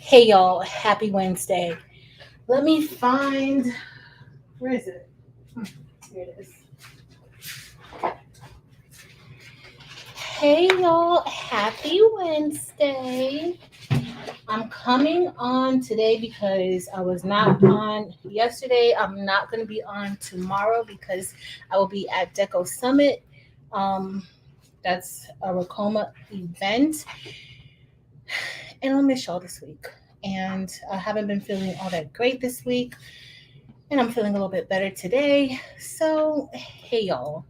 Hey y'all, happy Wednesday. Let me find, where is it? Here it is. Hey y'all, happy Wednesday. I'm coming on today because I was not on yesterday. I'm not going to be on tomorrow because I will be at Deco Summit. Um, that's a Racoma event, and I'll miss y'all this week. And I haven't been feeling all that great this week, and I'm feeling a little bit better today. So, hey y'all,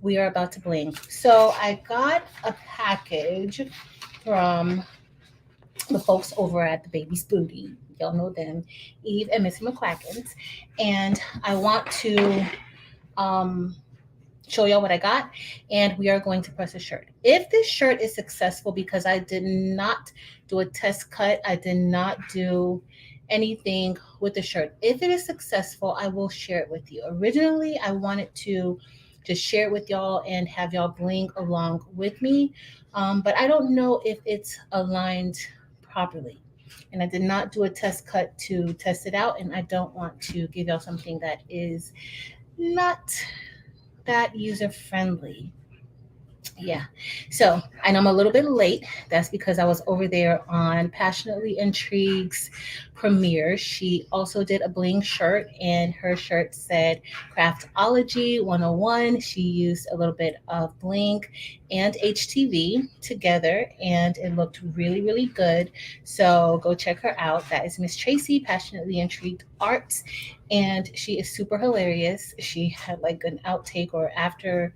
we are about to bling. So, I got a package from the folks over at the Baby's Booty. Y'all know them, Eve and Miss McQuackins. And I want to um, show y'all what I got, and we are going to press a shirt. If this shirt is successful, because I did not do a test cut, I did not do anything with the shirt. If it is successful, I will share it with you. Originally, I wanted to just share it with y'all and have y'all bling along with me, but I don't know if it's aligned properly. And I did not do a test cut to test it out, and I don't want to give y'all something that is not that user friendly. Yeah. So I know I'm a little bit late. That's because I was over there on Passionately Intrigue's premiere. She also did a bling shirt, and her shirt said Craftology 101. She used a little bit of bling and HTV together, and it looked really, really good. So go check her out. That is Miss Tracy, Passionately Intrigued Arts, and she is super hilarious. She had like an outtake, or after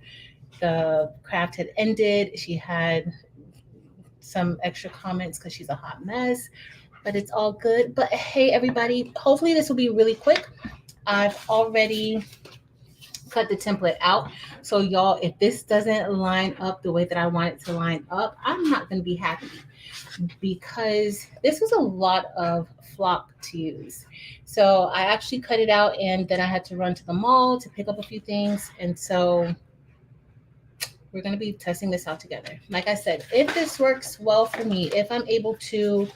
the craft had ended, she had some extra comments because she's a hot mess, but it's all good. But hey, everybody, hopefully this will be really quick. I've already cut the template out. So, y'all, if this doesn't line up the way that I want it to line up, I'm not going to be happy because this was a lot of flock to use. So, I actually cut it out, and then I had to run to the mall to pick up a few things. And so, we're going to be testing this out together. Like I said, if this works well for me, if I'm able to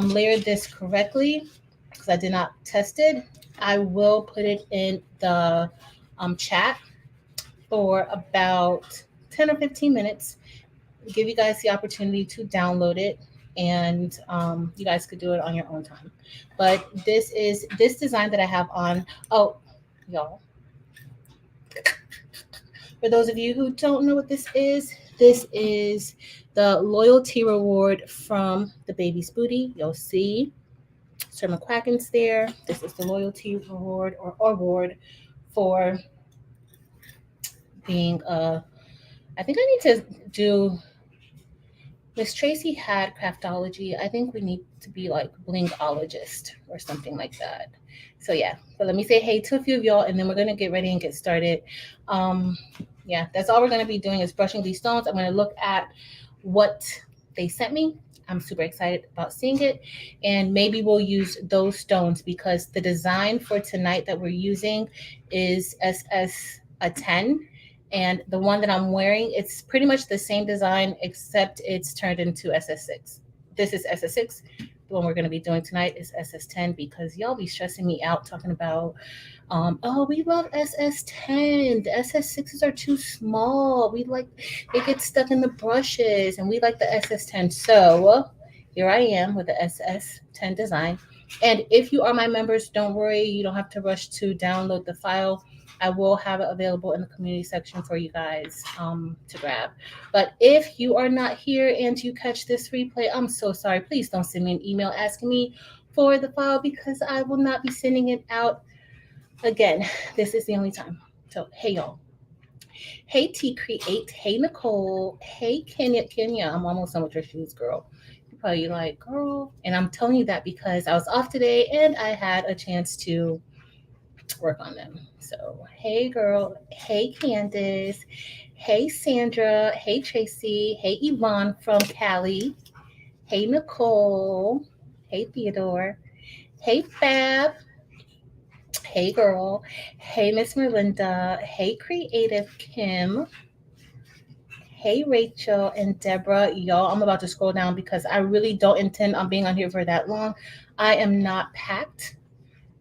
layer this correctly, because I did not test it, I will put it in the chat for about 10 or 15 minutes, give you guys the opportunity to download it, and you guys could do it on your own time. But this design that I have on. Oh, y'all, for those of you who don't know what this is the loyalty reward from the Baby's Booty. You'll see Sir McQuacken's there. This is the loyalty reward or award for being a. I think I need to do. Miss Tracy had craftology. I think we need to be like blingologist or something like that. So yeah, but let me say hey to a few of y'all, and then we're gonna get ready and get started. Um, yeah, that's all we're gonna be doing is brushing these stones. I'm gonna look at what they sent me. I'm super excited about seeing it, and maybe we'll use those stones because the design for tonight that we're using is SS a 10, and the one that I'm wearing, it's pretty much the same design except it's turned into SS6. This is SS6. The one we're going to be doing tonight is SS10 because y'all be stressing me out talking about, oh, we love SS10. The SS6s are too small. We like, it gets stuck in the brushes, and we like the SS10. So here I am with the SS10 design. And if you are my members, don't worry, you don't have to rush to download the file. I will have it available in the community section for you guys to grab. But if you are not here and you catch this replay, I'm so sorry. Please don't send me an email asking me for the file because I will not be sending it out again. This is the only time. So, hey, y'all. Hey, T Create. Hey, Nicole. Hey, Kenya. Kenya, I'm almost done with your shoes, girl. You're probably like, girl. And I'm telling you that because I was off today and I had a chance to work on them. So, hey, girl. Hey, Candace. Hey, Sandra. Hey, Tracy. Hey, Yvonne from Cali. Hey, Nicole. Hey, Theodore. Hey, Fab. Hey, girl. Hey, Miss Merlinda. Hey, Creative Kim. Hey, Rachel and Deborah. Y'all, I'm about to scroll down because I really don't intend on being on here for that long. I am not packed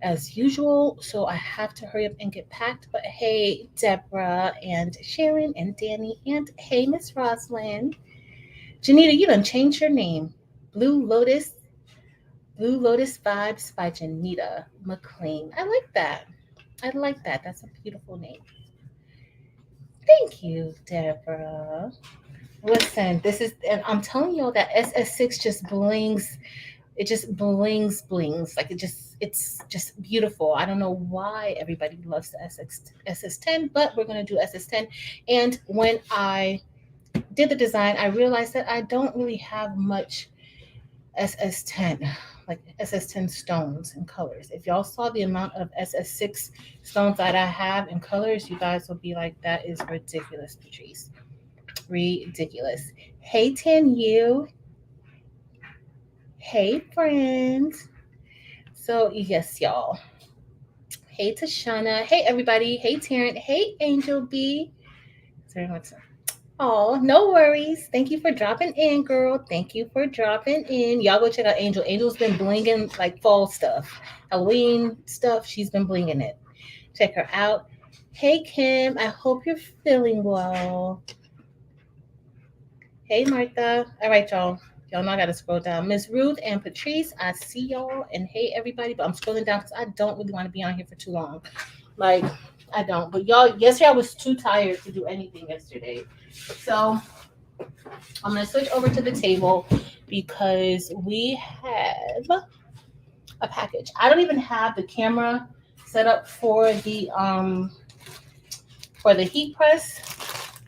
as usual, so I have to hurry up and get packed. But hey, Deborah and Sharon and Danny, and hey, Miss Roslyn. Janita, you done changed your name. Blue Lotus, Blue Lotus Vibes by Janita McLean. I like that. I like that. That's a beautiful name. Thank you, Deborah. Listen, this is, and I'm telling y'all that SS6 just blings. It just blings. Like it's just beautiful. I don't know why everybody loves the SS10, but we're gonna do SS10. And when I did the design, I realized that I don't really have much SS10, like SS10 stones and colors. If y'all saw the amount of SS6 stones that I have in colors, you guys will be like, that is ridiculous, Patrice. Ridiculous. Hey, Tanu. Hey, friends. So, yes, y'all. Hey, Tashana. Hey, everybody. Hey, Taryn. Hey, Angel B. Sorry, what's up? Oh, no worries. Thank you for dropping in, girl. Thank you for dropping in. Y'all go check out Angel. Angel's been blinging like fall stuff, Halloween stuff. She's been blinging it. Check her out. Hey, Kim. I hope you're feeling well. Hey, Martha. All right, y'all. Y'all know I gotta scroll down. Miss Ruth and Patrice, I see y'all. And hey, everybody. But I'm scrolling down because I don't really want to be on here for too long. Like, I don't. But y'all, yesterday I was too tired to do anything yesterday. So I'm gonna switch over to the table because we have a package. I don't even have the camera set up for the heat press.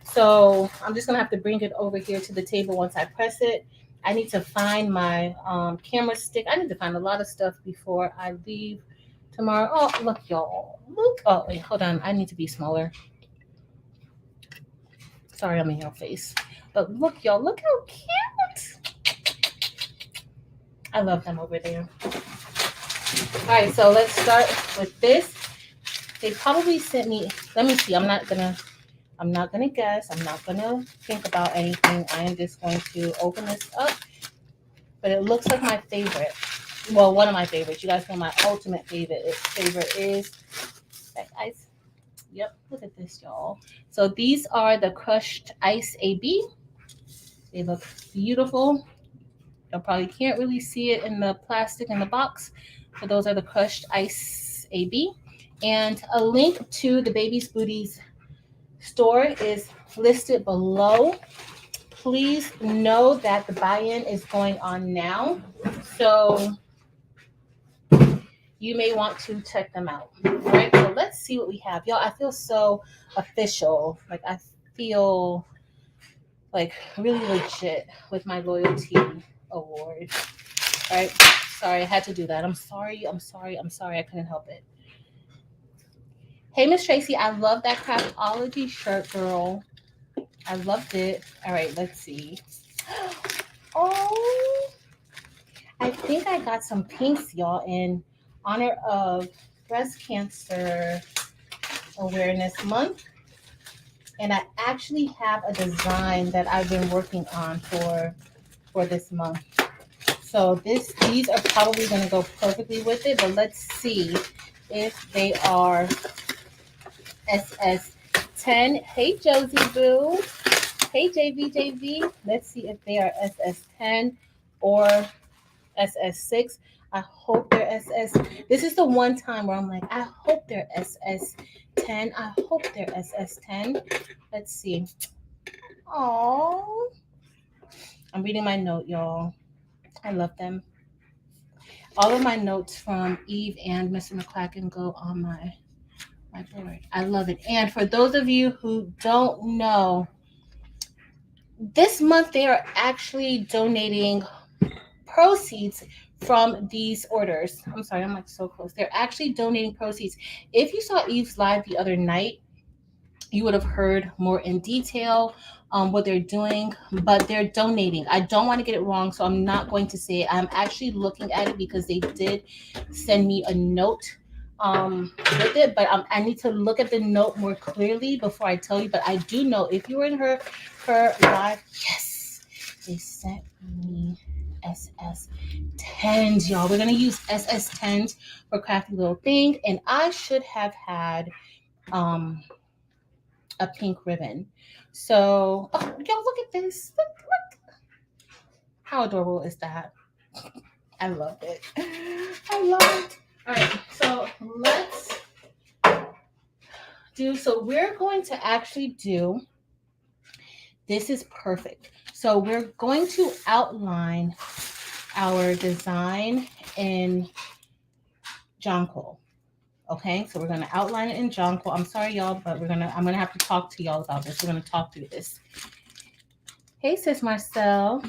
So I'm just gonna have to bring it over here to the table once I press it. I need to find my camera stick. I need to find a lot of stuff before I leave tomorrow. Oh, look, y'all. Look. Oh, wait, hold on. I need to be smaller. Sorry, I'm in your face. But look, y'all. Look how cute. I love them over there. All right, so let's start with this. They probably sent me. Let me see. I'm not gonna guess. I'm not gonna think about anything. I am just going to open this up. But it looks like my favorite. Well, one of my favorites. You guys know my ultimate favorite is that ice. Yep, look at this, y'all. So these are the crushed ice AB. They look beautiful. You probably can't really see it in the plastic in the box, but those are the crushed ice AB. And a link to the Baby's Booties store is listed below. Please know that the buy-in is going on now. So you may want to check them out. All right, so let's see what we have. Y'all, I feel so official. Like I feel like really legit with my loyalty award. All right. Sorry, I had to do that. I'm sorry. I couldn't help it. Hey, Miss Tracy, I love that Craftology shirt, girl. I loved it. All right, let's see. Oh, I think I got some pinks, y'all, in honor of Breast Cancer Awareness Month. And I actually have a design that I've been working on for this month. So these are probably going to go perfectly with it, but let's see if they are SS10. Hey, Josie Boo. Hey, JV. Let's see if they are SS10 or SS6. I hope they're SS. This is the one time where I'm like, I hope they're SS10. I hope they're SS10. Let's see. Oh, I'm reading my note, y'all. I love them. All of my notes from Eve and Mr. McCracken go on my board. I love it. And for those of you who don't know, this month they are actually donating proceeds from these orders. I'm sorry, I'm like so close. They're actually donating proceeds. If you saw Eve's live the other night, you would have heard more in detail what they're doing, but they're donating. I don't want to get it wrong, so I'm not going to say it. I'm actually looking at it because they did send me a note with it, but I need to look at the note more clearly before I tell you. But I do know if you were in her live, yes, they sent me SS10s, y'all. We're gonna use SS10s for Crafty Little Thing, and I should have had um a pink ribbon. So, oh, y'all, look at this. Look, how adorable is that? I love it. I love it. All right, so let's do. So we're going to actually do. This is perfect. So we're going to outline our design in Jonquil. Okay, so we're gonna outline it in Jonquil. I'm sorry, y'all, but I'm gonna have to talk to y'all about this. We're gonna talk through this. Hey, sis Marcel.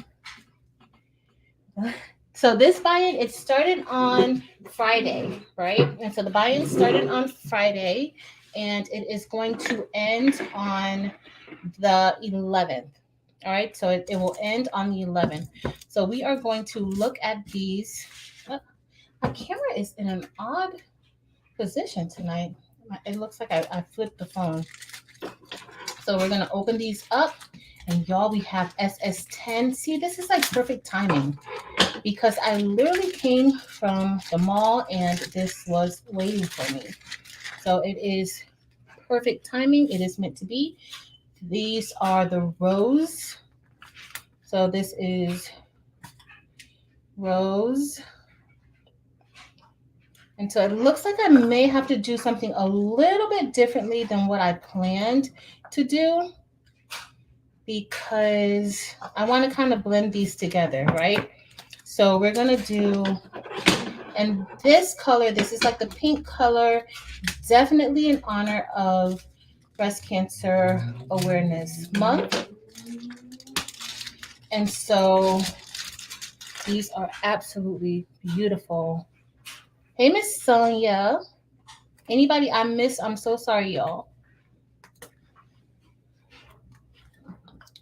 So this buy-in, it started on Friday, right? And so the buy-in started on Friday, and it is going to end on the 11th. All right, so it will end on the 11th. So we are going to look at these. My camera is in an odd position tonight. It looks like I flipped the phone. So we're gonna open these up, and y'all, we have SS10. See, this is like perfect timing because I literally came from the mall and this was waiting for me. So it is perfect timing. It is meant to be. These are the rose. So this is rose. And so it looks like I may have to do something a little bit differently than what I planned to do because I want to kind of blend these together, right? So we're going to do, and this color, this is like the pink color, definitely in honor of Breast Cancer Awareness Month. And so these are absolutely beautiful. Hey, Miss Sonia. Anybody I miss? I'm so sorry, y'all.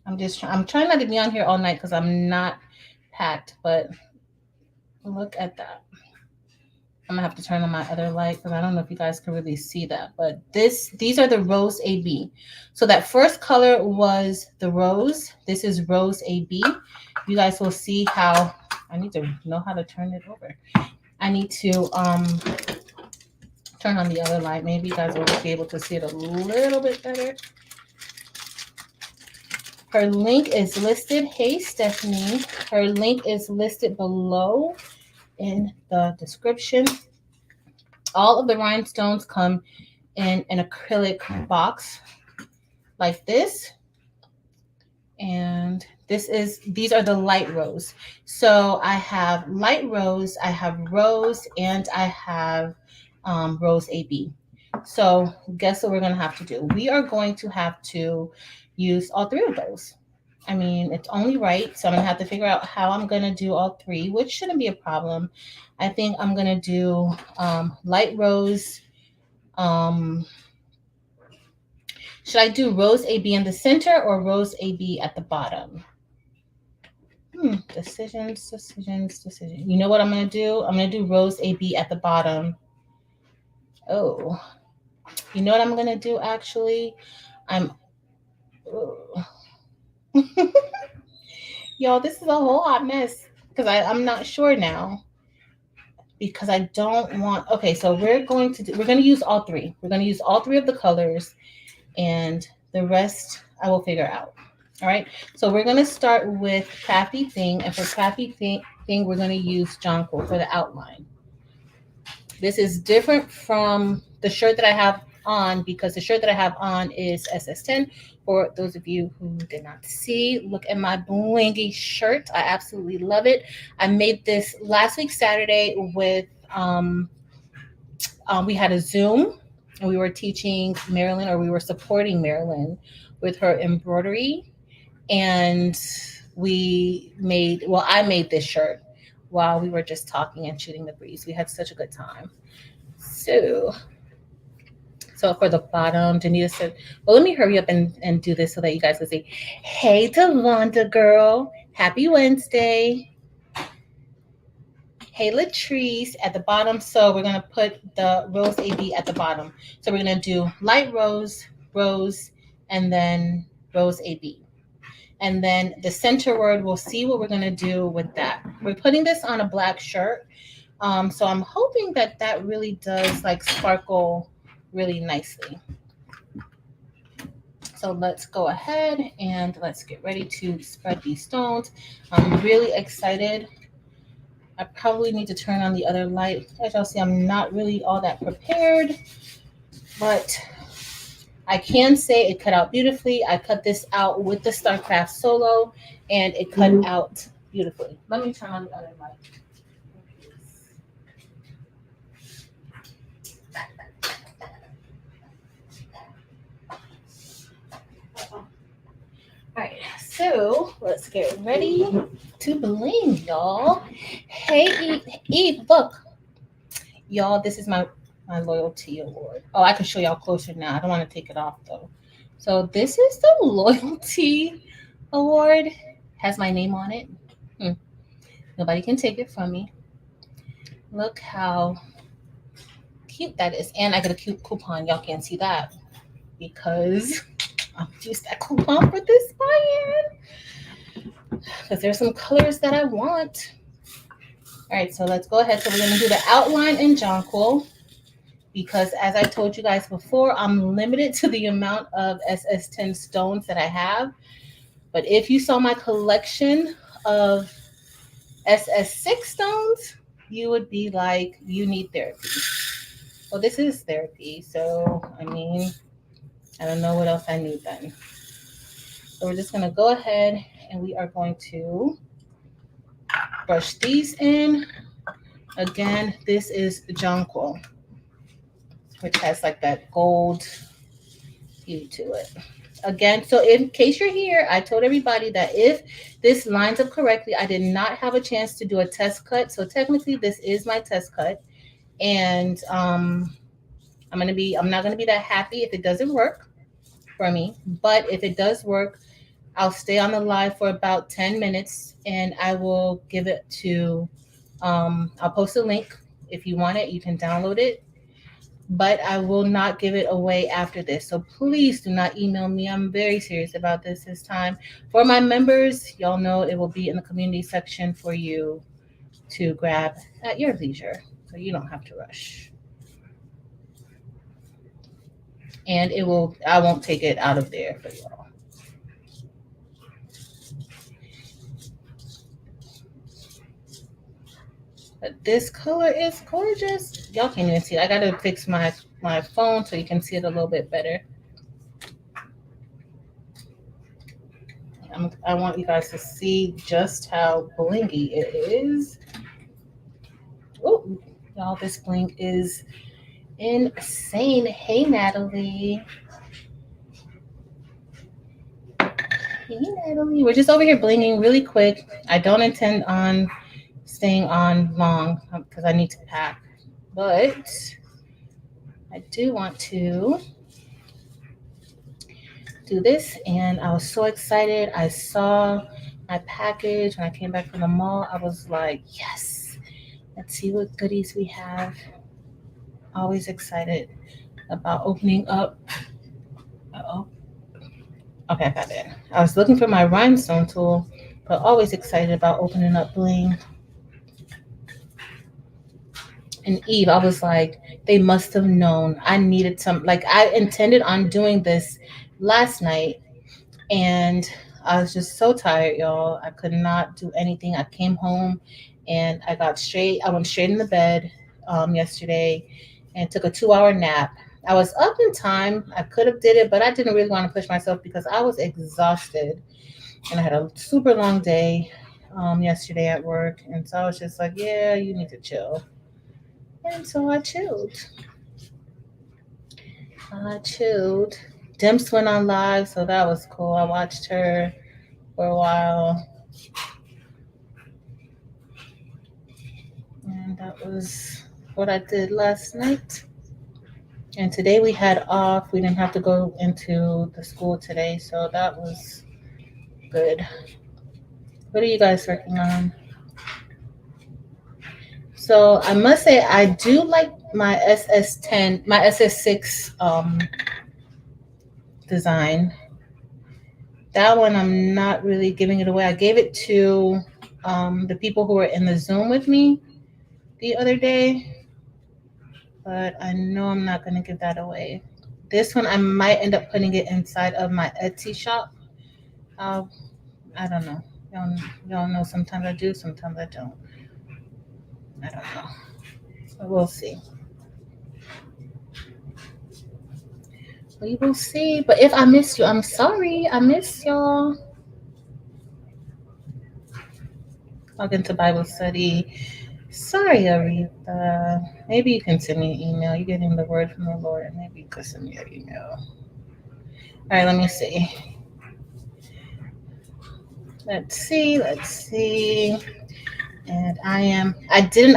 I'm trying not to be on here all night because I'm not packed, but look at that. I'm gonna have to turn on my other light because I don't know if you guys can really see that. But these are the Rose AB. So that first color was the rose. This is Rose AB. You guys will see how I need to know how to turn it over. I need to turn on the other light. Maybe you guys will be able to see it a little bit better. Her link is listed. Hey, Stephanie. Her link is listed below in the description. All of the rhinestones come in an acrylic box like this. And these are the light rose. So I have light rose, I have rose, and I have Rose AB. So guess what we're going to have to do? We are going to have to use all three of those. I mean, it's only right. So I'm going to have to figure out how I'm going to do all three, which shouldn't be a problem. I think I'm going to do light rose. Should I do Rose AB in the center or Rose AB at the bottom? Decisions. You know what I'm going to do? I'm going to do Rose AB at the bottom. Oh, you know what I'm going to do actually? Y'all, this is a whole hot mess because I'm not sure now because I don't want, okay, so we're going to use all three. We're going to use all three of the colors and the rest I will figure out. All right, so we're going to start with Crafty Thing, and for Crafty Thing, we're going to use Jonquil for the outline. This is different from the shirt that I have on because the shirt that I have on is SS10. For those of you who did not see, look at my blingy shirt. I absolutely love it. I made this last week Saturday with, we had a Zoom and we were teaching Marilyn, or we were supporting Marilyn with her embroidery. And I made this shirt while we were just talking and shooting the breeze. We had such a good time. So for the bottom, Danita said, well, let me hurry up and do this so that you guys can see. Hey, Delonda girl. Happy Wednesday. Hey Latrice at the bottom. So we're gonna put the rose AB at the bottom. So we're gonna do light rose, rose, and then rose AB. And then the center word, we'll see what we're gonna do with that. We're putting this on a black shirt. So I'm hoping that that really does like sparkle really nicely. So let's go ahead and let's get ready to spread these stones. I'm really excited. I probably need to turn on the other light. As y'all see, I'm not really all that prepared, but I can say it cut out beautifully. I cut this out with the StarCraft Solo, and it cut out beautifully. Let me turn on the other light. All right, so let's get ready to bling, y'all. Hey, Eve, look, y'all. This is my loyalty award. Oh, I can show y'all closer now. I don't want to take it off though. So this is the loyalty award. Has my name on it. Nobody can take it from me. Look how cute that is, and I got a cute coupon. Y'all can't see that because I'll use that coupon for this buy-in because there's some colors that I want. All right, so let's go ahead. So we're going to do the outline in jonquil because as I told you guys before, I'm limited to the amount of SS10 stones that I have. But if you saw my collection of SS6 stones, you would be like, you need therapy. Well, this is therapy. So, I mean, I don't know what else I need then. So we're just going to go ahead and we are going to brush these in. Again, this is jonquil, which has like that gold hue to it. Again, so in case you're here, I told everybody that if this lines up correctly, I did not have a chance to do a test cut. So technically this is my test cut. And I'm not gonna be that happy if it doesn't work for me. But if it does work, I'll stay on the live for about 10 minutes and I will give it to I'll post a link. If you want it, you can download it. But I will not give it away after this. So please do not email me. I'm very serious about this time. For my members, y'all know it will be in the community section for you to grab at your leisure. So you don't have to rush. And I won't take it out of there for y'all. But this color is gorgeous. Y'all can't even see it. I gotta fix my phone so you can see it a little bit better. I want you guys to see just how blingy it is. Oh, y'all, this bling is insane. Hey, Natalie. Hey, Natalie. We're just over here blinging really quick. I don't intend on staying on long because I need to pack. But I do want to do this, and I was so excited. I saw my package when I came back from the mall. I was like, yes, let's see what goodies we have. Always excited about opening up. Uh-oh. Okay, I got it. I was looking for my rhinestone tool, but always excited about opening up bling. And Eve, I was like, they must have known I needed some. Like, I intended on doing this last night, and I was just so tired, y'all. I could not do anything. I came home and I went straight in the bed yesterday and took a 2-hour nap. I was up in time. I could have did it, but I didn't really want to push myself because I was exhausted and I had a super long day yesterday at work. And so I was just like, yeah, you need to chill. And so I chilled. Dimps went on live, so that was cool. I watched her for a while. And that was what I did last night. And today we had off. We didn't have to go into the school today, so that was good. What are you guys working on? So I must say I do like my SS10, my SS6 design. That one I'm not really giving it away. I gave it to the people who were in the Zoom with me the other day, but I know I'm not going to give that away. This one I might end up putting it inside of my Etsy shop. Uh, I don't know. Y'all know sometimes I do, sometimes I don't. I don't know. But we'll see. We will see. But if I missed you, I'm sorry. I miss y'all. Welcome to Bible study. Sorry, Aretha. Maybe you can send me an email. You're getting the word from the Lord. Maybe you could send me an email. All right, let me see. Let's see. Let's see. And I intended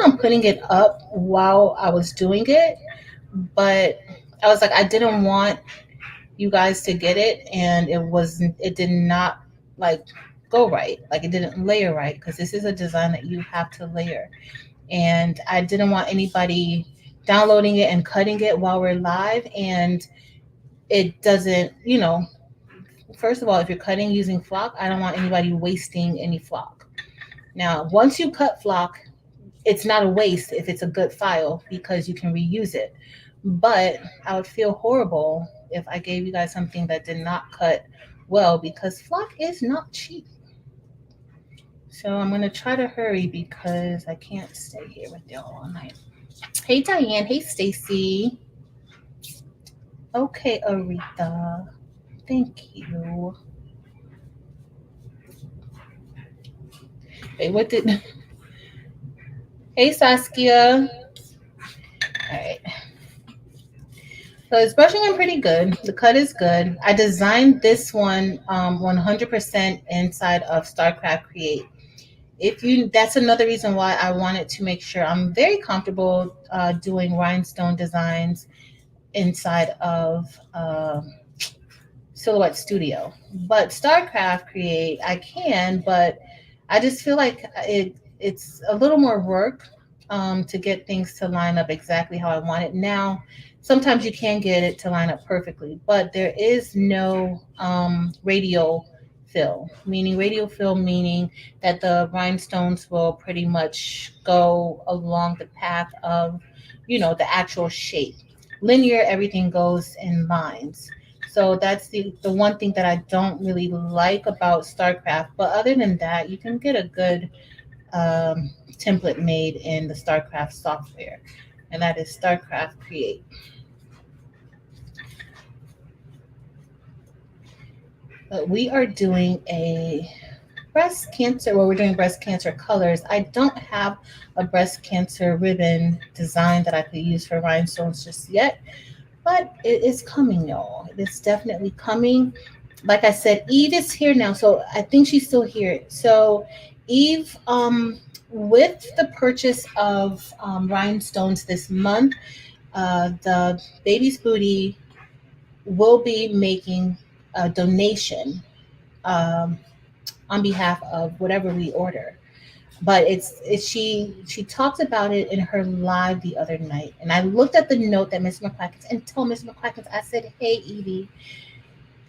on putting it up while I was doing it, but I was like, I didn't want you guys to get it, and it did not like go right. Like it didn't layer right because this is a design that you have to layer. And I didn't want anybody downloading it and cutting it while we're live, and it doesn't, first of all, if you're cutting using flock, I don't want anybody wasting any flock. Now, once you cut flock, it's not a waste if it's a good file because you can reuse it. But I would feel horrible if I gave you guys something that did not cut well because flock is not cheap. So I'm gonna try to hurry because I can't stay here with y'all all night. Hey Diane, hey Stacy. Okay, Aretha. Thank you. Wait, what did Hey Saskia. Alright. So it's brushing in pretty good. The cut is good. I designed this one 100% inside of StarCraft Create. If you, that's another reason why I wanted to make sure I'm very comfortable doing rhinestone designs inside of Silhouette Studio. But StarCraft Create, I can, but I just feel like it's a little more work to get things to line up exactly how I want it. Now, sometimes you can get it to line up perfectly, but there is no radial fill, meaning that the rhinestones will pretty much go along the path of, the actual shape. Linear, everything goes in lines. So that's the one thing that I don't really like about StarCraft. But other than that, you can get a good template made in the StarCraft software, and that is StarCraft Create. But we are doing a breast cancer, well, we're doing breast cancer colors. I don't have a breast cancer ribbon design that I could use for rhinestones just yet, but it is coming, y'all. It's definitely coming. Like I said, Eve is here now, so I think she's still here. So, Eve, with the purchase of rhinestones this month, the baby's booty will be making a donation um, on behalf of whatever we order. But she talked about it in her live the other night, and I looked at the note that Miss McCrackens and told Miss McCrackens, I said, "Hey Evie,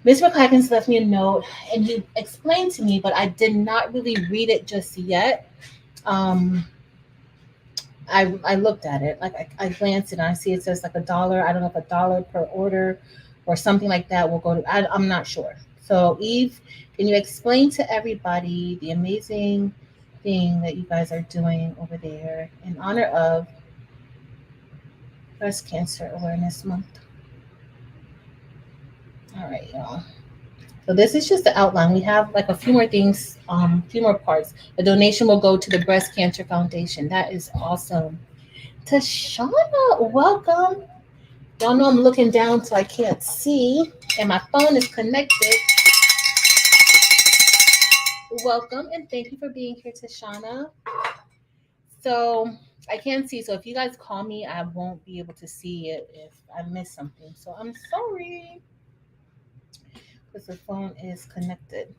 Miss McCrackens left me a note, and he explained to me, but I did not really read it just yet. Um, I looked at it, like I glanced and I see it says like $1. I don't know if $1 per order or something like that will go to. I'm not sure. So Eve, can you explain to everybody the amazing thing that you guys are doing over there in honor of Breast Cancer Awareness Month? All right, y'all. So this is just the outline. We have like a few more things, few more parts. The donation will go to the Breast Cancer Foundation. That is awesome. Tashana, welcome. Y'all know I'm looking down so I can't see, and my phone is connected. Welcome and thank you for being here, Tashana. So I can't see. So if you guys call me, I won't be able to see it if I miss something. So I'm sorry because the phone is connected.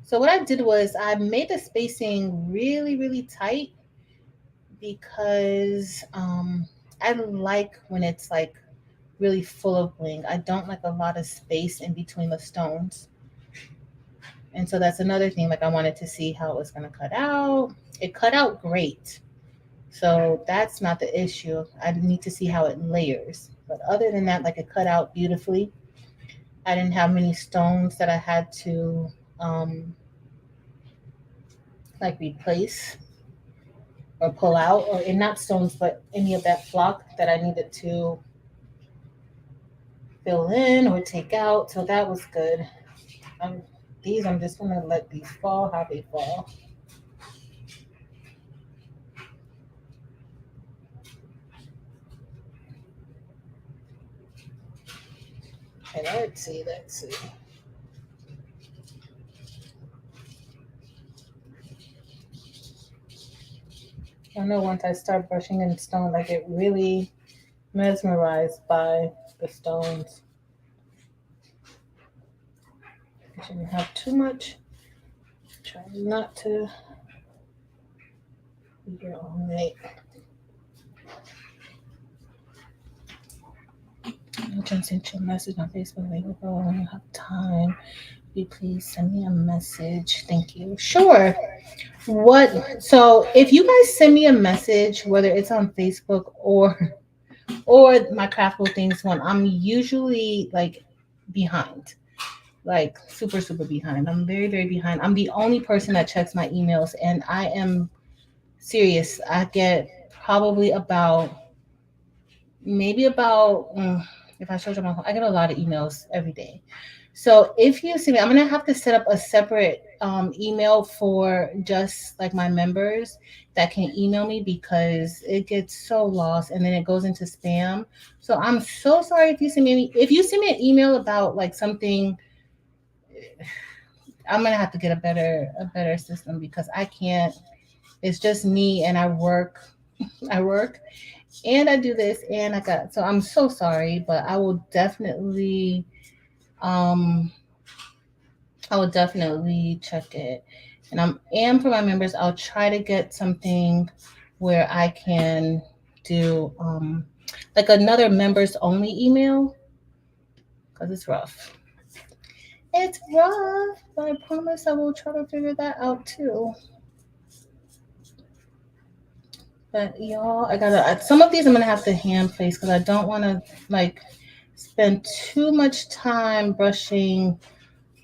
So what I did was I made the spacing really, really tight because I like when it's like really full of bling. I don't like a lot of space in between the stones. And so that's another thing. Like I wanted to see how it was going to cut out. It cut out great. So that's not the issue. I need to see how it layers. But other than that, like it cut out beautifully. I didn't have many stones that I had to um, like replace or pull out, or not stones, but any of that flock that I needed to fill in or take out. So that was good. Um, these, I'm just gonna let these fall how they fall. And let's see. I know once I start brushing in stone, I get really mesmerized by the stones. I shouldn't have too much. Try not to be your own mate. I just sent you a message on Facebook. Like, oh, when you have time, will you please send me a message? Thank you. Sure. What? So if you guys send me a message, whether it's on Facebook or my craftable things one, I'm usually like behind, like super super behind. I'm very very behind. I'm the only person that checks my emails, and I am serious. I get probably about maybe about if I showed you my phone, I get a lot of emails every day. So if you see me, I'm gonna have to set up a separate email for just like my members that can email me because it gets so lost and then it goes into spam. So I'm so sorry if you send me an email about like something. I'm gonna have to get a better system because I can't. It's just me and I work. I work and I do this and I got. So I'm so sorry, but um I will definitely check it. And for my members, I'll try to get something where I can do like another members only email because it's rough. It's rough, but I promise I will try to figure that out too. But y'all, I gotta some of these I'm gonna have to hand place because I don't want to like spend too much time brushing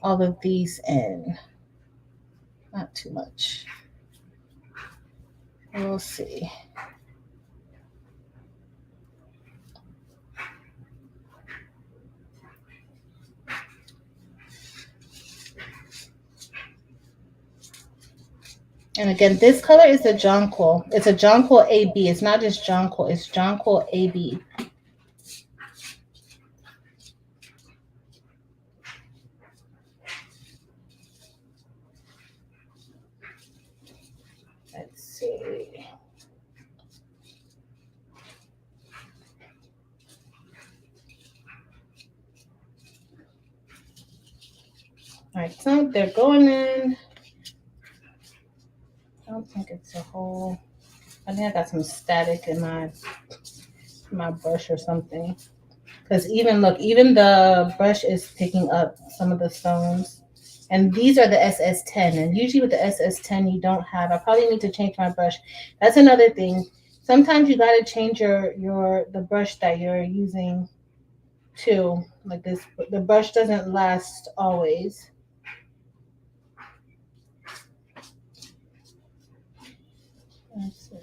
all of these in. Not too much. We'll see. And again, this color is a jonquil. It's a jonquil AB. It's not just jonquil. It's jonquil AB. Let's see. All right, so they're going in. I don't think it's a whole. I think I got some static in my brush or something. Because even look, even the brush is picking up some of the stones. And these are the SS10. And usually with the SS10, you don't have. I probably need to change my brush. That's another thing. Sometimes you gotta change your the brush that you're using too. Like this, the brush doesn't last always. Let's see.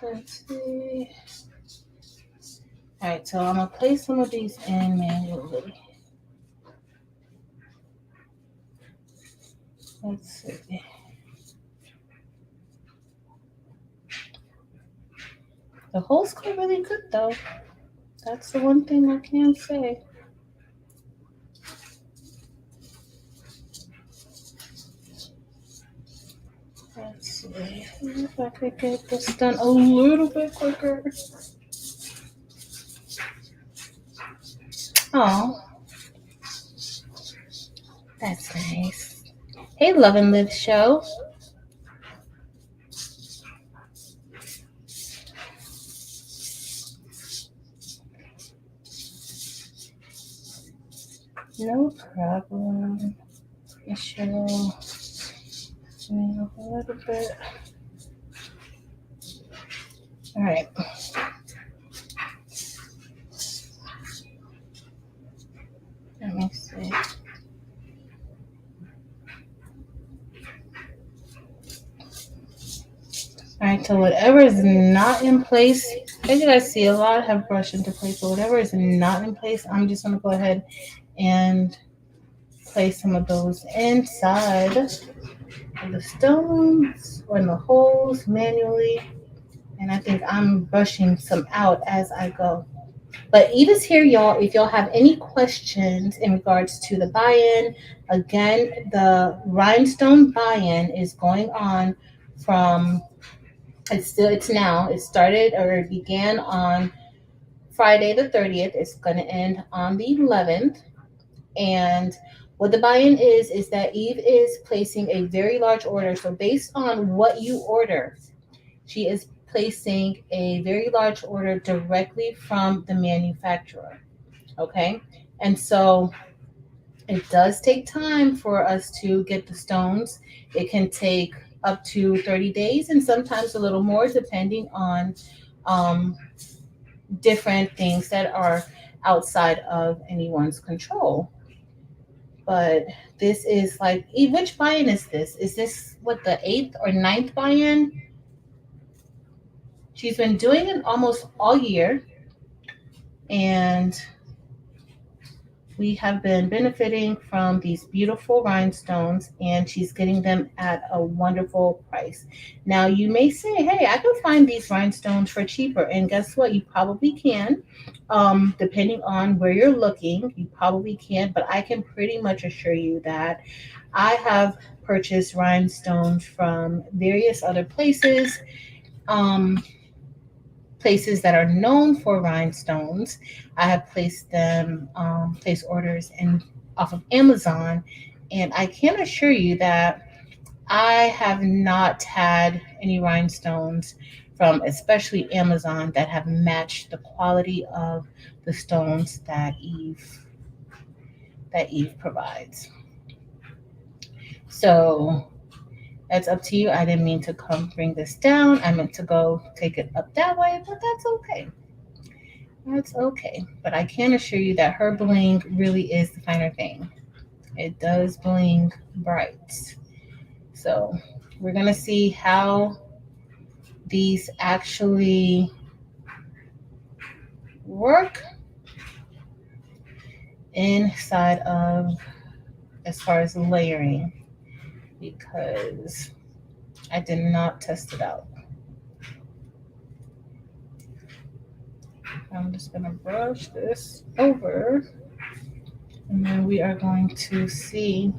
Let's see. All right, so I'm gonna place some of these in manually. Let's see. The holes go really good though. That's the one thing I can say. Let's see if I could get this done a little bit quicker. Oh, that's nice. Hey, Love and Live Show. No problem. Michelle. A little bit. All right. Let me see. All right, so whatever is not in place, as you guys see, a lot have brushed into place, but whatever is not in place, I'm just going to go ahead and place some of those inside of the stones or in the holes manually. And I think I'm brushing some out as I go. But Eva's here, y'all. If y'all have any questions in regards to the buy-in, again, the Rhinestone buy-in is going on from it started or it began on Friday the 30th. It's going to end on the 11th. And what the buy-in is that Eve is placing a very large order. So based on what you order, she is placing a very large order directly from the manufacturer. Okay. And so it does take time for us to get the stones. It can take up to 30 days and sometimes a little more, depending on um, different things that are outside of anyone's control. But this is like, which buy-in is this? Is this what, the eighth or ninth buy-in? She's been doing it almost all year, and we have been benefiting from these beautiful rhinestones, and she's getting them at a wonderful price. Now, you may say, hey, I can find these rhinestones for cheaper. And guess what? You probably can. Depending on where you're looking, you probably can. But I can pretty much assure you that I have purchased rhinestones from various other places. Places that are known for rhinestones. I have placed orders in off of Amazon, and I can assure you that I have not had any rhinestones from especially Amazon that have matched the quality of the stones that Eve provides. So that's up to you. I didn't mean to come bring this down. I meant to go take it up that way, but that's okay. That's okay. But I can assure you that her bling really is the finer thing. It does bling bright. So we're going to see how these actually work inside of, as far as layering, because I did not test it out. I'm just going to brush this over, and then we are going to see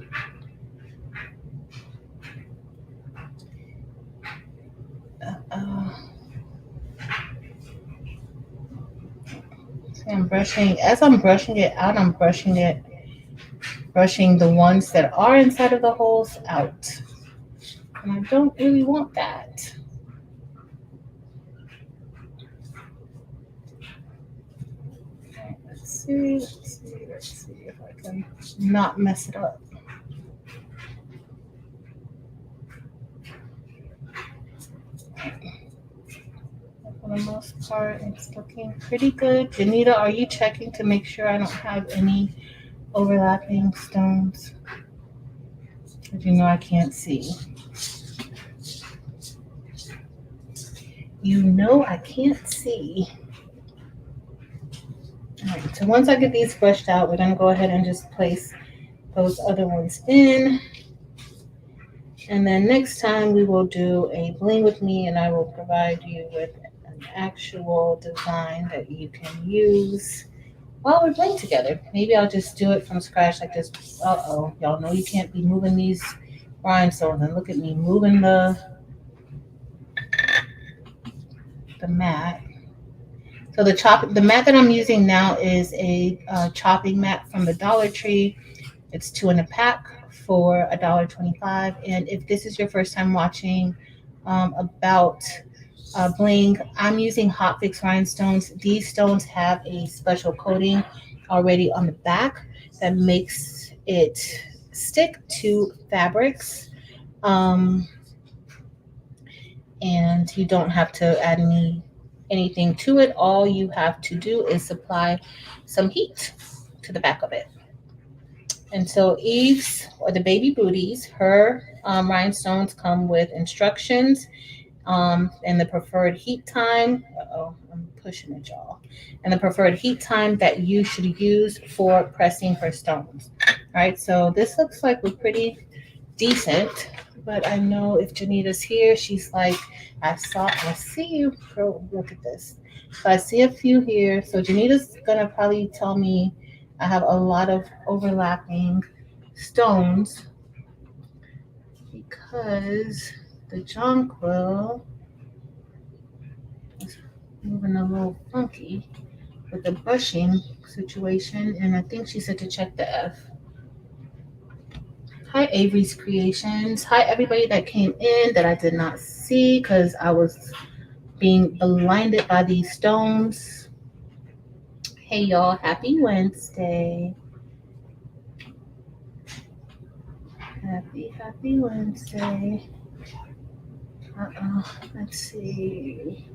I'm brushing, as I'm brushing it out, I'm brushing the ones that are inside of the holes out. And I don't really want that. Okay, let's see if I can not mess it up. For the most part, it's looking pretty good. Janita, are you checking to make sure I don't have any overlapping stones? Because you know I can't see. You know I can't see. All right, so once I get these brushed out, we're going to go ahead and just place those other ones in. And then next time we will do a bling with me, and I will provide you with an actual design that you can use while we bling together. Maybe I'll just do it from scratch like this. Uh-oh, y'all know you can't be moving these rhinestones, and look at me moving the mat. So the mat that I'm using now is a chopping mat from the Dollar Tree. It's 2 in a pack for $1.25. And if this is your first time watching about Bling, I'm using Hotfix rhinestones. These stones have a special coating already on the back that makes it stick to fabrics. Um, and you don't have to add anything to it. All you have to do is supply some heat to the back of it. And so Eve's, or the baby booties, her rhinestones come with instructions and the preferred heat time. Oh, I'm pushing it, y'all. And the preferred heat time that you should use for pressing her stones. All right, so this looks like we're pretty decent, but I know if Janita's here, she's like, I see you, girl, look at this. So I see a few here. So Janita's gonna probably tell me I have a lot of overlapping stones because the jonquil is moving a little funky with the brushing situation, and I think she said to check the F. Hi, Avery's Creations. Hi, everybody that came in that I did not see because I was being blinded by these stones. Hey, y'all. Happy Wednesday. Happy Wednesday. Let's see.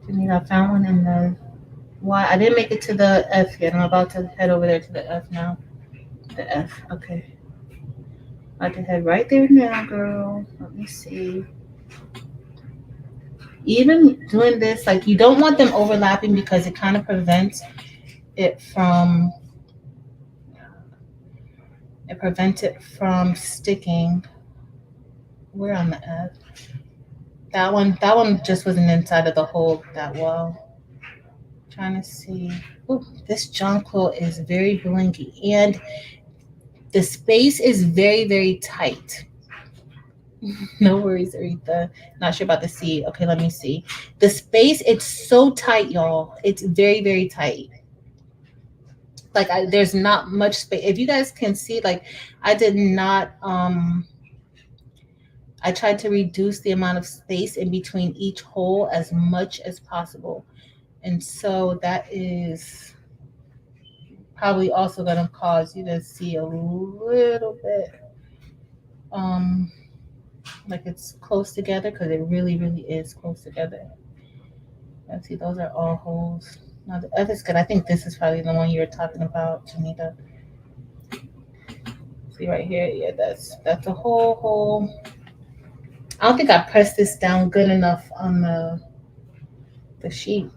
I found one in the Y. I didn't make it to the F yet. I'm about to head over there to the F now. The F. Okay. About to head right there now, girl. Let me see. Even doing this, like you don't want them overlapping because it kind of prevents it from sticking. We're on the F. That one just wasn't inside of the hole that well. Trying to see. Ooh, this jonquil is very blinky and the space is very, very tight. No worries, Aretha. Not sure about the C. Okay, let me see. The space, it's so tight, y'all. It's very, very tight. Like there's not much space. If you guys can see, like I did not. I tried to reduce the amount of space in between each hole as much as possible, and so that is probably also going to cause you to see a little bit um like it's close together because it really, really is close together. Let's see, those are all holes. Now the other's good. I think this is probably the one you were talking about, Janita. See right here? Yeah, that's a whole hole. I don't think I pressed this down good enough on the sheet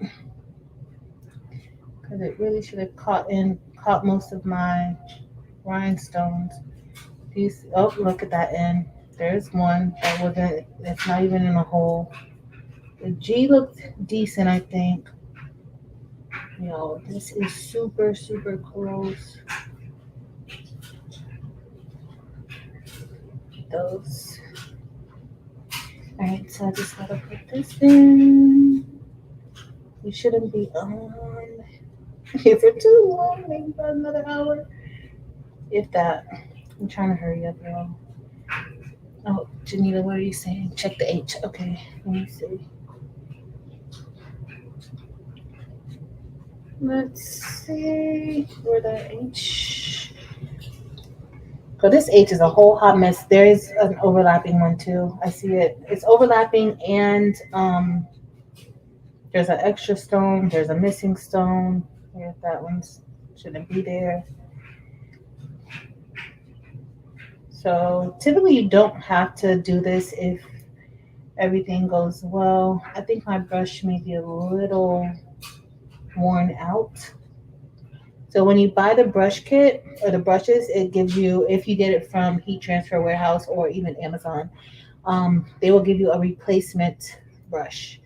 because it really should have caught most of my rhinestones. Oh, look at that end. There's one that wasn't. It's not even in a hole. The G looked decent, I think. Yo, this is super, super close. Those. Alright, so I just gotta put this in. We shouldn't be on here for too long, maybe about another hour. If that. I'm trying to hurry up, y'all. Oh, Janita, what are you saying? Check the H. Okay, let me see. Let's see where the H. So this H is a whole hot mess. There is an overlapping one too. I see it. It's overlapping and there's an extra stone. There's a missing stone. Here, that one shouldn't be there. So typically you don't have to do this if everything goes well. I think my brush may be a little worn out. So when you buy the brush kit or the brushes, it gives you, if you get it from Heat Transfer Warehouse or even Amazon, they will give you a replacement brush.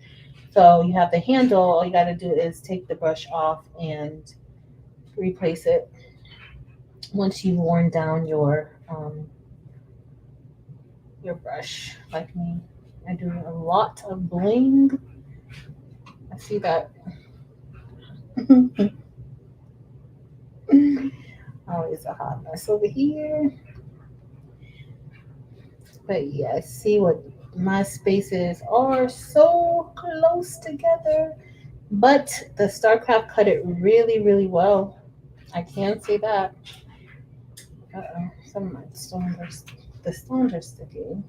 So you have the handle, all you got to do is take the brush off and replace it once you've worn down your brush, like me. I do a lot of bling. I see that. Oh, it's a hot mess over here. But yeah, I see what my spaces are so close together. But the StarCraft cut it really, really well. I can say that. Uh-oh, some of my stones are, the stones are sticking.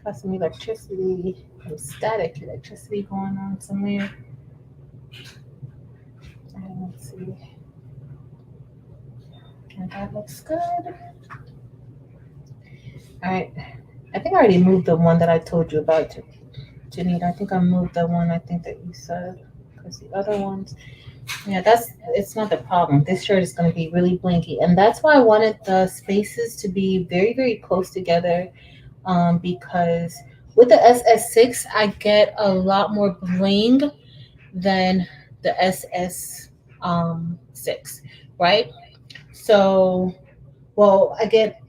Got some electricity, some static electricity going on somewhere. Let's see. And that looks good. All right. I think I already moved the one that I told you about, Janita. I think I moved the one I think that you said. Because the other ones, yeah, it's not the problem. This shirt is going to be really blinky. And that's why I wanted the spaces to be very, very close together. Because with the SS6, I get a lot more bling than the SS6, right? So, well, I get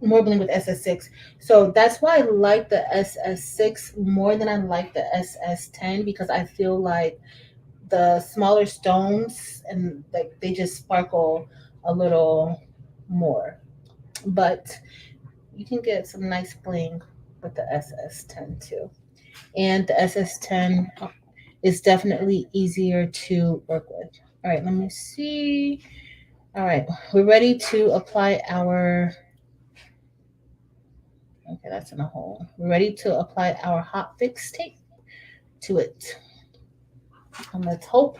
more bling with SS6. So that's why I like the SS6 more than I like the SS10 because I feel like the smaller stones and like they just sparkle a little more. But you can get some nice bling with the SS10 too. And the SS10 is definitely easier to work with. All right, let me see. All right, we're ready to apply our, okay, that's in a hole. We're ready to apply our Hotfix tape to it. And let's hope.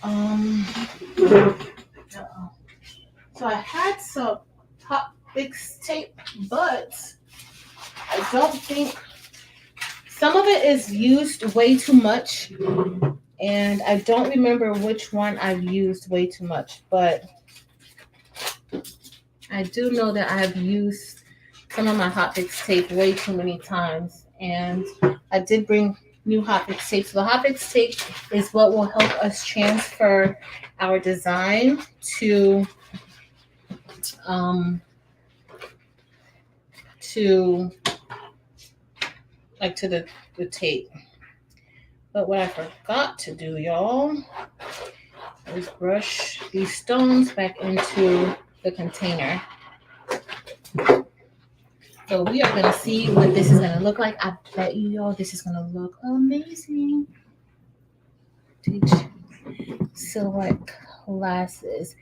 Um, uh-oh. So I had some Hotfix tape, but I don't think some of it is used way too much, and I don't remember which one I've used way too much, but I do know that I have used some of my Hotfix tape way too many times, and I did bring new Hotfix tape. So the Hotfix tape is what will help us transfer our design to um to like to the tape. But what I forgot to do, y'all, is brush these stones back into the container. So we are gonna see what this is gonna look like. I bet you y'all this is gonna look amazing. Teach silhouette classes.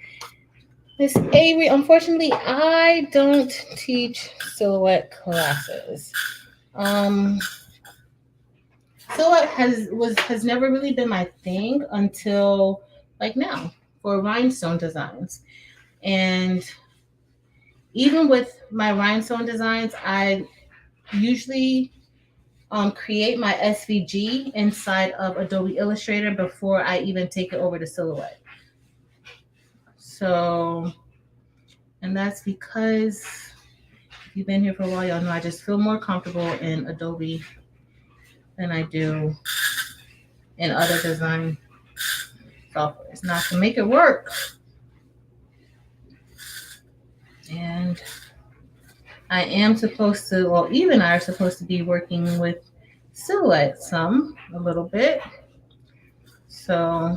Miss Avery, unfortunately, I don't teach silhouette classes. Um, silhouette has never really been my thing until like now for rhinestone designs, and even with my rhinestone designs, I usually create my SVG inside of Adobe Illustrator before I even take it over to Silhouette. So, and that's because if you've been here for a while, y'all know I just feel more comfortable in Adobe than I do in other design softwares. Now, to make it work, and I am supposed to, well, Eve and I are supposed to be working with Silhouette a little bit. So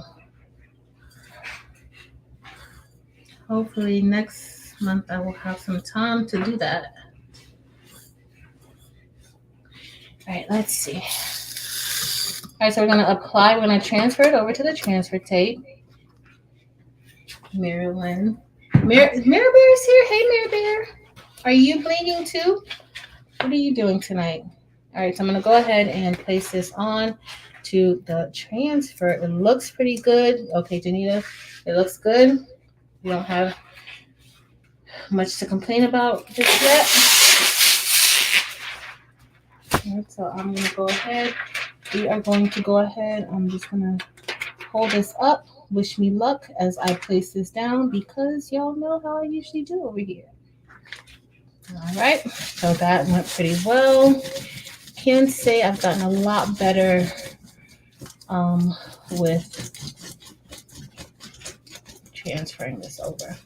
hopefully next month I will have some time to do that. All right, let's see. All right, so we're we're gonna transfer it over to the transfer tape. Marilyn. Bear is here. Hey, Mirror Bear. Are you blinging too? What are you doing tonight? All right, so I'm gonna go ahead and place this on to the transfer. It looks pretty good. Okay, Janita, it looks good. You don't have much to complain about just yet. All right, so I'm gonna go ahead. We are going to go ahead. I'm just gonna hold this up. Wish me luck as I place this down because y'all know how I usually do over here. All right, so that went pretty well. Can say I've gotten a lot better with transferring this over.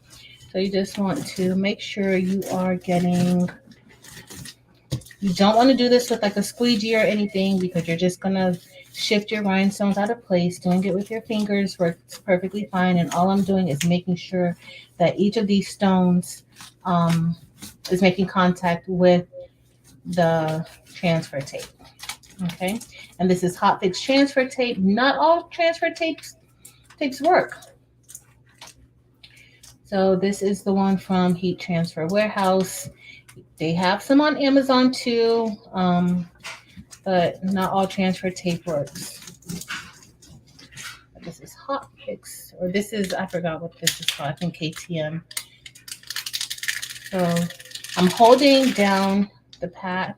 So you just want to make sure you are getting, you don't want to do this with like a squeegee or anything because you're just going to shift your rhinestones out of place. Doing it with your fingers works perfectly fine. And all I'm doing is making sure that each of these stones is making contact with the transfer tape. Okay, and this is Hotfix transfer tape. Not all transfer tapes work. So this is the one from Heat Transfer Warehouse. They have some on Amazon too, but not all transfer tape works. This is Hotfix, or this is, I forgot what this is called. I think KTM. So I'm holding down the pad,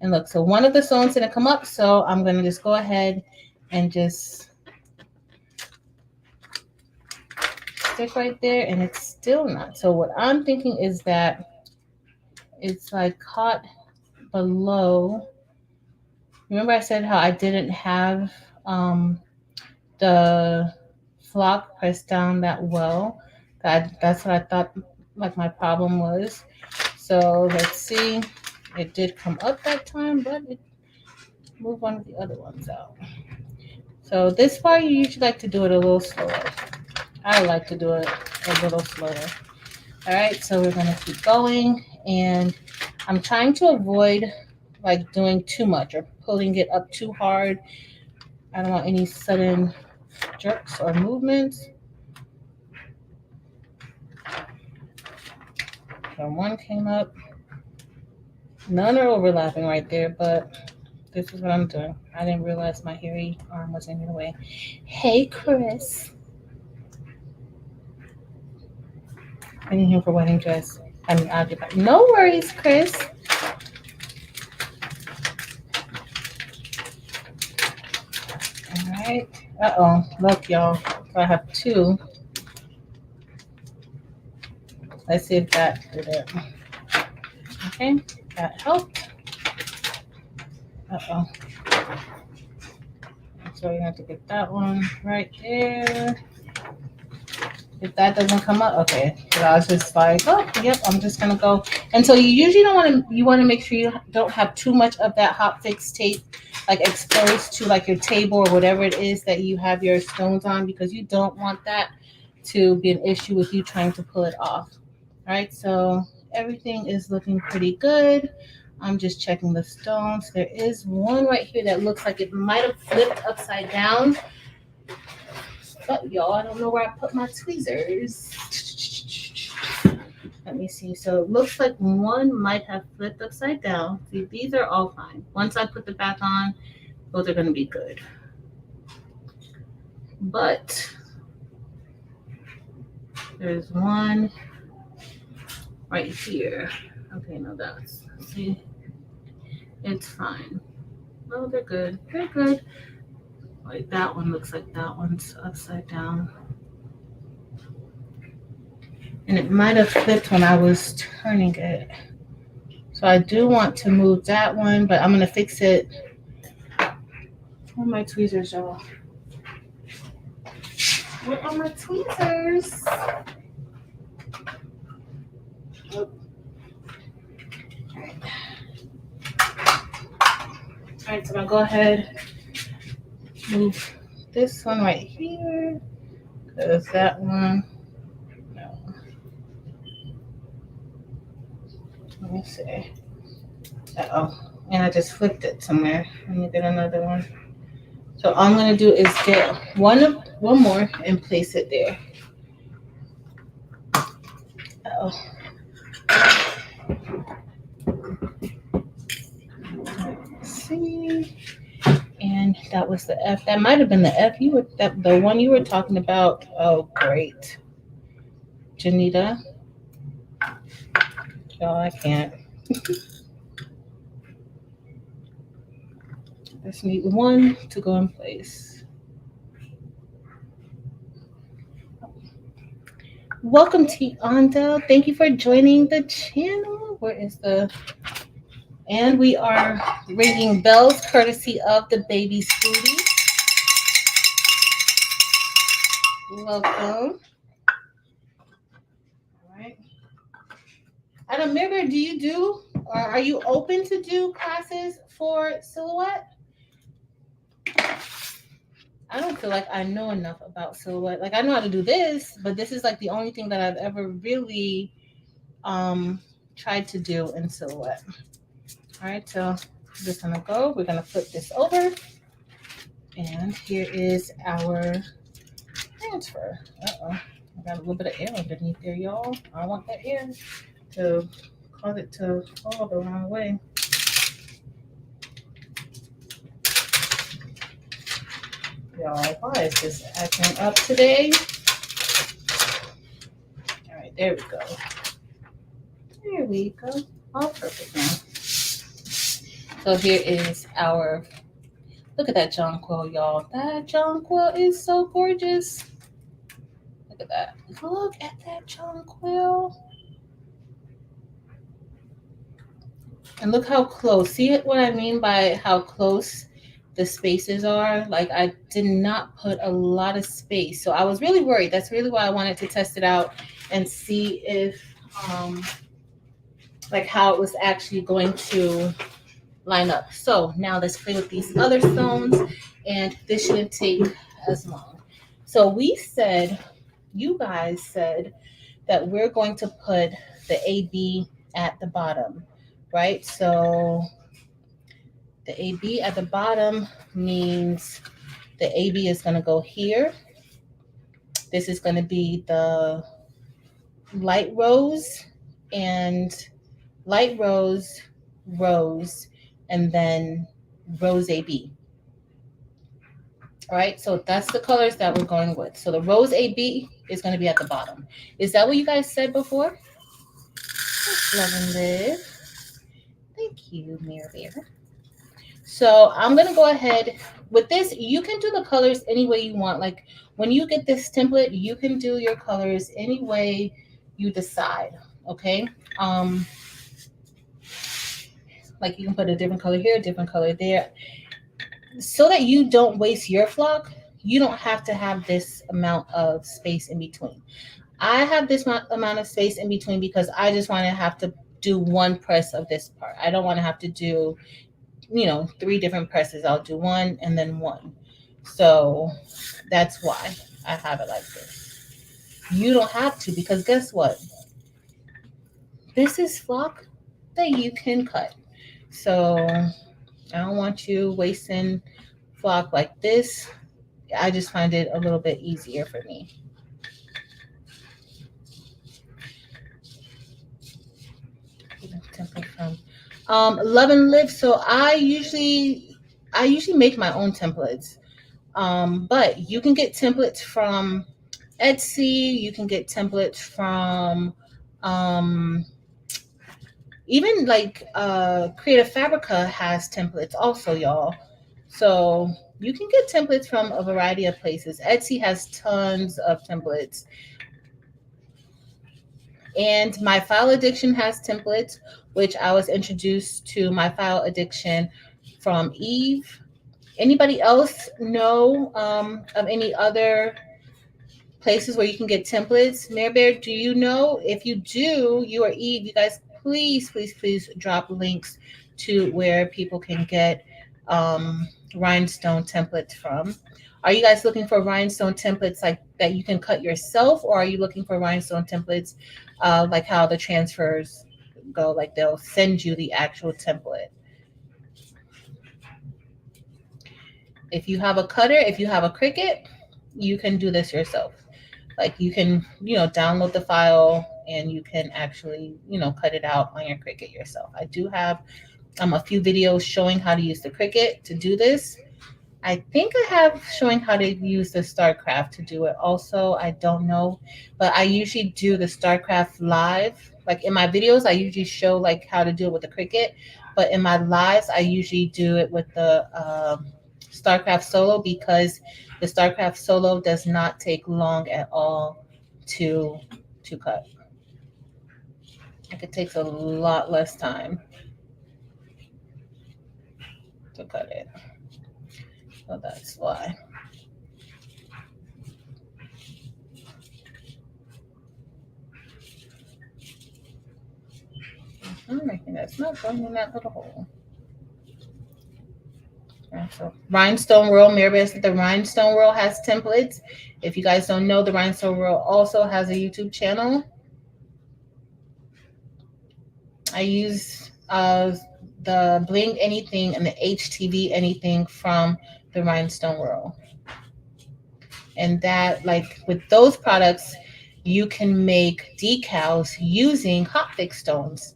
and look, so one of the stones didn't come up, so I'm gonna just go ahead and just stick right there, and it's still not. So what I'm thinking is that it's like caught below. Remember I said how I didn't have the flock pressed down that well? That's what I thought like my problem was. So let's see. It did come up that time, but it moved one of the other ones out. So this part you usually like to do it a little slower. I like to do it a little slower. All right, so we're gonna keep going, and I'm trying to avoid like doing too much or pulling it up too hard. I don't want any sudden jerks or movements. So one came up. None are overlapping right there, but this is what I'm doing. I didn't realize my hairy arm was in your way. Hey, Chris. I need him for wedding dress. I mean, I'll get back. No worries, Chris. All right. Uh-oh. Look, y'all. I have two. Let's see if that did it. Okay. That helped. Uh-oh. So you have to get that one right there. If that doesn't come up, okay. So I was just like, oh, yep, I'm just gonna go. And so you usually don't want to. You want to make sure you don't have too much of that Hotfix tape, like exposed to like your table or whatever it is that you have your stones on, because you don't want that to be an issue with you trying to pull it off. All right. So everything is looking pretty good. I'm just checking the stones. There is one right here that looks like it might have flipped upside down. But y'all, I don't know where I put my tweezers. Let me see. So it looks like one might have flipped upside down. See, these are all fine. Once I put the back on, those are going to be good. But there's one right here. Okay, no, that's, see, it's fine. Oh, they're good. They're good. Like that one looks like that one's upside down. And it might have flipped when I was turning it. So I do want to move that one, but I'm going to fix it. Where are my tweezers, y'all? Where are my tweezers? Oh. All right, so I'm going to go ahead move this one right here, because that one, no. Let me see. Uh-oh. And I just flipped it somewhere. Let me get another one. So all I'm going to do is get one more and place it there. Uh-oh. Let's see. And that was the F. That might have been the F. The one you were talking about. Oh, great. Janita. Oh, I can't. Just need one to go in place. Welcome, Tianda. Thank you for joining the channel. Where is the... And we are ringing bells courtesy of the baby's foodie. Welcome. All right. And Amira, do you do, or are you open to do classes for silhouette? I don't feel like I know enough about silhouette. Like I know how to do this, but this is like the only thing that I've ever really tried to do in silhouette. All right, so this is gonna go. We're gonna flip this over, and here is our transfer. Uh-oh, I got a little bit of air underneath there, y'all. I don't want that air to cause it to fall the wrong way. Y'all, why is this acting up today? All right, there we go. There we go. All perfect now. So here is our, look at that jonquil, y'all. That jonquil is so gorgeous. Look at that. Look at that jonquil. And look how close. See what I mean by how close the spaces are? Like I did not put a lot of space. So I was really worried. That's really why I wanted to test it out and see if like how it was actually going to line up. So now let's play with these other stones, and this shouldn't take as long. So we said, you guys said that we're going to put the AB at the bottom, right? So the AB at the bottom means the AB is going to go here. This is going to be the light rose and light rose, rose, and then rose AB. All right, so that's the colors that we're going with. So the rose AB is going to be at the bottom. Is that what you guys said before? Love and live. Thank you, Mirror. So I'm going to go ahead with this. You can do the colors any way you want. Like when you get this template, you can do your colors any way you decide. Okay. Like you can put a different color here, a different color there, so that you don't waste your flock. You don't have to have this amount of space in between. I have this amount of space in between because I just want to have to do one press of this part. I don't want to have to do, 3 different presses. I'll do one and then one. So that's why I have it like this. You don't have to, because guess what? This is flock that you can cut. So I don't want you wasting flock like this. I just find it a little bit easier for me. Love and live. So I usually make my own templates. But you can get templates from Etsy. You can get templates from even like Creative Fabrica has templates also, y'all. So you can get templates from a variety of places. Etsy has tons of templates. And My File Addiction has templates, which I was introduced to My File Addiction from Eve. Anybody else know of any other places where you can get templates? Mare Bear, do you know? If you do, you or Eve, you guys, please drop links to where people can get rhinestone templates from. Are you guys looking for rhinestone templates like that you can cut yourself, or are you looking for rhinestone templates like how the transfers go? Like they'll send you the actual template. If you have a cutter, if you have a Cricut, you can do this yourself. Like you can, download the file and you can actually, cut it out on your Cricut yourself. I do have a few videos showing how to use the Cricut to do this. I think I have showing how to use the StarCraft to do it also. I don't know, but I usually do the StarCraft live. Like in my videos, I usually show like how to do it with the Cricut, but in my lives, I usually do it with the StarCraft Solo, because the StarCraft Solo does not take long at all to cut. Like it takes a lot less time to cut it. So that's why. I'm making that smoke going in that little hole. So Rhinestone World, Mirabelle said the Rhinestone World has templates. If you guys don't know, the Rhinestone World also has a YouTube channel. I use the Bling anything and the HTV anything from the Rhinestone world. And that, like with those products, you can make decals using Hotfix stones.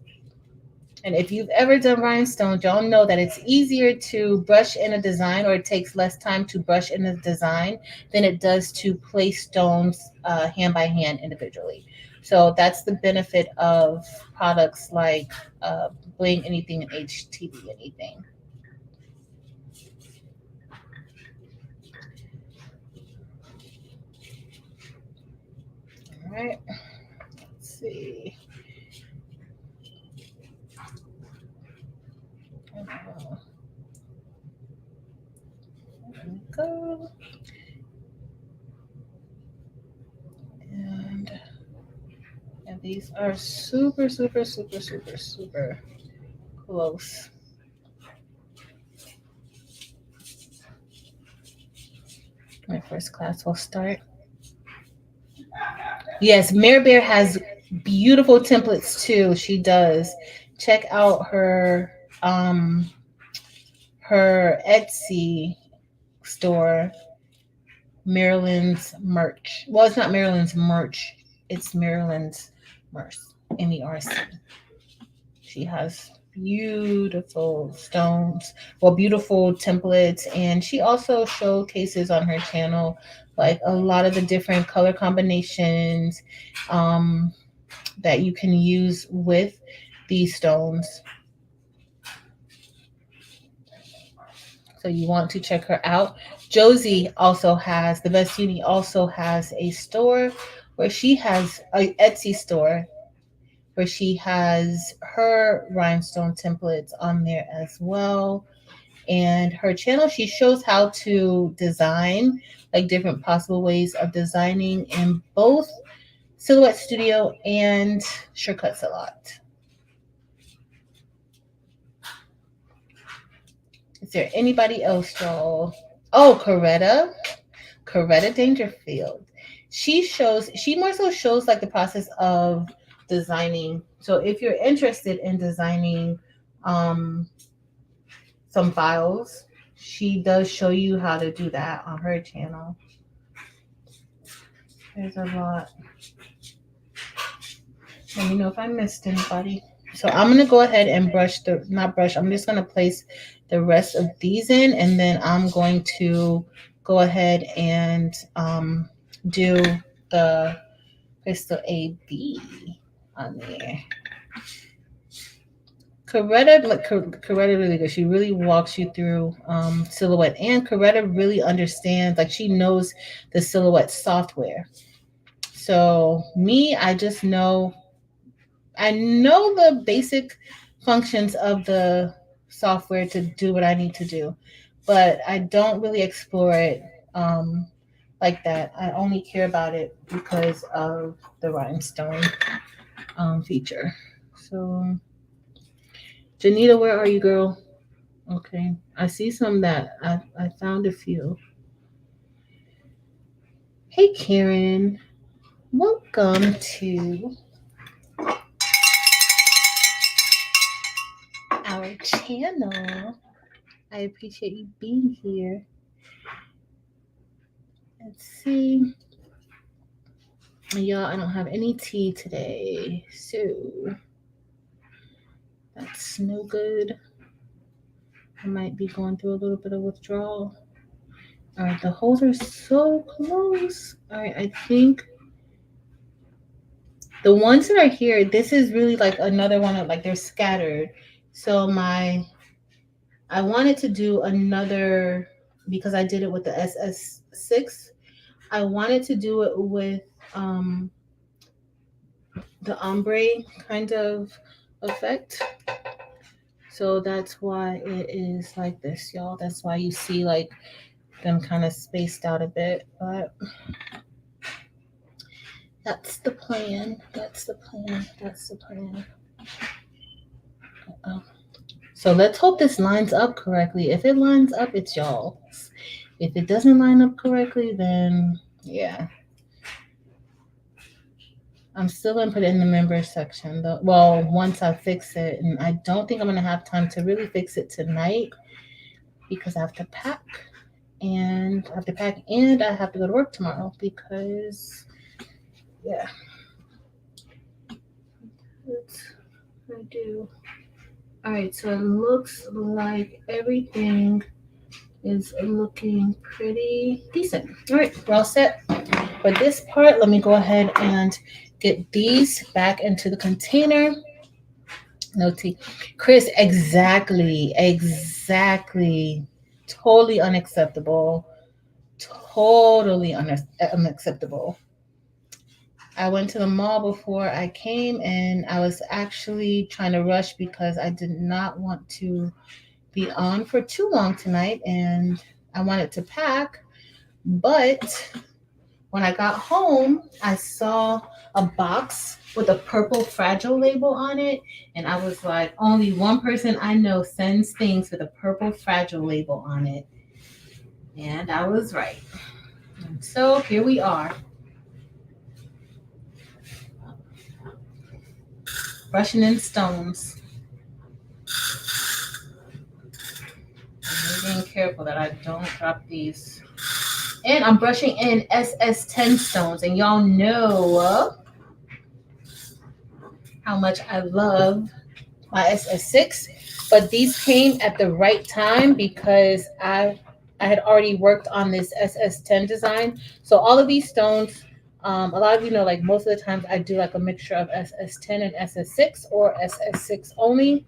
And if you've ever done rhinestones, y'all know that it's easier to brush in a design, or it takes less time to brush in a design than it does to place stones hand by hand individually. So that's the benefit of products like Bling Anything and HTV Anything. All right, let's see. There we go. And these are super, super, super, super, super close. My first class will start. Yes, Mare Bear has beautiful templates too. She does. Check out her Etsy store, Maryland's merch. Well, it's not Maryland's merch. It's Maryland's merch. MERC. She has beautiful stones, well, beautiful templates, and she also showcases on her channel like a lot of the different color combinations um, that you can use with these stones. So you want to check her out. Josie also has, the Best Uni also has a store where she has a Etsy store where she has her rhinestone templates on there as well. And her channel, she shows how to design, like different possible ways of designing in both Silhouette Studio and Sure Cuts a Lot. Is there anybody else, y'all? Oh, Coretta Dangerfield. She more so shows like the process of designing. So if you're interested in designing um, some files, she does show you how to do that on her channel. There's a lot. Let me know if I missed anybody. So I'm gonna go ahead and not brush, I'm just gonna place the rest of these in, and then I'm going to go ahead and do the crystal AB on there. Coretta really good. She really walks you through silhouette, and Coretta really understands, like she knows the silhouette software. So me, I know the basic functions of the software to do what I need to do, but I don't really explore it like that. I only care about it because of the rhinestone feature. So, Janita, where are you, girl? Okay, I see some that I found a few. Hey, Karen, welcome to our channel. I appreciate you being here. Let's see. Y'all, I don't have any tea today, so that's no good. I might be going through a little bit of withdrawal. All right, the holes are so close. All right, I think the ones that are here, this is really like another one of like they're scattered. So I wanted to do another, because I did it with the SS6. I wanted to do it with the ombre kind of effect. So that's why it is like this, y'all. That's why you see like them kind of spaced out a bit, but that's the plan. That's the plan. That's the plan. Uh-oh. So let's hope this lines up correctly. If it lines up, it's y'all. If it doesn't line up correctly, then yeah. I'm still gonna put it in the members section. Well, once I fix it, and I don't think I'm gonna have time to really fix it tonight because I have to pack, and I have to go to work tomorrow because yeah, that's what I do. All right, so it looks like everything is looking pretty decent. All right, we're all set for this part. Let me go ahead and get these back into the container. No tea. Chris, exactly. Totally unacceptable. Totally unacceptable. I went to the mall before I came and I was actually trying to rush because I did not want to be on for too long tonight and I wanted to pack. But when I got home, I saw a box with a purple fragile label on it. And I was like, only one person I know sends things with a purple fragile label on it. And I was right. And so here we are, brushing in stones. I'm being careful that I don't drop these. And I'm brushing in SS10 stones. And y'all know how much I love my SS6, but these came at the right time because I had already worked on this SS10 design. So all of these stones, a lot of you know, like most of the times I do like a mixture of SS10 and SS6 or SS6 only.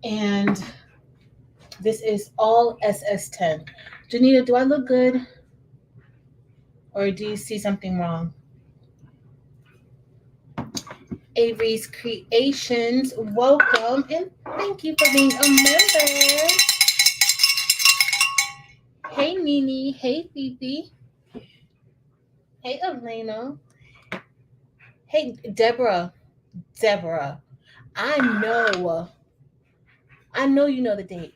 And this is all SS10. Janita, do I look good or do you see something wrong? Avery's Creations, welcome and thank you for being a member. Hey Nini, hey Fifi, hey Elena, hey Deborah. I know, I know you know the date.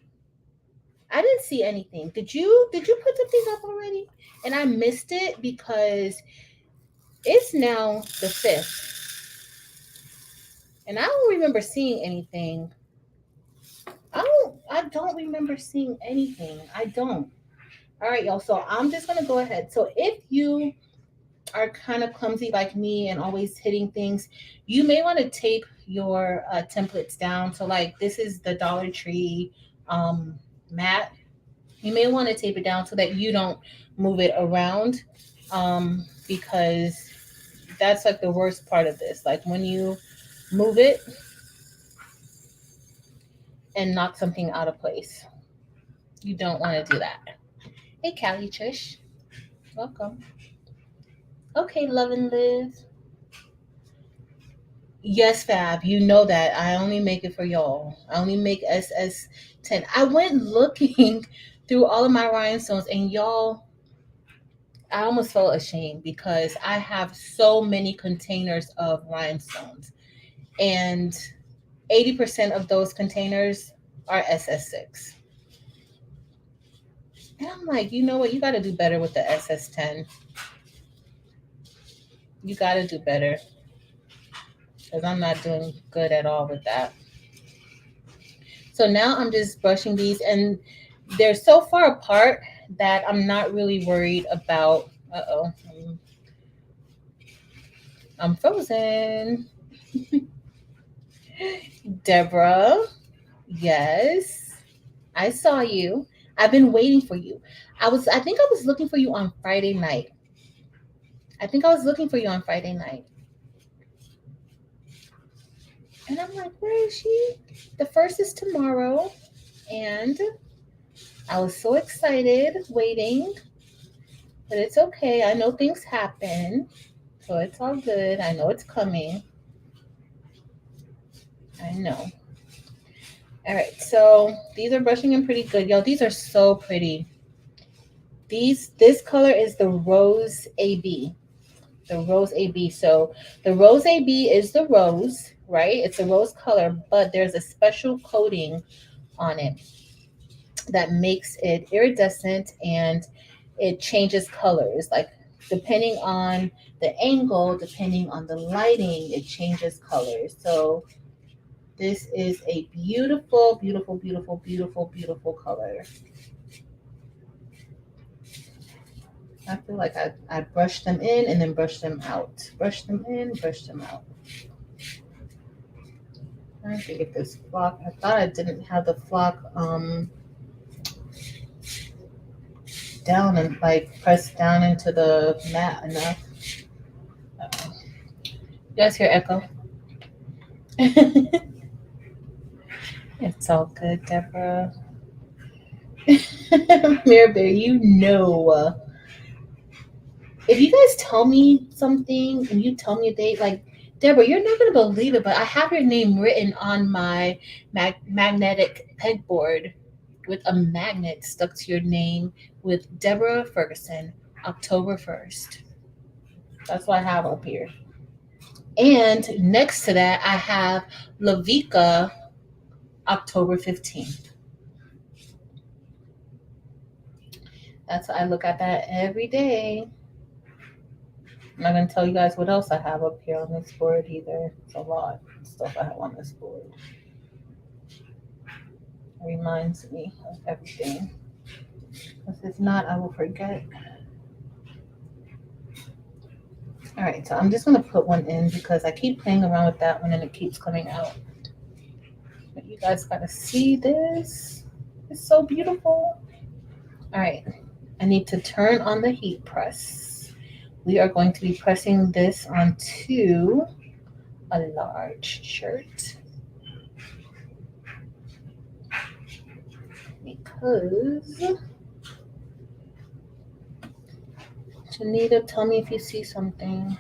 I didn't see anything. Did you put something up already? And I missed it because it's now the 5th. And I don't remember seeing anything. I don't remember seeing anything. I don't. All right, y'all. So I'm just gonna go ahead. So if you are kind of clumsy like me and always hitting things, you may want to tape your templates down. So like this is the Dollar Tree um, mat. You may want to tape it down so that you don't move it around because that's like the worst part of this. Like when you move it and knock something out of place. You don't want to do that. Hey, Callie Trish. Welcome. Okay, Love and Live. Yes, Fab, you know that. I only make it for y'all. I only make SS10. I went looking through all of my rhinestones, and y'all, I almost felt ashamed because I have so many containers of rhinestones, and 80% of those containers are SS6. And I'm like, you know what? You got to do better with the SS10. You got to do better because I'm not doing good at all with that. So now I'm just brushing these, and they're so far apart that I'm not really worried about. Uh-oh, I'm frozen. Deborah, yes, I saw you. I've been waiting for you. I think I was looking for you on Friday night. I think I was looking for you on Friday night. And I'm like, where is she? The 1st is tomorrow. And I was so excited waiting. But it's okay. I know things happen. So it's all good. I know it's coming. I know. All right. So these are brushing in pretty good. Yo, these are so pretty. This color is the Rose AB. The Rose AB. So the Rose AB is the rose, right? It's a rose color, but there's a special coating on it that makes it iridescent and it changes colors. Like depending on the angle, depending on the lighting, it changes colors. So this is a beautiful, beautiful, beautiful, beautiful, beautiful color. I feel like I brush them in and then brush them out. Brush them in, brush them out. I have to get this flock. I thought I didn't have the flock down and like pressed down into the mat enough. Uh-oh. You guys hear echo? It's all good, Deborah. Mirabelle, you know. If you guys tell me something and you tell me a date, like, Deborah, you're not going to believe it, but I have your name written on my magnetic pegboard with a magnet stuck to your name with Deborah Ferguson, October 1st. That's what I have up here. And next to that, I have Lavika, October 15th. That's I look at that every day. I'm not going to tell you guys what else I have up here on this board either. It's a lot of stuff I have on this board. It reminds me of everything. Because if not, I will forget. All right, so I'm just going to put one in because I keep playing around with that one and it keeps coming out. But you guys got to see this. It's so beautiful. All right, I need to turn on the heat press. We are going to be pressing this onto a large shirt because Janita, tell me if you see something.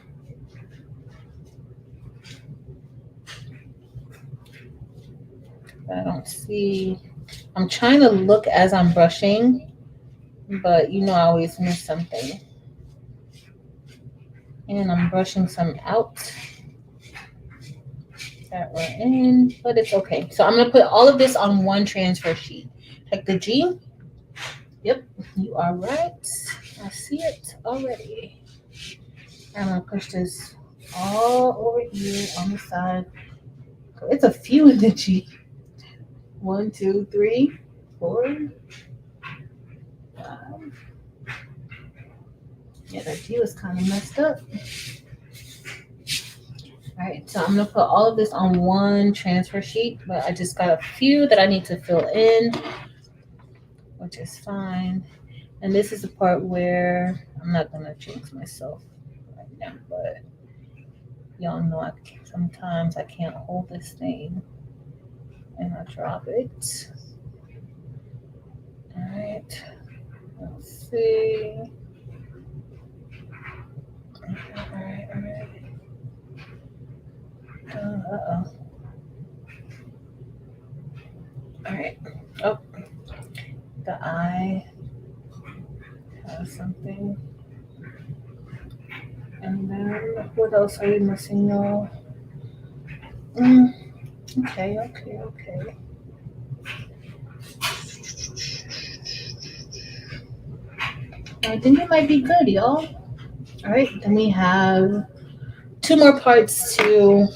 I don't see. I'm trying to look as I'm brushing, but you know I always miss something. And I'm brushing some out that we're in, but it's okay. So I'm gonna put all of this on one transfer sheet. Check the G. Yep, you are right. I see it already. I'm gonna push this all over here on the side. It's a few in the G. 1, 2, 3, 4, 5. Yeah, that G was kind of messed up. All right, so I'm gonna put all of this on one transfer sheet, but I just got a few that I need to fill in, which is fine. And this is the part where I'm not gonna jinx myself right now, but y'all know sometimes I can't hold this thing and I drop it. All right, let's see. All right. Uh-oh. All right. Oh, the eye has something. And then what else are you missing, y'all? Okay. I think it might be good, y'all. All right, then we have 2 more parts to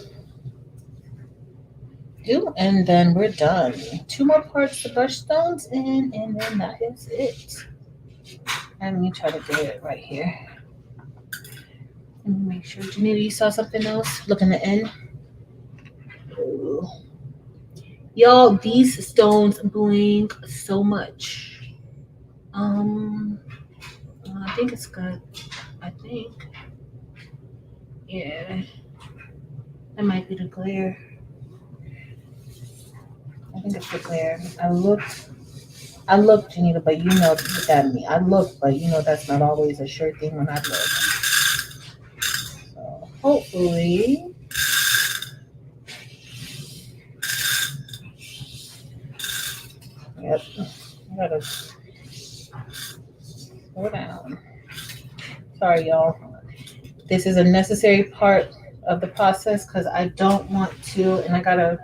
do, and then we're done. 2 more parts to brush stones in, and then that is it. And let me try to do it right here. Let me make sure. Janita, you saw something else? Look in the end. Ooh. Y'all, these stones bling so much. I think it's good. I think. Yeah. That might be the glare. I think it's the glare. I looked, Janita, but you know that me. I looked, but you know that's not always a sure thing when I look. So hopefully. Yep. I gotta slow down. Sorry, y'all. This is a necessary part of the process because I don't want to, and I gotta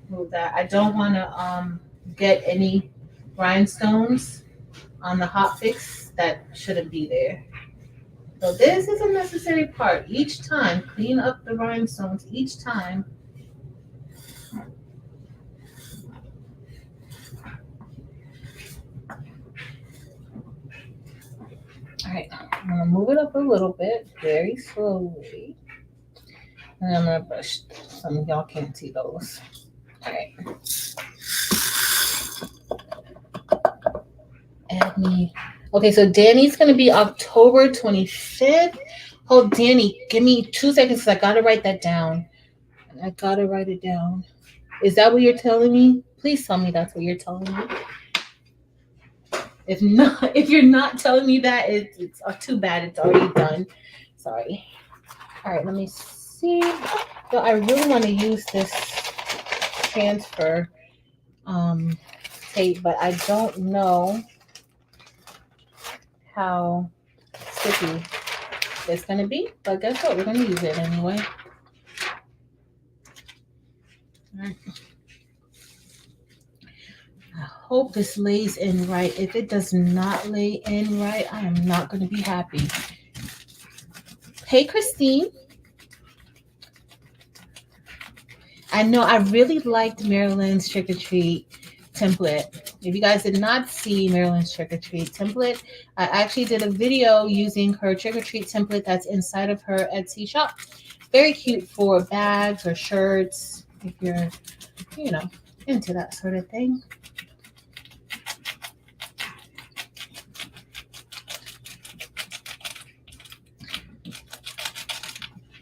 move that. I don't want to get any rhinestones on the Hotfix that shouldn't be there. So this is a necessary part. Each time, clean up the rhinestones each time. All right, I'm gonna move it up a little bit, very slowly. And I'm gonna brush. Some of y'all can't see those. All right. Add me. Okay, so Danny's gonna be October 25th. Hold, Danny, give me 2 seconds because I gotta write that down. I gotta write it down. Is that what you're telling me? Please tell me that's what you're telling me. If not, if you're not telling me that, it's too bad. It's already done. Sorry. All right, let me see. So I really want to use this transfer tape, but I don't know how sticky it's gonna be. But guess what? We're gonna use it anyway. All right. I hope this lays in right. If it does not lay in right, I am not going to be happy. Hey, Christine. I know I really liked Marilyn's Trick or Treat template. If you guys did not see Marilyn's Trick or Treat template, I actually did a video using her Trick or Treat template that's inside of her Etsy shop. Very cute for bags or shirts if you're, into that sort of thing.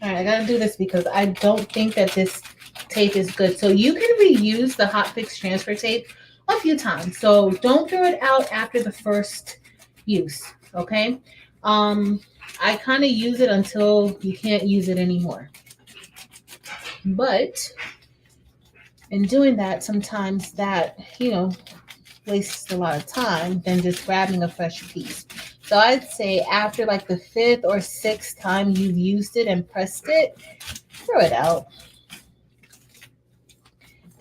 All right, I gotta do this because I don't think that this tape is good. So you can reuse the Hotfix transfer tape a few times. So don't throw it out after the first use, okay? I kind of use it until you can't use it anymore. But in doing that, sometimes that, wastes a lot of time than just grabbing a fresh piece. So I'd say after like the 5th or 6th time you've used it and pressed it, throw it out.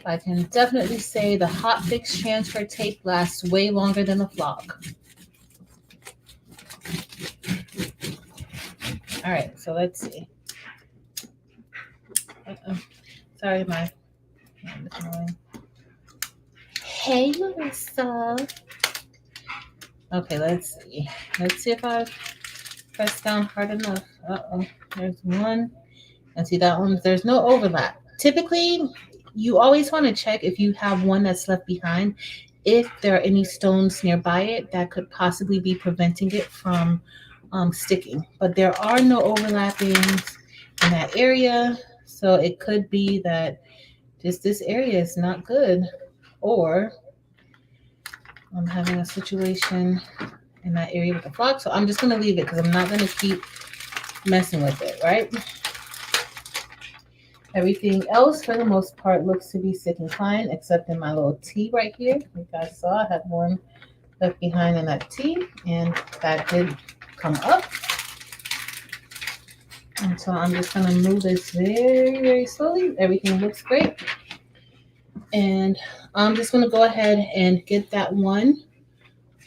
I can definitely say the Hotfix transfer tape lasts way longer than the flock. All right, so let's see. Sorry, my hand is annoying. Hey, Melissa. Okay, let's see. Let's see if I press down hard enough. Uh-oh, there's one. And see that one, there's no overlap. Typically, you always want to check if you have one that's left behind, if there are any stones nearby it that could possibly be preventing it from sticking. But there are no overlappings in that area. So it could be that just this area is not good, or I'm having a situation in that area with the flock. So I'm just going to leave it because I'm not going to keep messing with it, right? Everything else, for the most part, looks to be sticking fine, except in my little T right here. You guys saw I had one left behind in that T, and that did come up. And so I'm just going to move this very, very slowly. Everything looks great. And I'm just going to go ahead and get that one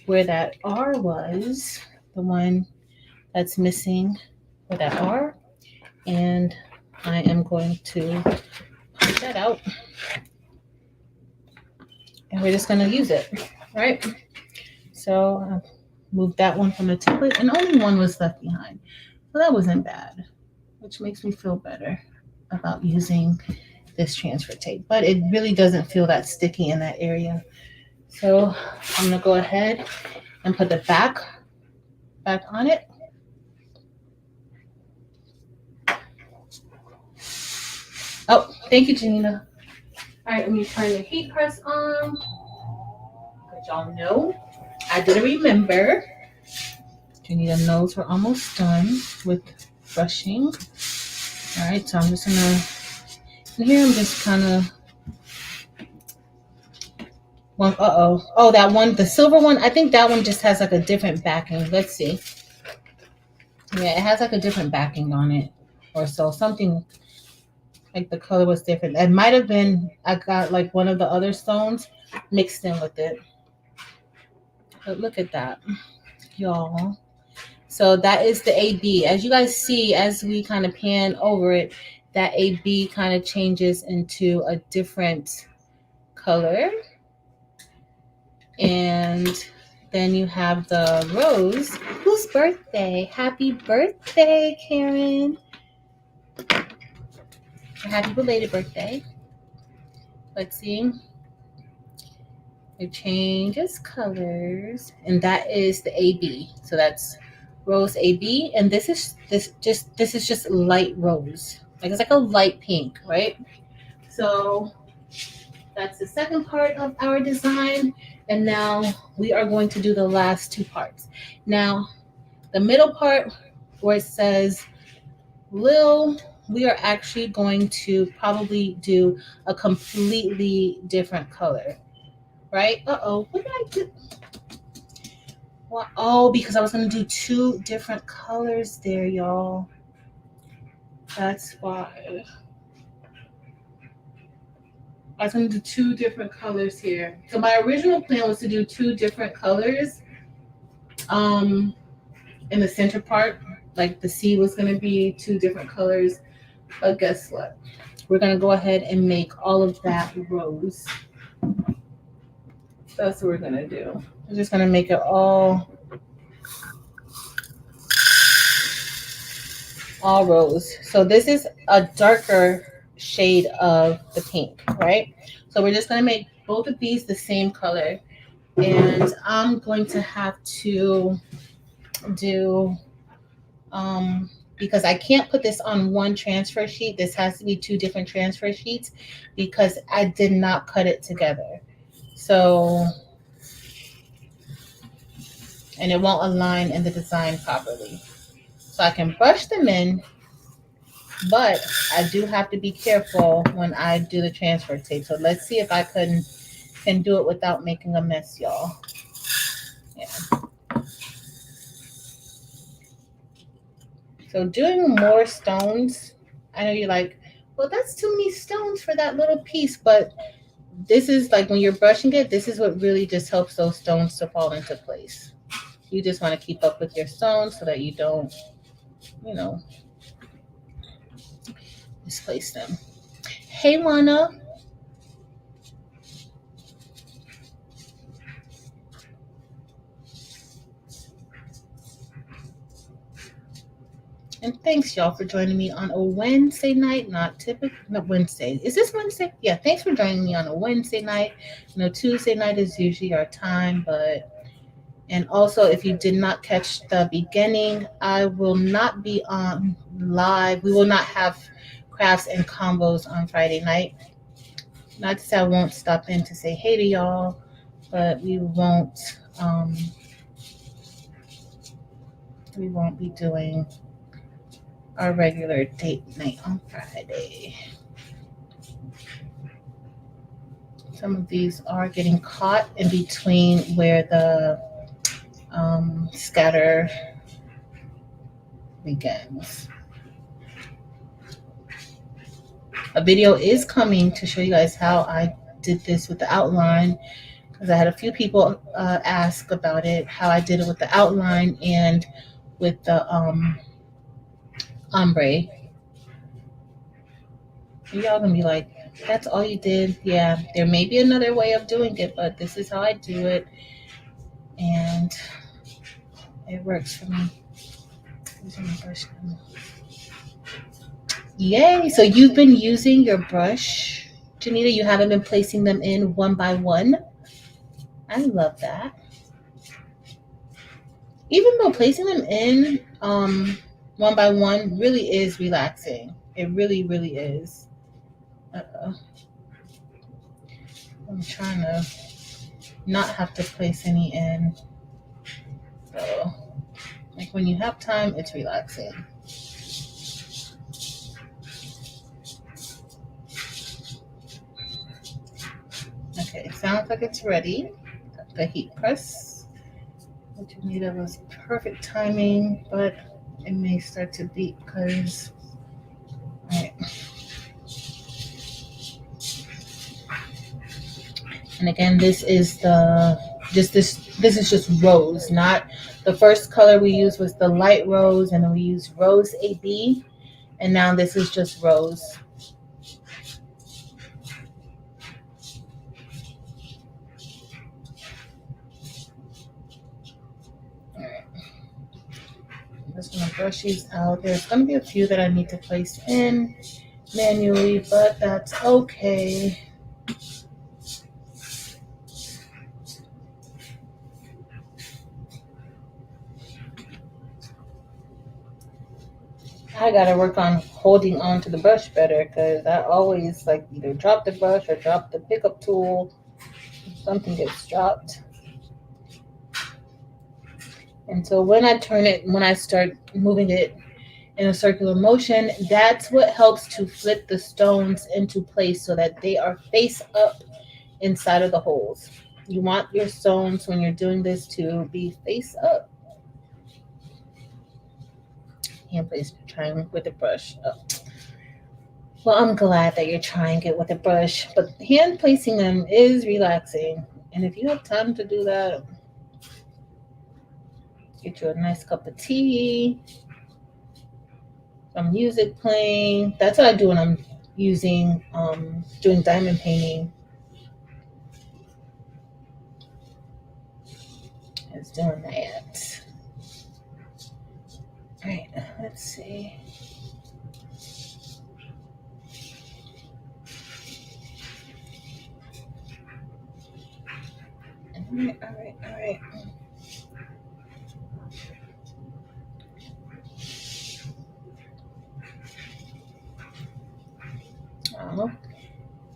where that R was, the one that's missing for that R. And I am going to pop that out. And we're just going to use it, right? So I moved that one from the template, and only one was left behind. So that wasn't bad, which makes me feel better about using this transfer tape. But it really doesn't feel that sticky in that area. So I'm going to go ahead and put the back on it. Oh, thank you, Janina. All right, let me turn the heat press on. Because y'all know I didn't remember. Janina knows we're almost done with brushing. All right, so I'm just gonna, and here I'm just kind of, well, oh, that one, the silver one, I think that one just has like a different backing. Let's see. Yeah, it has like a different backing on it, or so, something like the color was different. It might have been, I got like one of the other stones mixed in with it. But look at that, y'all. So that is the AB. As you guys see, as we kind of pan over it, that AB kind of changes into a different color. And then you have the rose. Whose birthday? Happy birthday, Karen. Happy belated birthday. Let's see. It changes colors. And that is the AB. So that's rose AB. And this is just light rose. Like it's like a light pink, right? So that's the second part of our design. And now we are going to do the last two parts. Now, the middle part where it says Lil, we are actually going to probably do a completely different color, right? Uh-oh, what did I do? Well, oh, because I was going to do two different colors there, y'all. That's why. I was going to do two different colors here. So my original plan was to do two different colors in the center part. Like the C was going to be two different colors. But guess what? We're going to go ahead and make all of that rose. That's what we're going to do. We're just going to make it all rose. So this is a darker shade of the pink, right? So we're just going to make both of these the same color. And I'm going to have to do, because I can't put this on one transfer sheet. This has to be two different transfer sheets because I did not cut it together. So, and it won't align in the design properly. So I can brush them in, but I do have to be careful when I do the transfer tape. So let's see if I can do it without making a mess, y'all. Yeah. So doing more stones, I know you're like, well, that's too many stones for that little piece, but this is like when you're brushing it, this is what really just helps those stones to fall into place. You just want to keep up with your stones so that you don't, misplace them. Hey, Lana. And thanks, y'all, for joining me on a Wednesday night. Not Wednesday. Is this Wednesday? Yeah, thanks for joining me on a Wednesday night. Tuesday night is usually our time, and also, if you did not catch the beginning, I will not be on live. We will not have crafts and combos on Friday night. Not to say I won't stop in to say hey to y'all, but we won't be doing our regular date night on Friday. Some of these are getting caught in between where the scatter begins. A video is coming to show you guys how I did this with the outline, because I had a few people ask about it, how I did it with the outline and with the ombre. Y'all gonna be like, that's all you did? Yeah, there may be another way of doing it, but this is how I do it, and it works for me. Yay! So you've been using your brush, Janita. You haven't been placing them in one by one. I love that. Even though placing them in one by one really is relaxing. It really, really is. I'm trying to not have to place any in. So, like when you have time, it's relaxing. Okay, sounds like it's ready. The heat press. What you needed was perfect timing, but it may start to beat because. Alright. And again, this is the Just this is just rose, not the first color we used was the light rose, and then we used rose AB, and now this is just rose. All right, I'm just gonna brush these out. There's gonna be a few that I need to place in manually, but that's okay. I gotta work on holding on to the brush better because I always like either drop the brush or drop the pickup tool. Something gets dropped. And so when I turn it, when I start moving it in a circular motion, that's what helps to flip the stones into place so that they are face up inside of the holes. You want your stones when you're doing this to be face up. Hand place trying with the brush. Oh. Well, I'm glad that you're trying it with a brush, but hand placing them is relaxing. And if you have time to do that, get you a nice cup of tea, some music playing. That's what I do when I'm using doing diamond painting. Is doing that. All right, let's see. All right.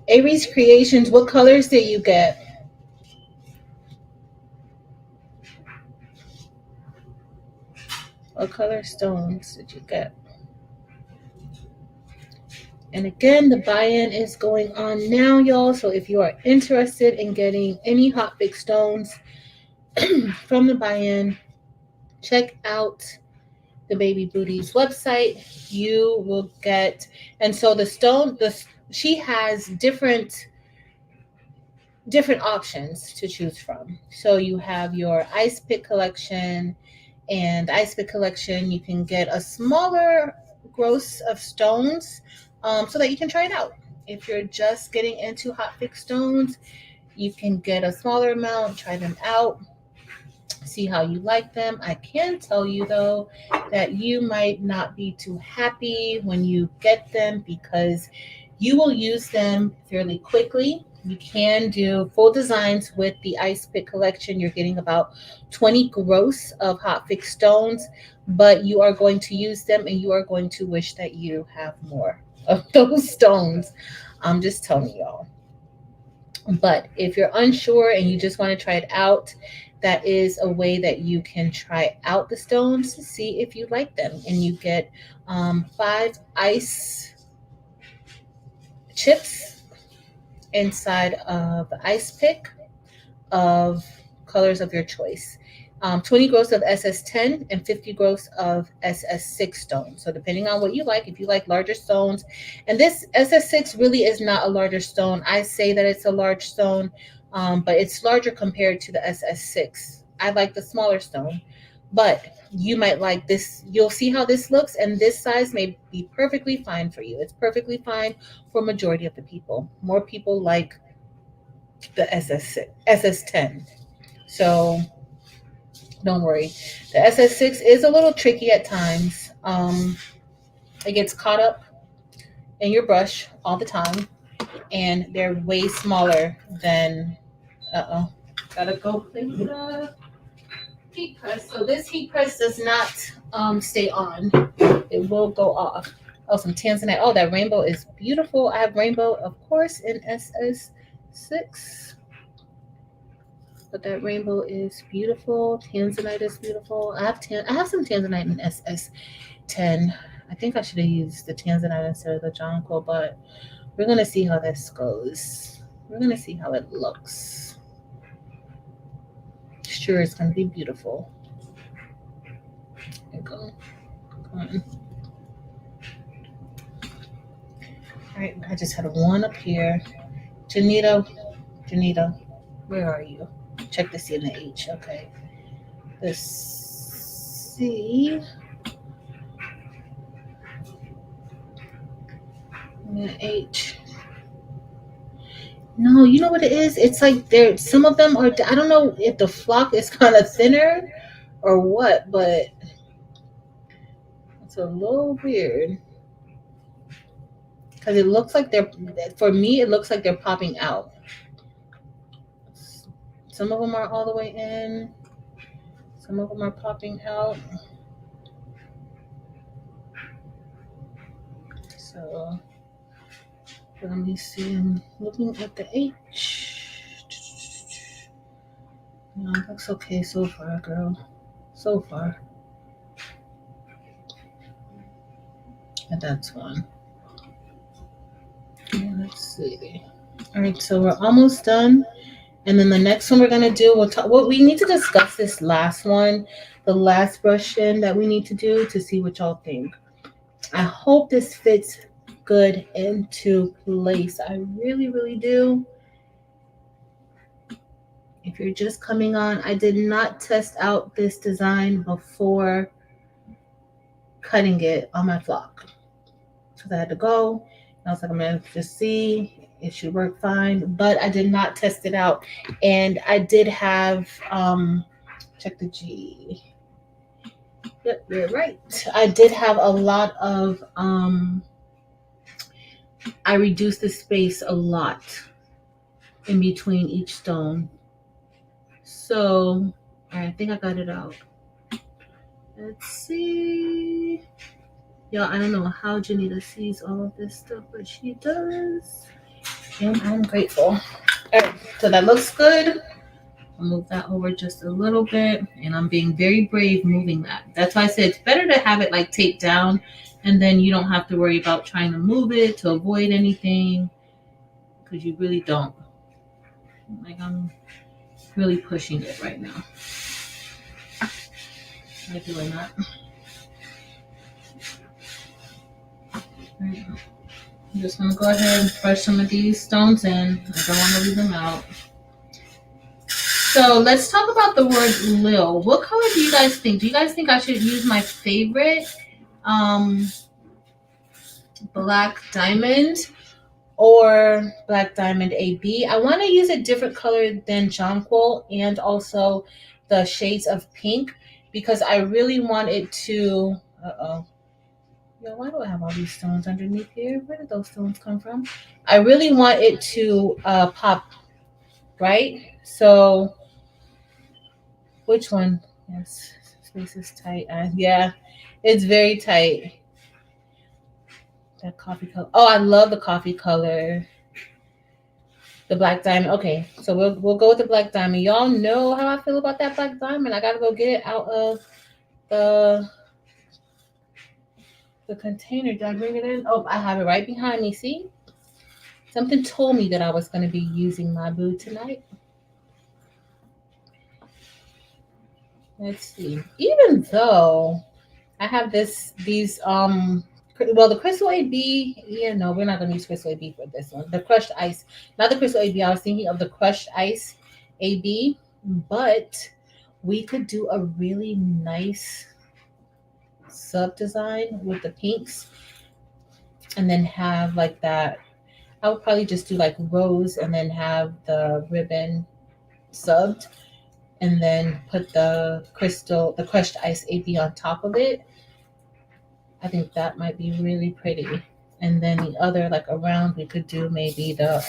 Aries Creations, what colors did you get? What color stones did you get? And again, the buy-in is going on now, y'all. So if you are interested in getting any Hotfix stones from the buy-in, check out the Baby Booties website. You will get, and so she has different options to choose from. So you have your ice pick collection, and the ice pick collection you can get a smaller gross of stones, so that you can try it out. If you're just getting into Hotfix stones, you can get a smaller amount, try them out, see how you like them. I can tell you though that you might not be too happy when you get them because you will use them fairly quickly. You can do full designs with the Ice Pick collection. You're getting about 20 gross of Hotfix stones, but you are going to use them and you are going to wish that you have more of those stones. I'm just telling y'all. But if you're unsure and you just want to try it out, that is a way that you can try out the stones to see if you like them. And you get 5 ice chips inside of the ice pick of colors of your choice. 20 gross of SS10 and 50 gross of SS6 stones. So depending on what you like, if you like larger stones, and this SS6 really is not a larger stone. I say that it's a large stone, but it's larger compared to the SS6. I like the smaller stone, but you might like this. You'll see how this looks, and this size may be perfectly fine for you. It's perfectly fine for majority of the people. More people like the SS10. So don't worry. The SS6 is a little tricky at times. It gets caught up in your brush all the time, and they're way smaller than. Gotta go place the heat press. So this heat press does not stay on. It will go off. Oh, some tanzanite. Oh, that rainbow is beautiful. I have rainbow, of course, in SS6. But that rainbow is beautiful. Tanzanite is beautiful. I have some tanzanite in SS10. I think I should have used the tanzanite instead of the jonquil, but we're gonna see how this goes. We're gonna see how it looks. Sure, it's gonna be beautiful. There you go. Come on. All right, I just had one up here. Janita, where are you? check the C and the H. Okay. The C and the H. No, you know what it is? It's like there. Some of them are. I don't know if the flock is kind of thinner or what, but it's a little weird because it looks like they're. For me, it looks like they're popping out. Some of them are all the way in. Some of them are popping out. So let me see. I'm looking at the H. No, it looks okay so far, girl. So far. And that's one. Let's see. All right, so we're almost done. And then the next one we're gonna do, we'll talk. Well, we need to discuss this last one, the last brush in that we need to do to see what y'all think. I hope this fits good into place. I really, really do. If you're just coming on, I did not test out this design before cutting it on my flock because I had to go. I was like, I'm gonna just see. It should work fine, but I did not test it out. And I did have check the G. Yep, you're right. I did have a lot of I reduced the space a lot in between each stone. So I think I got it out. Let's see. Y'all, I don't know how Janita sees all of this stuff, but she does. And I'm grateful. All right, so that looks good. I'll move that over just a little bit, and I'm being very brave moving that. That's why I said it's better to have it like taped down, and then you don't have to worry about trying to move it to avoid anything, because you really don't. Like, I'm really pushing it right now. Am I doing that? Right. I'm just going to go ahead and brush some of these stones in. I don't want to leave them out. So let's talk about the word Lil. What color do you guys think? Do you guys think I should use my favorite black diamond or black diamond AB? I want to use a different color than jonquil and also the shades of pink because I really want it to, Yo, why do I have all these stones underneath here? Where did those stones come from? I really want it to pop, right? So, which one? Yes, space is tight. Yeah, it's very tight. That coffee color. Oh, I love the coffee color. The black diamond. Okay, so we'll go with the black diamond. Y'all know how I feel about that black diamond. I gotta go get it out of the container. Did I bring it in? Oh, I have it right behind me. See? Something told me that I was going to be using my boo tonight. Let's see. Even though I have these well, the Crystal AB, yeah, no, we're not going to use Crystal AB for this one. The Crushed Ice, not the Crystal AB. I was thinking of the Crushed Ice AB, but we could do a really nice sub design with the pinks and then have like that. I would probably just do like rose and then have the ribbon subbed and then put the crushed ice AB on top of it. I think that might be really pretty. And then the other like around we could do maybe the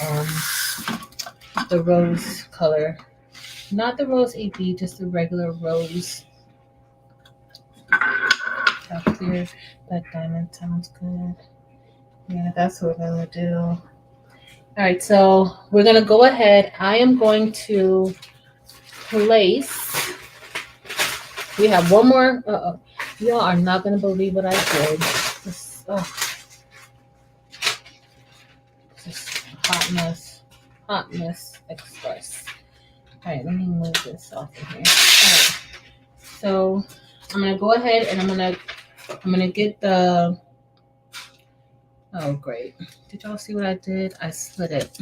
rose color. Not the rose AB, just the regular rose. That clear black diamond sounds good. Yeah, that's what we're gonna do. All right, so we're gonna go ahead. I am going to place. We have one more. Y'all are not gonna believe what I did. This hot mess express. All right, let me move this off of here. All right, so I'm gonna go ahead and I'm gonna get the. Oh, great. Did y'all see what I did? I slid it.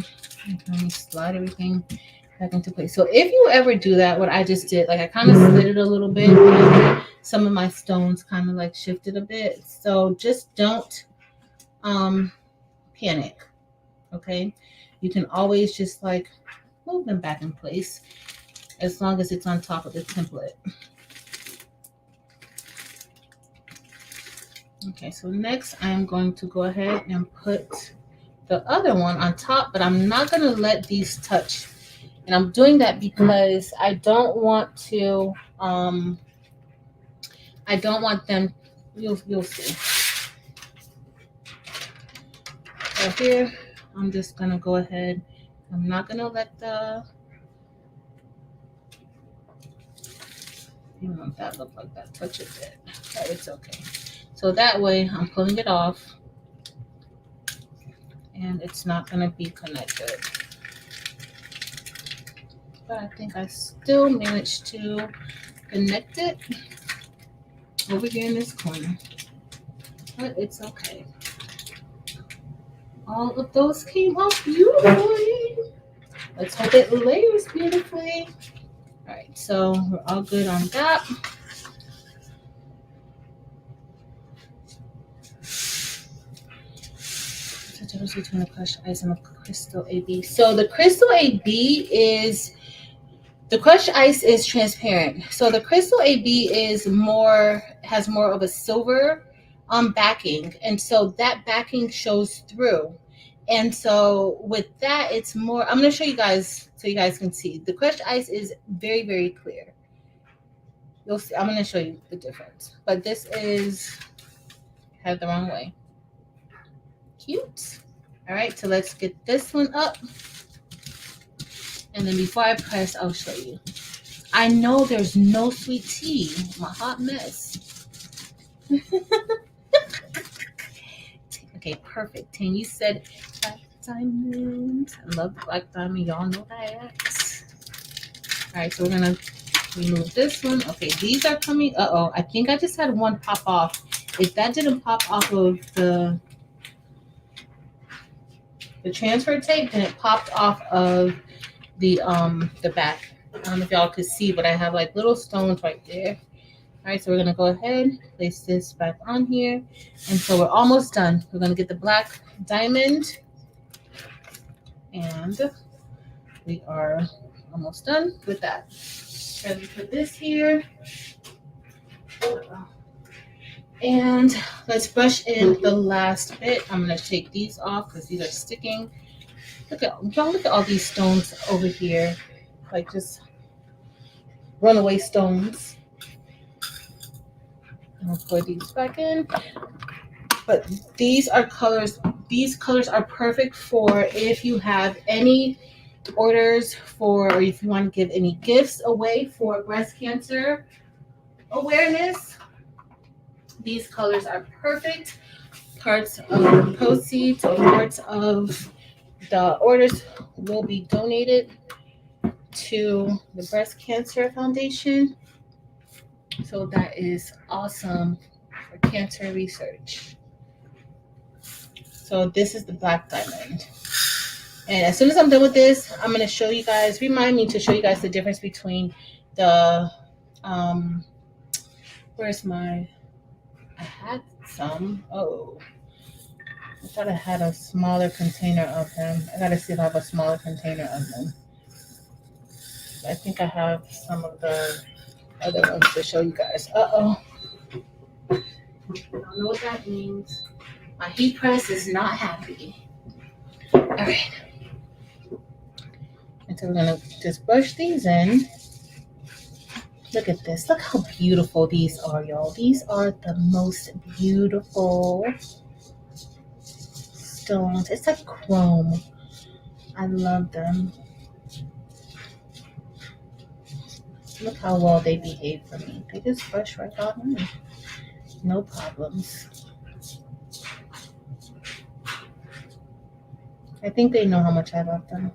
Let me slide everything back into place. So if you ever do that, what I just did, like I kind of slid it a little bit, and some of my stones kind of like shifted a bit. So just don't panic. Okay, you can always just like move them back in place as long as it's on top of the template. Okay, so next I'm going to go ahead and put the other one on top, but I'm not going to let these touch. And I'm doing that because I don't want to, I don't want them, you'll see. So here, I'm just going to go ahead. I'm not going to let the, you know, that look like that touch a bit, but it's okay. So that way I'm pulling it off and it's not going to be connected. But I think I still managed to connect it over here in this corner. But it's okay. All of those came out beautifully. Let's hope it layers beautifully. All right, so we're all good on that. The difference between the crushed ice and the crystal AB. So the crystal AB is, the crushed ice is transparent. So the crystal AB is more, has more of a silver backing, and so that backing shows through. And so with that, it's more, I'm going to show you guys so you guys can see. The crushed ice is very, very clear. You'll see, I'm going to show you the difference. But this is, I had it the wrong way. Cute. All right, so let's get this one up. And then before I press, I'll show you. I know there's no sweet tea. I'm a hot mess. Okay, perfect. Tan, you said black diamond. I love black diamond. Y'all know that. All right, so we're going to remove this one. Okay, these are coming. Uh-oh, I think I just had one pop off. If that didn't pop off of the transfer tape, then it popped off of the back. I don't know if y'all could see, but I have like little stones right there. All right, so we're gonna go ahead, place this back on here. And so we're almost done. We're gonna get the black diamond and we are almost done with that. So we put this here. And let's brush in the last bit. I'm gonna take these off because these are sticking. Look at all these stones over here, like just runaway stones. I'll put these back in. But these are colors. These colors are perfect for if you have any orders for, or if you want to give any gifts away for breast cancer awareness. These colors are perfect. Parts of the proceeds or parts of the orders will be donated to the Breast Cancer Foundation. So that is awesome for cancer research. So this is the black diamond. And as soon as I'm done with this, I'm going to show you guys, remind me to show you guys the difference between the, where's my, I had some, oh, I thought I had a smaller container of them. I got to see if I have a smaller container of them. I think I have some of the other ones to show you guys. Uh-oh. I don't know what that means. My heat press is not happy. All right. And so we're going to just brush these in. Look at this. Look how beautiful these are, y'all. These are the most beautiful stones. It's like chrome. I love them. Look how well they behave for me. They just brush right on in. No problems. I think they know how much I love them.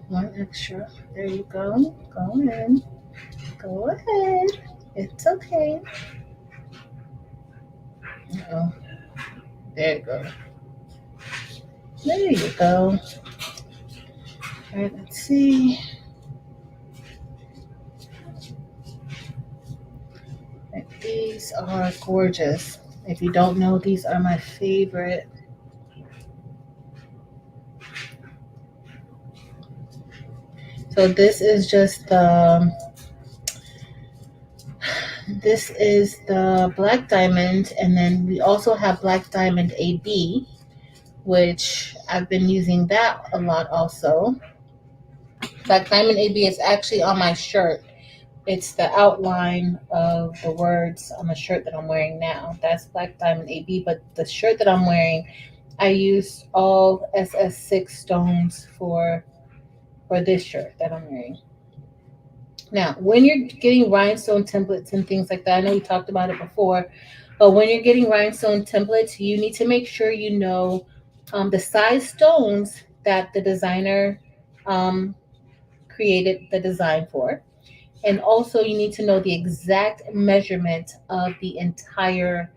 One extra. There you go. Go in. Go ahead. It's okay. Uh-oh. There you go. There you go. All right, let's see. These are gorgeous. If you don't know, these are my favorite. So this is just this is the black diamond, and then we also have black diamond AB, which I've been using that a lot also. Black diamond AB is actually on my shirt. It's the outline of the words on the shirt that I'm wearing now. That's black diamond AB, but the shirt that I'm wearing, I used all SS6 stones for this shirt that I'm wearing. Now, when you're getting rhinestone templates and things like that, I know we talked about it before, but when you're getting rhinestone templates, you need to make sure you know the size stones that the designer created the design for. And also, you need to know the exact measurement of the entire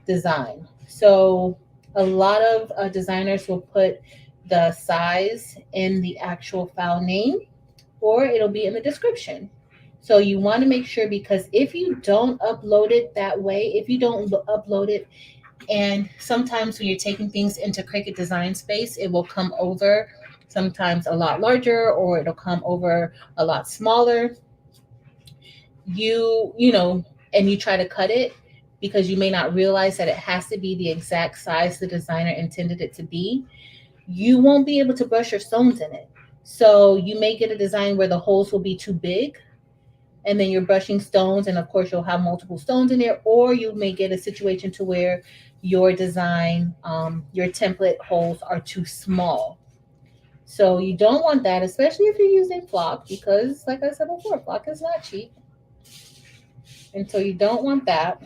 design. So, a lot of designers will put the size in the actual file name, or it'll be in the description. So you want to make sure, because if you don't upload it that way, if you don't upload it, and sometimes when you're taking things into Cricut Design Space, it will come over sometimes a lot larger, or it'll come over a lot smaller. You know, and you try to cut it because you may not realize that it has to be the exact size the designer intended it to be. You won't be able to brush your stones in it. So you may get a design where the holes will be too big, and then you're brushing stones, and of course you'll have multiple stones in there, or you may get a situation to where your design, your template holes are too small. So you don't want that, especially if you're using flock, because like I said before, flock is not cheap. And so you don't want that.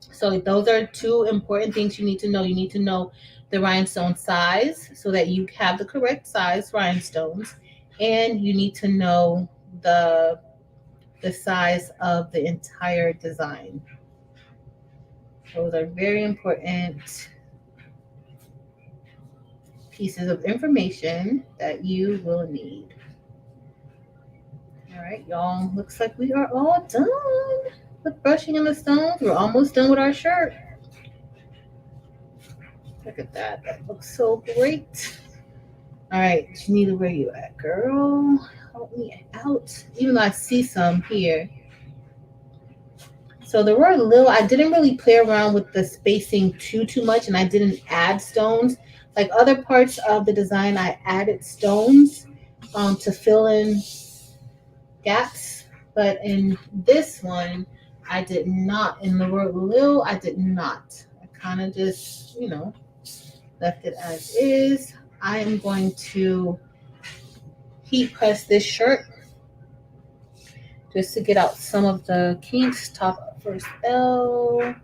So those are two important things you need to know. You need to know the rhinestone size so that you have the correct size rhinestones, and you need to know the size of the entire design. Those are very important pieces of information that you will need. All right, y'all. Looks like we are all done with brushing in the stones. We're almost done with our shirt. Look at that. That looks so great. All right, Janita, where you at, girl? Help me out. Even though I see some here. So there were a little, I didn't really play around with the spacing too much, and I didn't add stones. Like other parts of the design, I added stones to fill in gaps. But in this one, I did not. In the word Lil, I did not. I kind of just, left it as is. I am going to heat press this shirt just to get out some of the kinks. Top first L.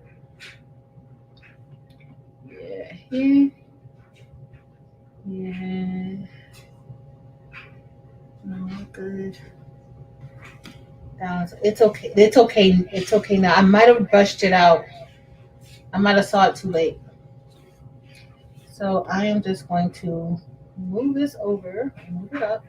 Yeah, here. Yeah. No, good. It's okay. It's okay. It's okay now. I might have brushed it out. I might have saw it too late. So I am just going to move this over, move it up.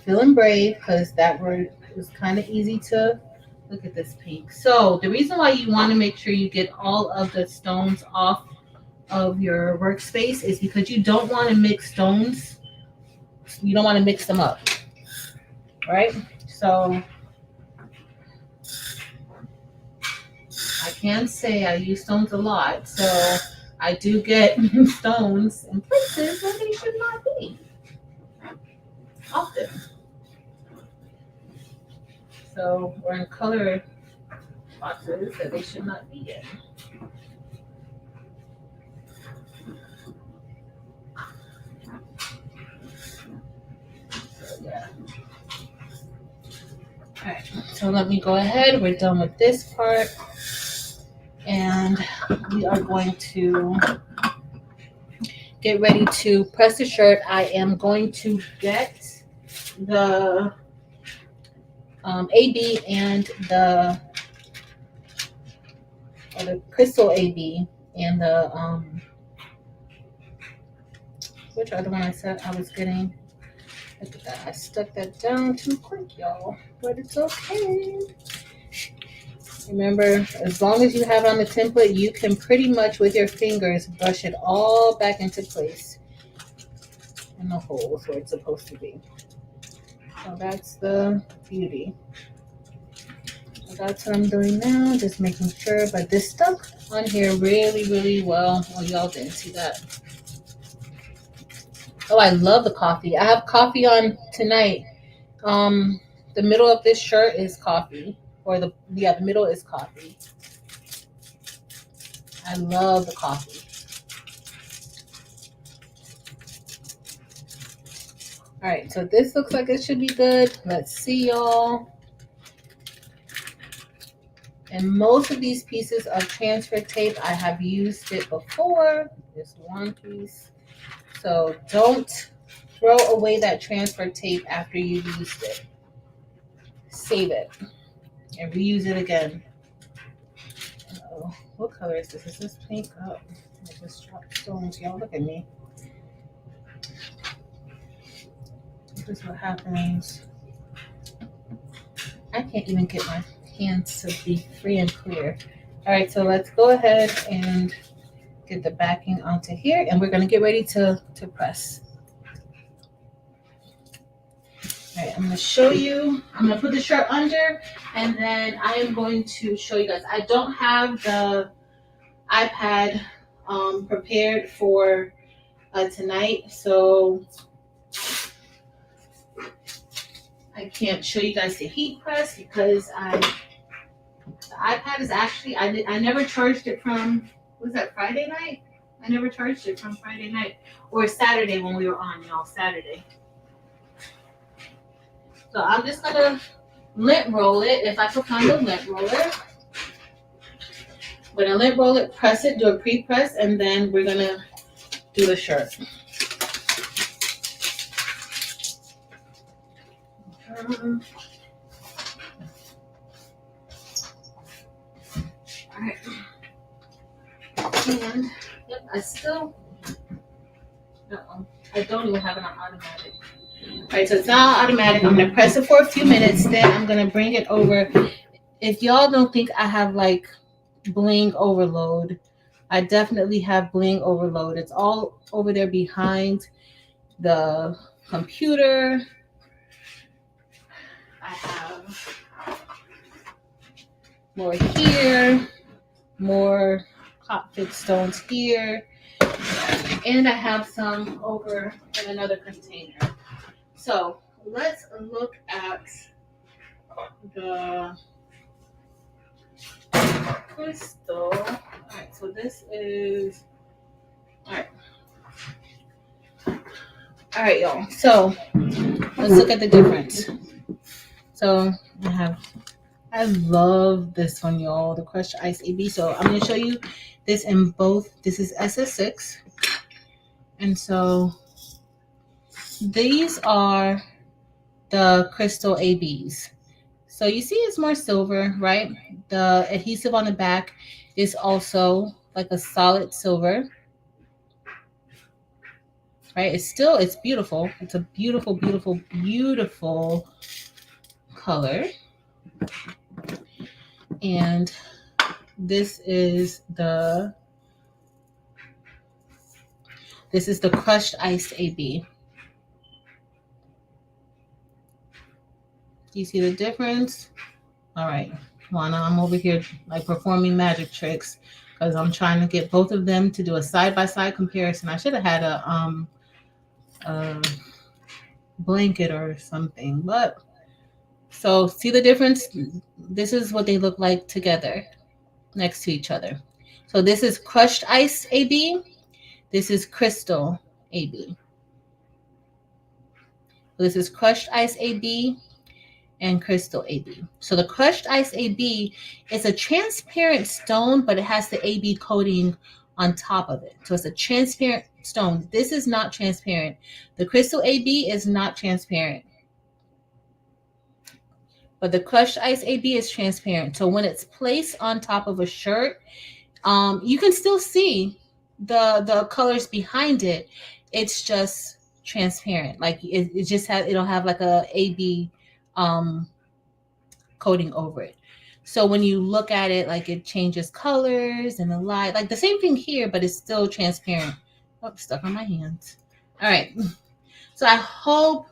Feeling brave, because that word was kind of easy to look at this pink. So the reason why you want to make sure you get all of the stones off of your workspace is because you don't want to mix stones. You don't want to mix them up, right? So I can say I use stones a lot, so I do get stones in places where they should not be often. So we're in color boxes that they should not be in. So yeah. All right, so let me go ahead. We're done with this part. And we are going to get ready to press the shirt. I am going to get the AB and the crystal AB And the which other one I said I was getting? Look at that. I stuck that down too quick, y'all. But it's okay. Remember, as long as you have on the template, you can pretty much with your fingers brush it all back into place in the holes where it's supposed to be. So that's the beauty. So that's what I'm doing now, just making sure. But this stuck on here really, really well. Oh, y'all didn't see that. Oh, I love the coffee. I have coffee on tonight. The middle of this shirt is coffee, or the middle is coffee. I love the coffee. All right, so this looks like it should be good. Let's see, y'all. And most of these pieces of transfer tape, I have used it before. This one piece. So don't throw away that transfer tape after you used it. Save it and reuse it again. Uh-oh. What color is this? Is this pink? Oh, I just dropped stones. Y'all look at me. This is what happens. I can't even get my hands to be free and clear. All right, so let's go ahead and get the backing onto here, and we're going to get ready to press. All right, I'm going to show you. I'm going to put the shirt under, and then I am going to show you guys. I don't have the iPad prepared for tonight, so I can't show you guys the heat press because the iPad is actually, I never charged it from, was that Friday night? I never charged it from Friday night or Saturday when we were on, y'all, Saturday. So I'm just gonna lint roll it. If I could find a lint roller, I'm gonna lint roll it, press it, do a pre-press, and then we're gonna do the shirt. All right. And yep, I don't even have it on automatic. All right, so it's not automatic. I'm gonna press it for a few minutes, then I'm gonna bring it over. If y'all don't think I have like bling overload, I definitely have bling overload. It's all over there behind the computer. I have more here, more Hotfix stones here, and I have some over in another container. So let's look at the crystal. All right, so this is all right, y'all. So let's look at the difference. So I love this one, y'all, the crushed ice AB. So I'm gonna show you this in both. This is SS6, and so these are the crystal ABs. So you see it's more silver, right? The adhesive on the back is also like a solid silver, right? It's beautiful. It's a beautiful, beautiful, beautiful color. And this is the crushed ice AB. Do you see the difference? All right, Juana, I'm over here like performing magic tricks because I'm trying to get both of them to do a side-by-side comparison. I should have had a blanket or something, but so see the difference? This is what they look like together next to each other. So this is crushed ice AB. This is crystal AB. This is crushed ice AB and crystal AB. So the crushed ice AB is a transparent stone, but it has the AB coating on top of it. So it's a transparent stone. This is not transparent. The crystal AB is not transparent. But the crushed ice AB is transparent. So when it's placed on top of a shirt, You can still see the colors behind it. It's just transparent. Like it just has, it'll have like a AB um coating over it. So when you look at it, like it changes colors and the light, like the same thing here, but it's still transparent. Oh, stuck on my hands. All right. So I hope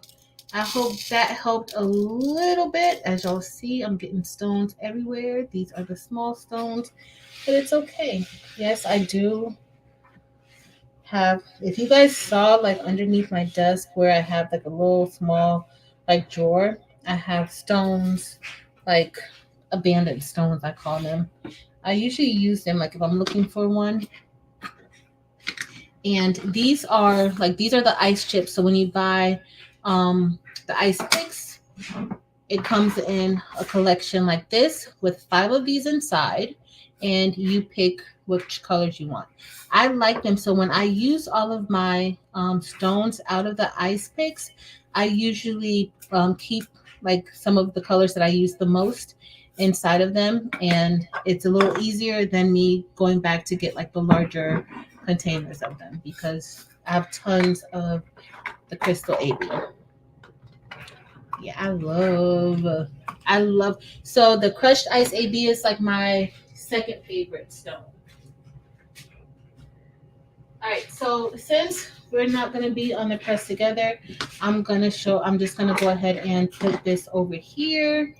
that helped a little bit. As y'all see, I'm getting stones everywhere. These are the small stones, but it's okay. Yes, I do have, if you guys saw like underneath my desk where I have like a little small like drawer, I have stones, like abandoned stones, I call them. I usually use them like if I'm looking for one. And these are the ice chips. So when you buy the ice picks, it comes in a collection like this with 5 of these inside, and you pick which colors you want. I like them, so when I use all of my stones out of the ice picks, I usually keep like some of the colors that I use the most inside of them, and it's a little easier than me going back to get like the larger containers of them because I have tons of the crystal AB. Yeah, I love. So the crushed ice AB is like my second favorite stone. All right, so since we're not gonna be on the press together, I'm just gonna go ahead and put this over here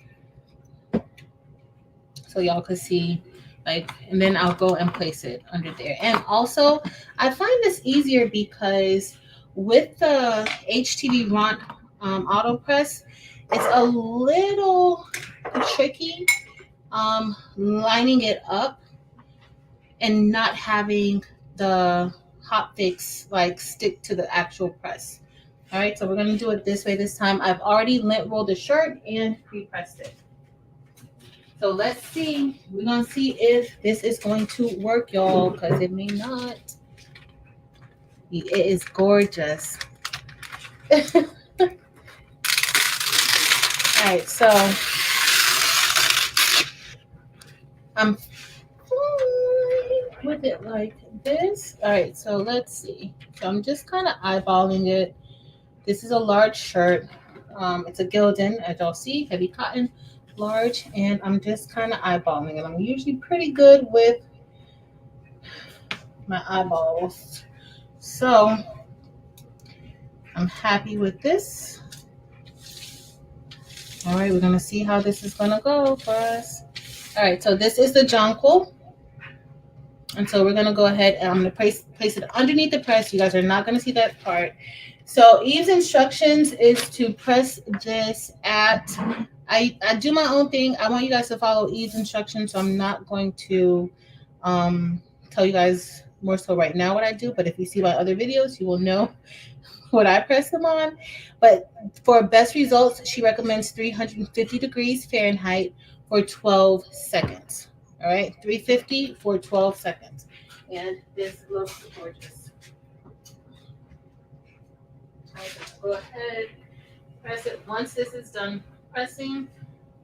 so y'all can see, like, and then I'll go and place it under there. And also, I find this easier because with the HTV Ront auto press, it's a little tricky lining it up and not having the Hotfix like stick to the actual press. All right, so we're gonna do it this way this time. I've already lint rolled the shirt and pre-pressed it. So let's see. We're gonna see if this is going to work, y'all, because it may not. It is gorgeous. All right, so I'm with it like this. All right, so let's see. So I'm just kind of eyeballing it. This is a large shirt. It's a Gildan, as y'all see, heavy cotton, large, and I'm just kind of eyeballing it. I'm usually pretty good with my eyeballs. So I'm happy with this. All right, we're gonna see how this is gonna go for us. All right, so this is the jonquil. And so we're gonna go ahead and I'm gonna place it underneath the press. You guys are not gonna see that part. So Eve's instructions is to press this at, I do my own thing. I want you guys to follow Eve's instructions, so I'm not going to tell you guys more so right now what I do, but if you see my other videos, you will know what I press them on. But for best results, she recommends 350 degrees Fahrenheit for 12 seconds. All right, 350 for 12 seconds. And this looks gorgeous. Go ahead, press it. Once this is done pressing,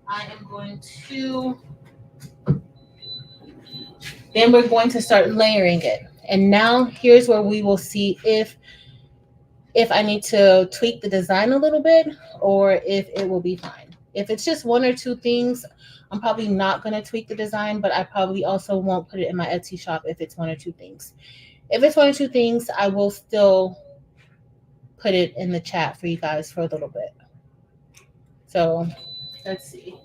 I am going to, then we're going to start layering it. And now here's where we will see if I need to tweak the design a little bit or if it will be fine. If it's just one or two things, I'm probably not going to tweak the design, but I probably also won't put it in my Etsy shop if it's one or two things. If it's one or two things, I will still put it in the chat for you guys for a little bit. So let's see.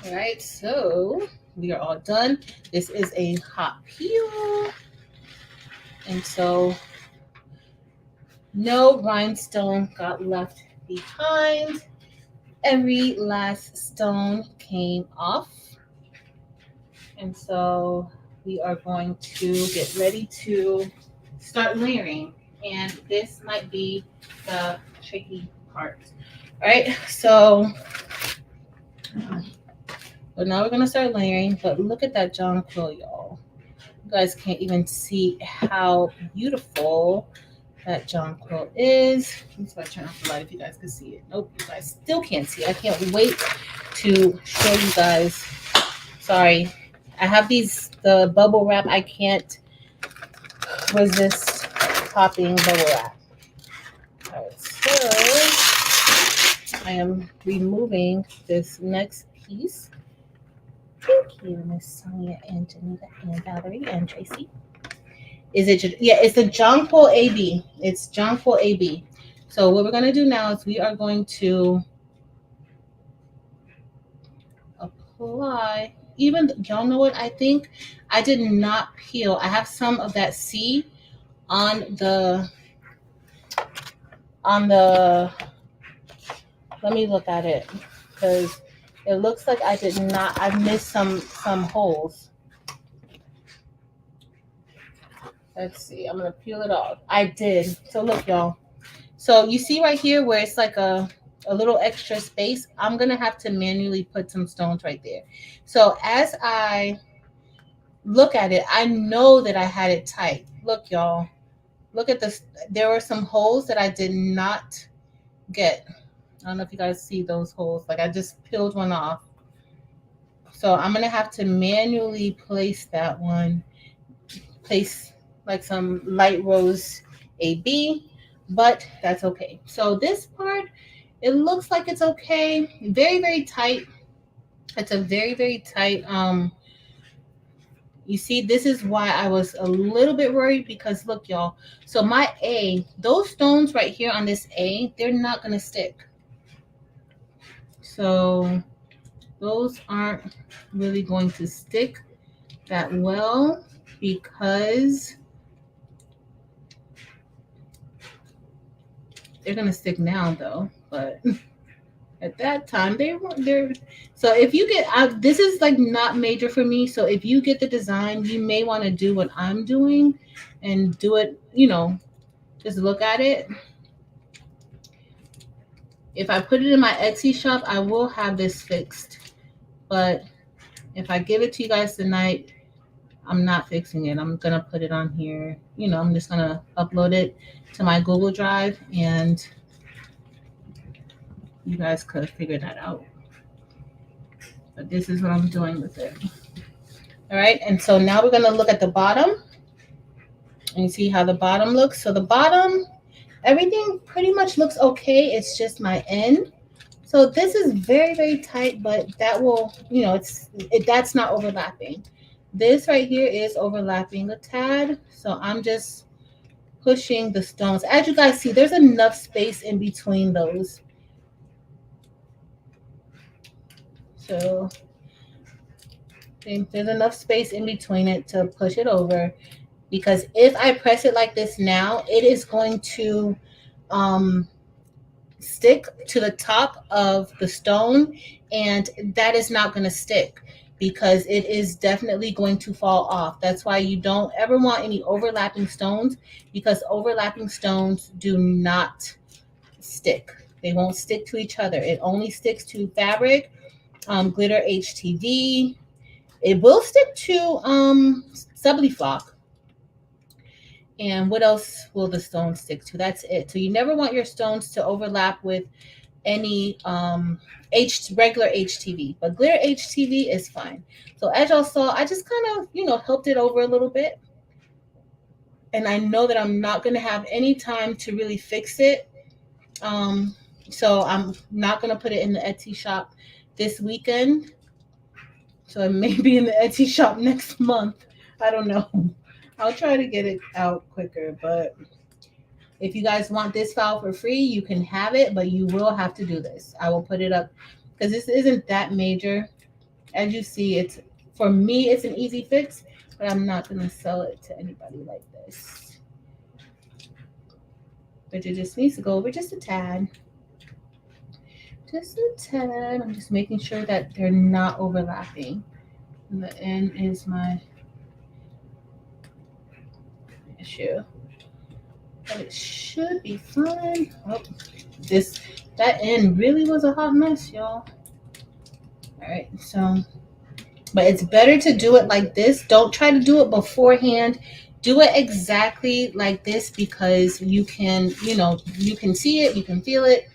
All right, so we are all done. This is a hot peel. And so no rhinestone got left behind. Every last stone came off. And so we are going to get ready to start layering. And this might be the tricky part. All right, so now we're going to start layering. But look at that jonquil, y'all. You guys can't even see how beautiful that jonquil is. Let's go turn off the light if you guys can see it. Nope, you guys still can't see it. I can't wait to show you guys. Sorry, I have the bubble wrap. I can't resist popping bubble wrap. All right, so I am removing this next piece. Thank you, Miss Sonia and Janita and Valerie and Tracy. Is it? Yeah, it's the jonquil AB. It's jonquil AB. So what we're gonna do now is we are going to apply. Even y'all know what I think? I did not peel. I have some of that C on the. Let me look at it because it looks like I did not. I missed some holes. Let's see. I'm gonna peel it off. I did. So look, y'all. So you see right here where it's like a little extra space. I'm gonna have to manually put some stones right there. So as I look at it, I know that I had it tight. Look, y'all. Look at this. There were some holes that I did not get. I don't know if you guys see those holes. Like I just peeled one off. So I'm gonna have to manually place that one. Place like some light rose AB, but that's okay. So this part, it looks like it's okay. Very, very tight. It's a very, very tight. You see, this is why I was a little bit worried because look, y'all. So my A, those stones right here on this A, they're not gonna stick. So those aren't really going to stick that well because they're gonna stick now though, but at that time they weren't there. So if you get this is like not major for me, so if you get the design, you may want to do what I'm doing and do it, just look at it. If I put it in my Etsy shop, I will have this fixed, but if I give it to you guys tonight, I'm not fixing it. I'm gonna put it on here. I'm just gonna upload it to my Google Drive and you guys could figure that out. But this is what I'm doing with it. All right, and so now we're gonna look at the bottom and you see how the bottom looks. So the bottom, everything pretty much looks okay. It's just my end. So this is very, very tight, but that will, that's not overlapping. This right here is overlapping a tad. So I'm just pushing the stones. As you guys see, there's enough space in between those. So there's enough space in between it to push it over, because if I press it like this now, it is going to stick to the top of the stone, and that is not going to stick because it is definitely going to fall off. That's why you don't ever want any overlapping stones, because overlapping stones do not stick. They won't stick to each other. It only sticks to fabric, glitter HTV. It will stick to Subly Flock. And what else will the stones stick to? That's it. So you never want your stones to overlap with any regular HTV, but glitter HTV is fine. So as y'all saw, I just kind of, helped it over a little bit. And I know that I'm not going to have any time to really fix it. So I'm not going to put it in the Etsy shop this weekend. So it may be in the Etsy shop next month. I don't know. I'll try to get it out quicker, but if you guys want this file for free, you can have it, but you will have to do this. I will put it up because this isn't that major. As you see, for me, it's an easy fix, but I'm not going to sell it to anybody like this. But it just needs to go over just a tad. Just a tad. I'm just making sure that they're not overlapping. And the end is my issue. But it should be fine. Oh, that end really was a hot mess, y'all. All right, so But it's better to do it like this. Don't try to do it beforehand. Do it exactly like this because you can see it, you can feel it,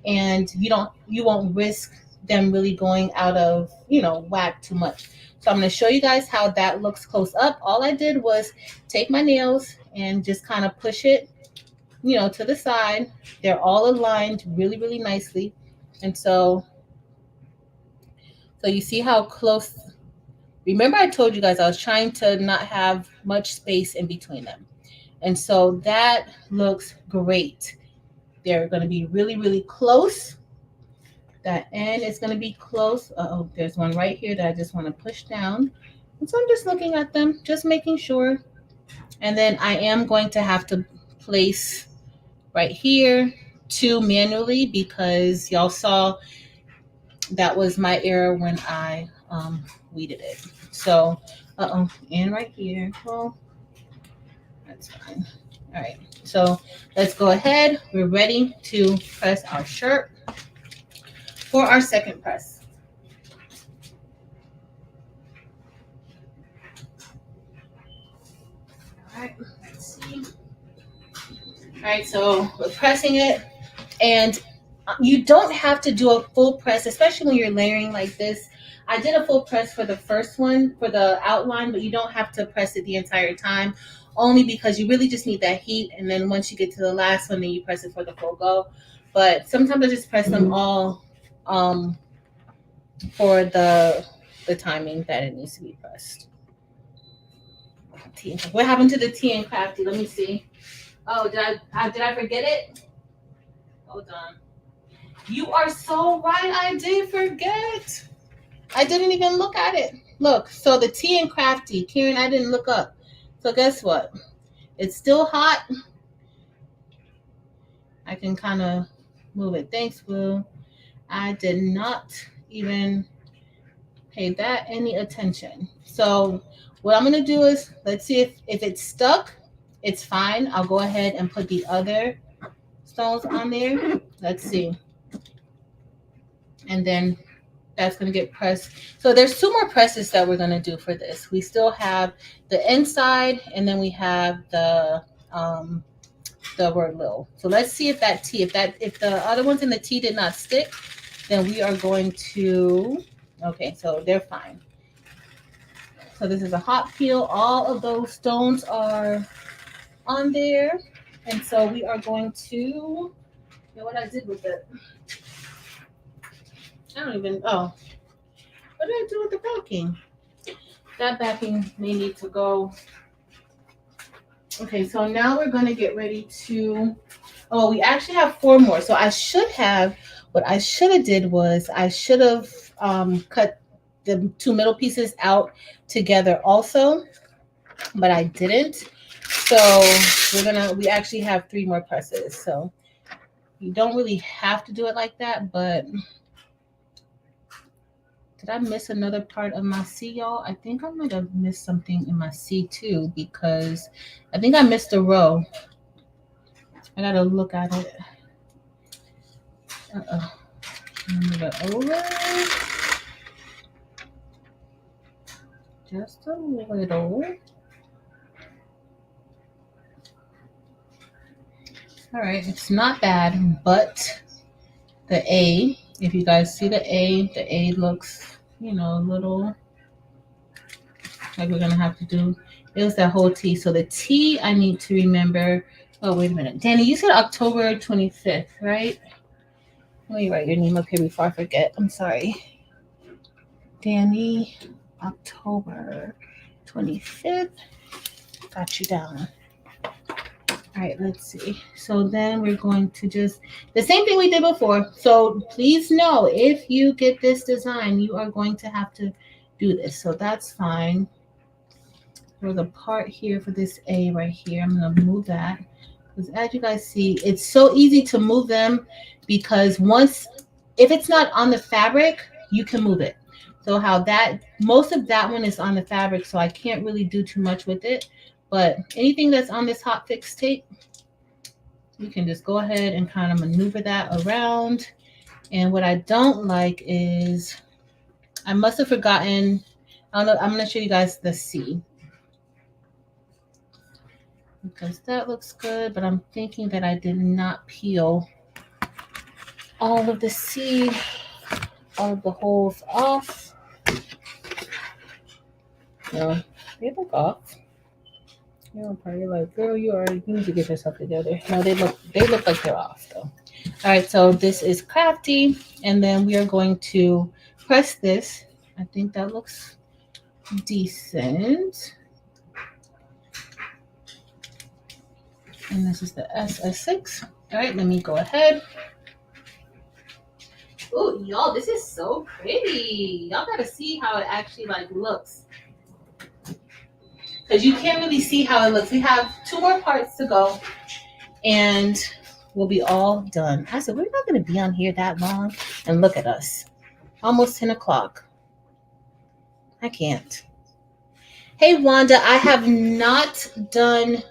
and you won't risk them really going out of, whack too much. So I'm going to show you guys how that looks close up. All I did was take my nails and just kind of push it, to the side. They're all aligned really, really nicely. And so you see how close. Remember I told you guys I was trying to not have much space in between them. And so that looks great. They're going to be really, really close. That end is going to be close. Oh, there's one right here that I just want to push down. And so I'm just looking at them, just making sure. And then I am going to have to place right here 2 manually because y'all saw that was my error when I weeded it. So, and right here. Well, that's fine. All right. So let's go ahead. We're ready to press our shirt for our second press. All right. Let's see. All right. So we're pressing it, and you don't have to do a full press, especially when you're layering like this. I did a full press for the first one for the outline, but you don't have to press it the entire time, only because you really just need that heat. And then once you get to the last one, then you press it for the full go. But sometimes I just press them all for the timing that it needs to be pressed. What happened to the tea and crafty? Let me see. Oh, did I forget it? Hold on. You are so right. I did forget. I didn't even look at it. Look, so the tea and crafty, Karen, I didn't look up. So guess what? It's still hot. I can kind of move it. Thanks, Will. I did not even pay that any attention. So what I'm going to do is, let's see if it's stuck. It's fine. I'll go ahead and put the other stones on there. Let's see. And then that's going to get pressed. So there's 2 more presses that we're going to do for this. We still have the inside, and then we have the word little. So let's see if that T, if the other ones in the T did not stick, then we are going to, okay, so they're fine. So this is a hot peel. All of those stones are on there. And so we are going to, you know what I did with it? I don't even, what did I do with the backing? That backing may need to go. Okay, so now we're going to get ready to, we actually have 4 more. So what I should have did was I should have cut the 2 middle pieces out together also, but I didn't. So we actually have 3 more presses. So you don't really have to do it like that, but did I miss another part of my C, y'all? I think I might have missed something in my C too, because I think I missed a row. I gotta look at it. Move it over. Just a little. All right, it's not bad, but the A, if you guys see the A looks, a little like we're gonna have to do. It was that whole T. So the T I need to remember. Oh, wait a minute. Danny, you said October 25th, right? Let me write your name up here before I forget. I'm sorry. Danny, October 25th. Got you down. All right, let's see. So then we're going to just, the same thing we did before. So please know, if you get this design, you are going to have to do this. So that's fine. There's a part here for this A right here. I'm going to move that. Because as you guys see, it's so easy to move them because if it's not on the fabric, you can move it. So most of that one is on the fabric, so I can't really do too much with it. But anything that's on this Hotfix tape, you can just go ahead and kind of maneuver that around. And what I don't like is I must have forgotten I don't know. I'm gonna show you guys the C because that looks good. But I'm thinking that I did not peel all of the C, all of the holes off. No, they look off. You're probably like, girl, you need to get yourself together. No, they look like they're off though. All right, so this is crafty, and then we are going to press this. I think that looks decent. And this is the SS6. All right, let me go ahead. Oh, y'all, this is so pretty. Y'all gotta see how it actually like looks. Because you can't really see how it looks. We have 2 more parts to go, and we'll be all done. I said, we're not gonna be on here that long. And look at us. Almost 10 o'clock. I can't. Hey, Wanda, I have done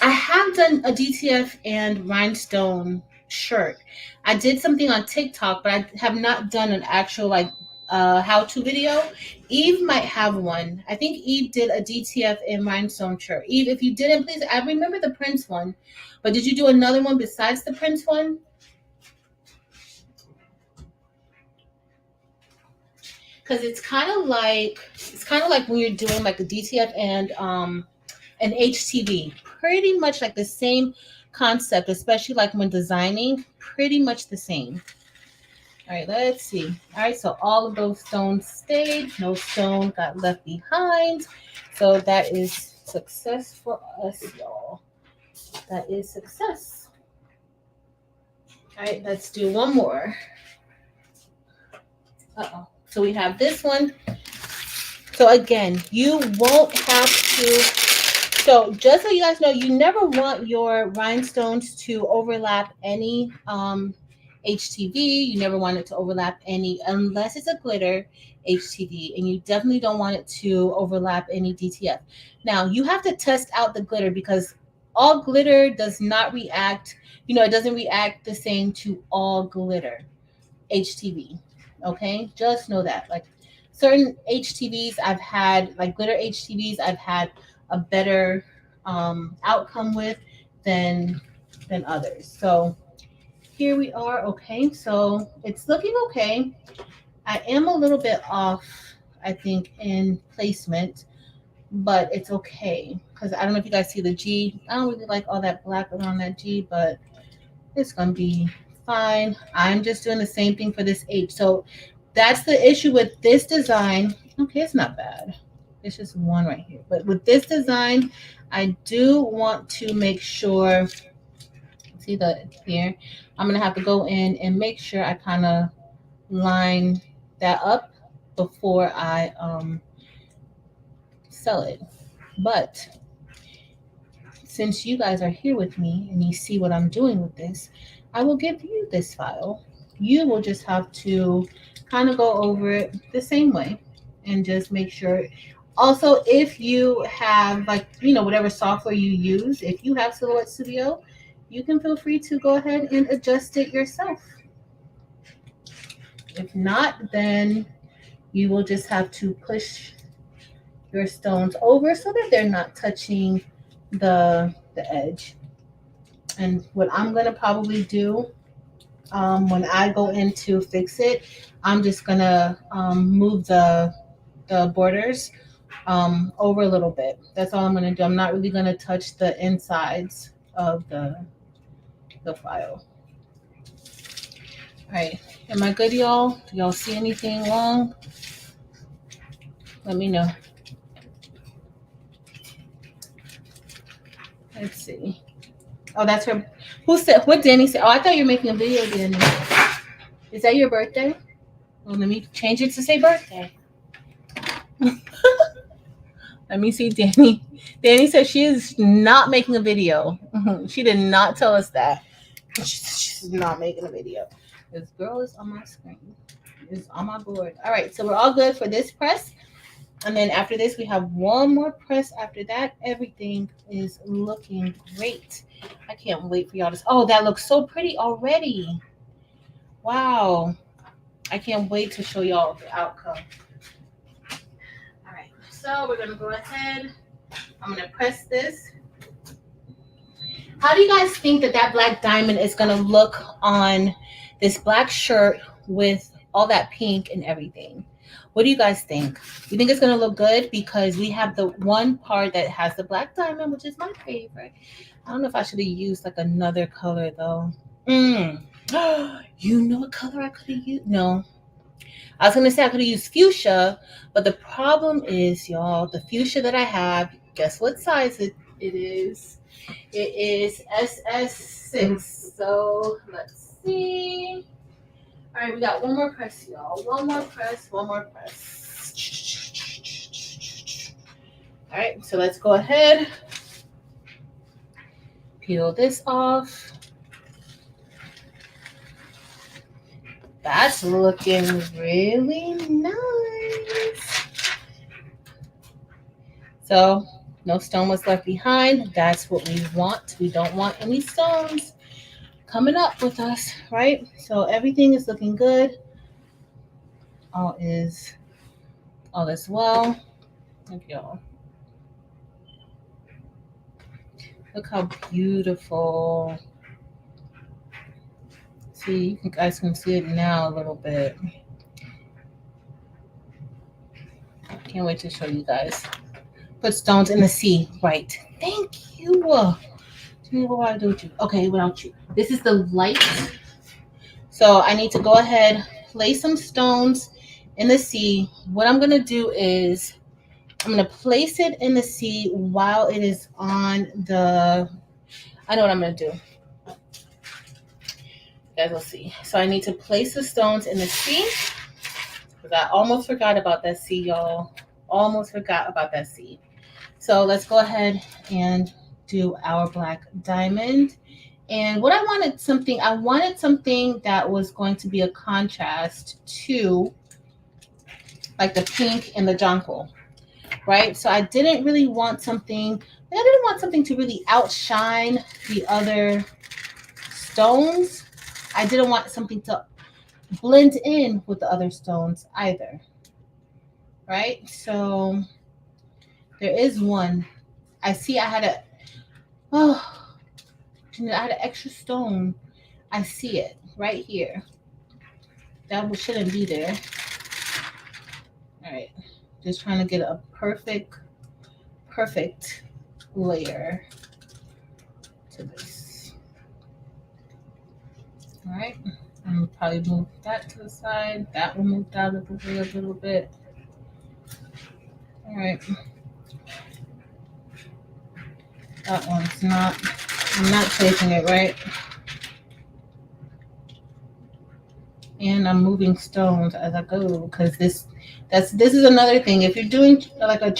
a DTF and Rhinestone shirt. I did something on TikTok, but I have not done an actual like how-to video. Eve might have one. I think Eve did a DTF and Rhinestone shirt. Eve, if you didn't, please, I remember the Prince one, but did you do another one besides the Prince one? Because it's kind of like when you're doing like a DTF and an HTV, pretty much like the same concept, especially like when designing, pretty much the same. All right, let's see. All right, so all of those stones stayed. No stone got left behind. So that is success for us, y'all. That is success. All right, let's do one more. Uh-oh. So we have this one. So again, you won't have to. So just so you guys know, you never want your rhinestones to overlap any HTV. You never want it to overlap any, unless it's a glitter HTV, and you definitely don't want it to overlap any DTF. Now you have to test out the glitter because all glitter does not react. You know, it doesn't react the same to all glitter HTV. Okay, just know that. Like certain HTVs I've had, like glitter HTVs, I've had a better outcome with than others. So here we are. Okay, so it's looking okay. I am a little bit off, I think, in placement, but it's okay because I don't know if you guys see the G. I don't really like all that black around that G, but it's gonna be fine. I'm just doing the same thing for this H. So that's the issue with this design. Okay, it's not bad. It's just one right here. But with this design, I do want to make sure, see the here, I'm gonna have to go in and make sure I kind of line that up before I sell it. But since you guys are here with me and you see what I'm doing with this, I will give you this file. You will just have to kind of go over it the same way and just make sure. Also, if you have like, you know, whatever software you use, if you have Silhouette Studio, you can feel free to go ahead and adjust it yourself. If not, then you will just have to push your stones over so that they're not touching the edge. And what I'm gonna probably do when I go in to fix it, I'm just gonna move the borders over a little bit. That's all I'm gonna do. I'm not really gonna touch the insides of the file. All right, am I good, y'all? Do y'all see anything wrong? Let me know. Let's see. Oh, that's her. Who said? What Danny said? Oh, I thought you were making a video, Danny. Is that your birthday? Well, let me change it to say birthday. Let me see, Danny. Danny said she is not making a video. She did not tell us that. She's not making a video. This girl is on my screen. It's on my board. All right, so we're all good for this press. And then after this, we have one more press. After that, everything is looking great. I can't wait for y'all to. Oh, that looks so pretty already. Wow. I can't wait to show y'all the outcome. So we're gonna go ahead. I'm gonna press this. How do you guys think that that black diamond is gonna look on this black shirt with all that pink and everything? What do you guys think? You think it's gonna look good? Because we have the one part that has the black diamond, which is my favorite. I don't know if I should have used like another color though. You know what color I could have used? No. I was gonna say I could have used fuchsia, but the problem is, y'all, the fuchsia that I have, guess what size it is? It is SS6. So let's see. All right, we got one more press, y'all. One more press. All right, so let's go ahead. Peel this off. That's looking really nice. So no stone was left behind. That's what we want. We don't want any stones coming up with us, right? So everything is looking good. All is well. Look, y'all. Look how beautiful. See, you guys can see it now a little bit. Can't wait to show you guys. Put stones in the sea. Right. Thank you. Tell me what I do with you. Okay, without you. This is the light. So I need to go ahead, place some stones in the sea. What I'm going to do is I'm going to place it in the sea while it is on the... I know what I'm going to do. You guys will see. So I need to place the stones in the sea. Because I almost forgot about that sea, y'all. Almost forgot about that sea. So let's go ahead and do our black diamond. And what I wanted something that was going to be a contrast to like the pink and the jonquil, right? So I didn't really want something to really outshine the other stones. I didn't want something to blend in with the other stones either, right? So there is one. I see I had an extra stone. I see it right here. That shouldn't be there. All right, just trying to get a perfect layer to this. All right, I'm probably move that to the side. That will move out of the way a little bit. All right, that one's not. I'm not placing it right. And I'm moving stones as I go because this is another thing. If you're doing like a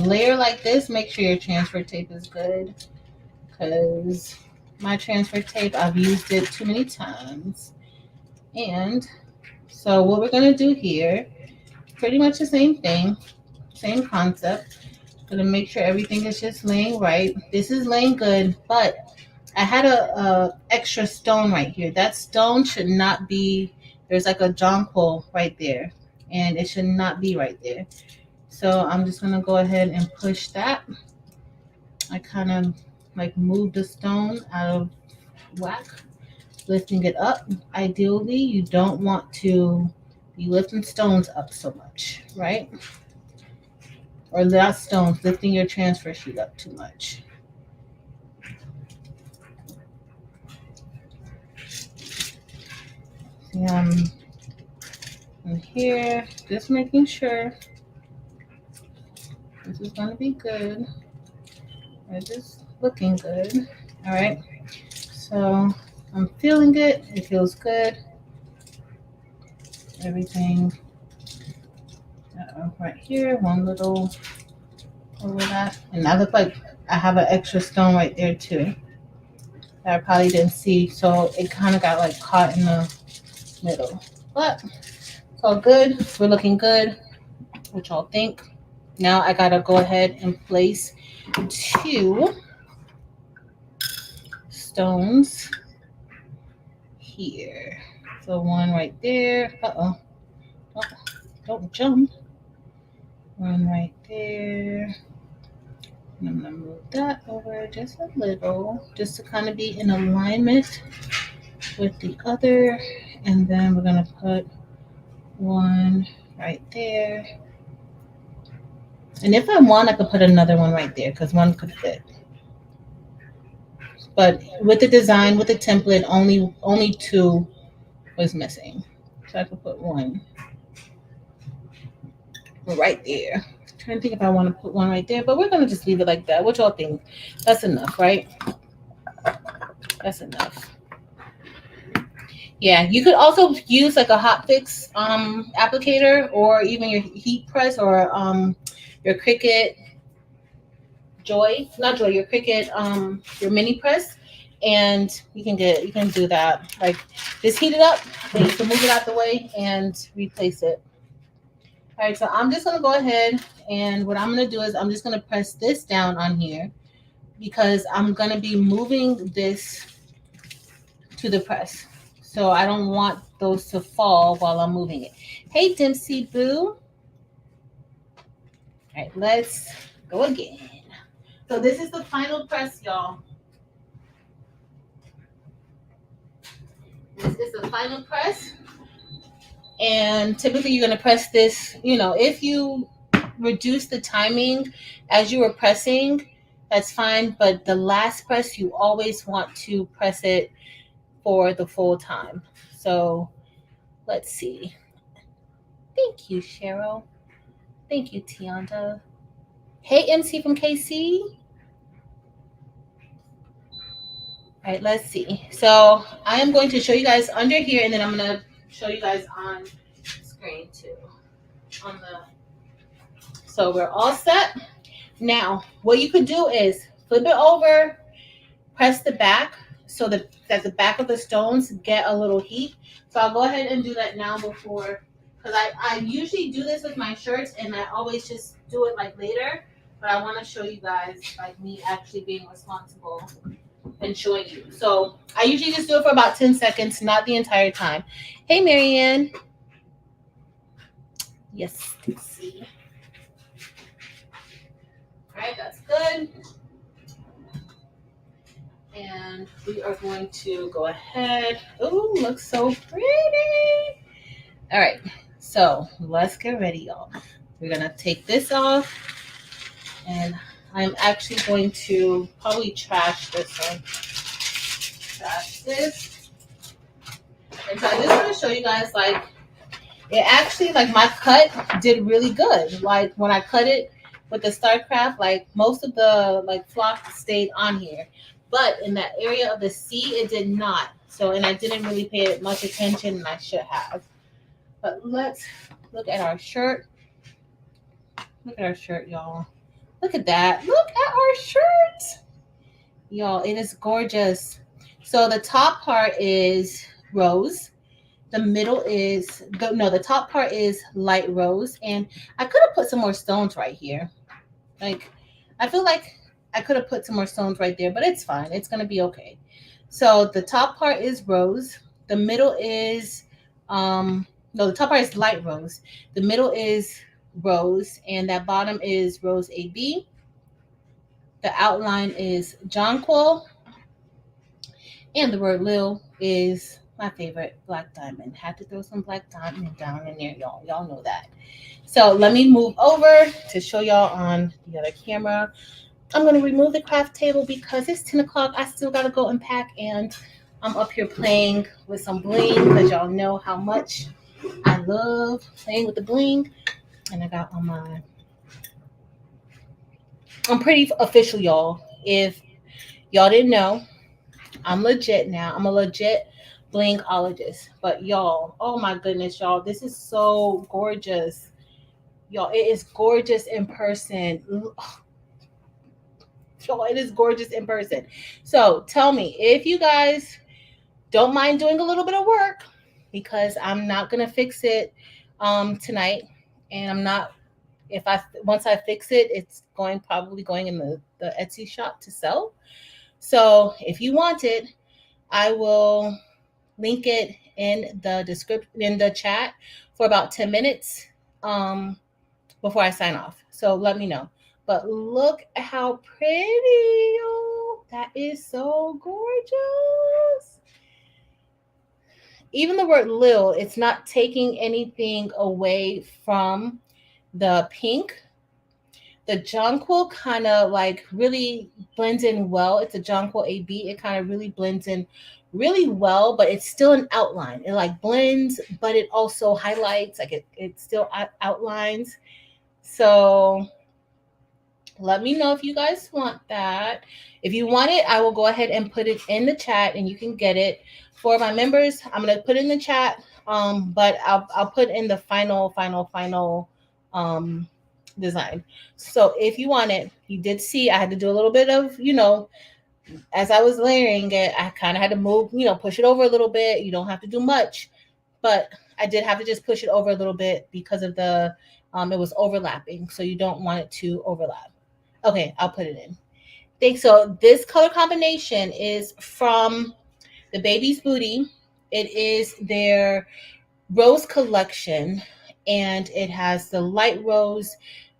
layer like this, make sure your transfer tape is good, because my transfer tape, I've used it too many times. And so what we're gonna do here, pretty much the same thing, same concept. Gonna make sure everything is just laying right. This is laying good, but I had a extra stone right here. That stone should not be, there's like a jonquil right there, and it should not be right there. So I'm just gonna go ahead and push that. I kind of like move the stone out of whack, lifting it up. Ideally, you don't want to be lifting stones up so much, right? Or not stones, lifting your transfer sheet up too much. I'm in here, just making sure this is going to be good. It's just looking good. All right. So I'm feeling it. It feels good. Everything right here. One little over that. And I look like I have an extra stone right there too that I probably didn't see. So it kind of got like caught in the middle. But it's all good. We're looking good. What y'all think? Now I gotta go ahead and place 2 stones here. So one right there. Oh, don't jump. One right there. And I'm going to move that over just a little, just to kind of be in alignment with the other. And then we're going to put one right there. And if I want, I could put another one right there because one could fit. But with the design, with the template, only two was missing. So I could put one right there. I'm trying to think if I want to put one right there, but we're gonna just leave it like that. What y'all think? That's enough, right? That's enough. Yeah, you could also use like a Hotfix applicator, or even your heat press, or your Cricut Joy, not Joy, your Cricut your mini press, and you can do that. Like just heat it up, then you can move it out the way and replace it. All right, so I'm just gonna go ahead, and what I'm gonna do is I'm just gonna press this down on here because I'm gonna be moving this to the press. So I don't want those to fall while I'm moving it. Hey Dempsey Boo. All right, let's go again. So this is the final press, y'all. This is the final press. And typically you're going to press this, if you reduce the timing as you were pressing, that's fine. But the last press, you always want to press it for the full time. So let's see. Thank you, Cheryl. Thank you, Tianda. Hey, MC from KC. All right, let's see. So I am going to show you guys under here, and then I'm going to show you guys on screen too. So we're all set. Now, what you could do is flip it over, press the back so that the back of the stones get a little heat. So I'll go ahead and do that now because I usually do this with my shirts, and I always just do it like later. But I want to show you guys like me actually being responsible and showing you. So I usually just do it for about 10 seconds, not the entire time. Hey, Marianne. Yes, see. All right, that's good. And we are going to go ahead. Ooh, looks so pretty. All right, so let's get ready, y'all. We're gonna take this off, and I'm actually going to probably trash this one. Trash this. And so I just want to show you guys, like, it actually, like, my cut did really good. Like, when I cut it with the StarCraft, like, most of the, like, flock stayed on here. But in that area of the C, it did not. So, and I didn't really pay much attention, and I should have. But let's look at our shirt. Look at our shirt, y'all. Look at that. Look at our shirt. Y'all, it is gorgeous. So the top part is rose. The middle is, the top part is light rose. And I could have put some more stones right here. Like, I feel like I could have put some more stones right there, but it's fine. It's going to be okay. So the top part is rose. The middle is, the top part is light rose. The middle is rose, and that bottom is rose AB. The outline is jonquil, and the word Lil is my favorite, black diamond. Had to throw some black diamond down in there, y'all. Y'all know that. So let me move over to show y'all on the other camera. I'm going to remove the craft table because it's 10 o'clock. I still got to go and pack, and I'm up here playing with some bling because y'all know how much I love playing with the bling. And I got on my... I'm pretty official, y'all. If y'all didn't know, I'm legit now. I'm a legit blingologist. But y'all, oh my goodness, y'all, this is so gorgeous. Y'all, it is gorgeous in person. Y'all, it is gorgeous in person. So tell me if you guys don't mind doing a little bit of work, because I'm not gonna fix it tonight, and I'm not. Once I fix it, it's probably going in the Etsy shop to sell. So if you want it, I will link it in the description, in the chat, for about 10 minutes. before I sign off. So let me know. But look how pretty, y'all. That is so gorgeous. Even the word Lil, it's not taking anything away from the pink. The jonquil kind of like really blends in well. It's a jonquil AB. It kind of really blends in really well, but it's still an outline. It like blends, but it also highlights, like it still outlines. So let me know if you guys want that. If you want it, I will go ahead and put it in the chat and you can get it. For my members, I'm going to put it in the chat. But I'll put in the final design. So if you want it, you did see I had to do a little bit of, as I was layering it, I kind of had to move, push it over a little bit. You don't have to do much, but I did have to just push it over a little bit because of it was overlapping. So you don't want it to overlap. Okay, I'll put it in. Thanks. So this color combination is from the Baby's Booty. It is their rose collection, and it has the light rose,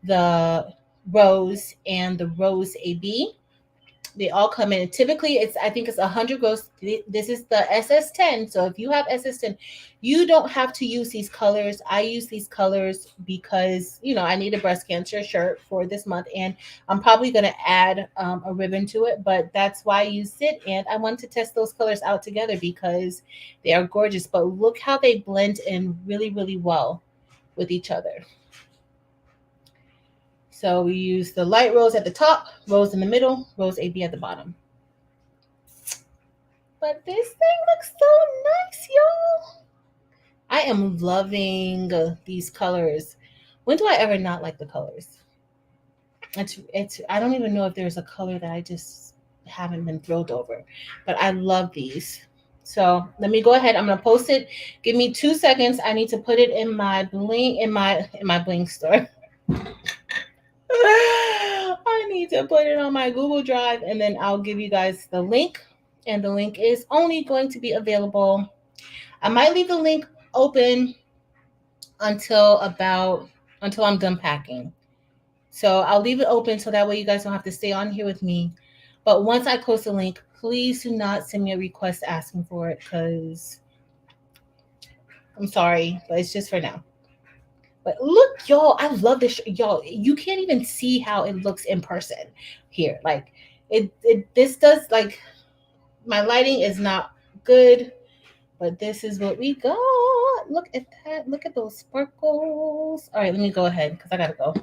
the rose, and the rose AB. They all come in. Typically, I think it's 100 gross. This is the SS10. So if you have SS10, you don't have to use these colors. I use these colors because, I need a breast cancer shirt for this month. And I'm probably going to add a ribbon to it. But that's why I used it. And I wanted to test those colors out together because they are gorgeous. But look how they blend in really, really well with each other. So we use the light rose at the top, rose in the middle, rose AB at the bottom. But this thing looks so nice, y'all. I am loving these colors. When do I ever not like the colors? It's I don't even know if there's a color that I just haven't been thrilled over. But I love these. So let me go ahead. I'm gonna post it. Give me 2 seconds. I need to put it in my Bling in my Bling store. I need to put it on my Google Drive and then I'll give you guys the link. And the link is only going to be available. I might leave the link open until I'm done packing. So I'll leave it open so that way you guys don't have to stay on here with me. But once I post the link, please do not send me a request asking for it because I'm sorry, but it's just for now. But look, y'all, I love this. Y'all, you can't even see how it looks in person here. Like this does, like, my lighting is not good, but this is what we got. Look at that. Look at those sparkles. All right, let me go ahead because I gotta go.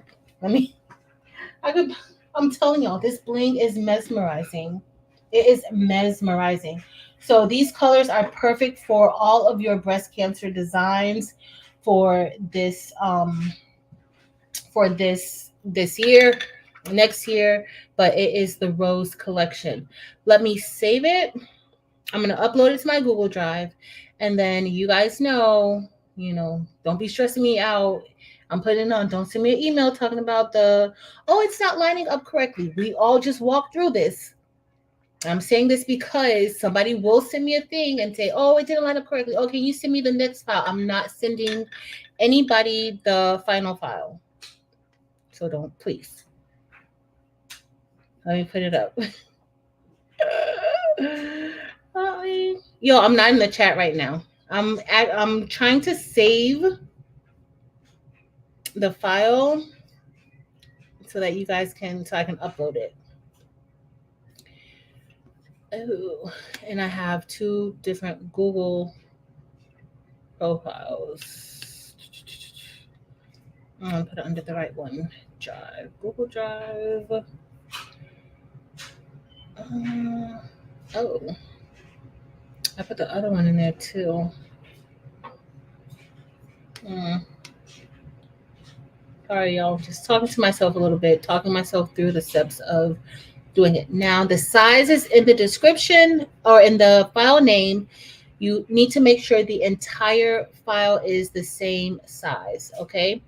I'm telling y'all, this bling is mesmerizing. It is mesmerizing. So these colors are perfect for all of your breast cancer designs for this year, next year, but it is the rose collection. Let me save it. I'm going to upload it to my Google Drive, and then you guys know, don't be stressing me out. I'm putting it on. Don't send me an email talking about it's not lining up correctly. We all just walk through this. I'm saying this because somebody will send me a thing and say, oh, it didn't line up correctly. Oh, can you send me the next file? I'm not sending anybody the final file. So don't, please. Let me put it up. Yo, I'm not in the chat right now. I'm trying to save the file so that you guys so I can upload it. Oh, and I have 2 different Google profiles. I'm gonna put it under the right one. Drive, Google Drive. I put the other one in there too. Sorry, y'all. Just talking to myself a little bit, talking myself through the steps of doing it. Now, the size is in the description or in the file name. You need to make sure the entire file is the same size, okay?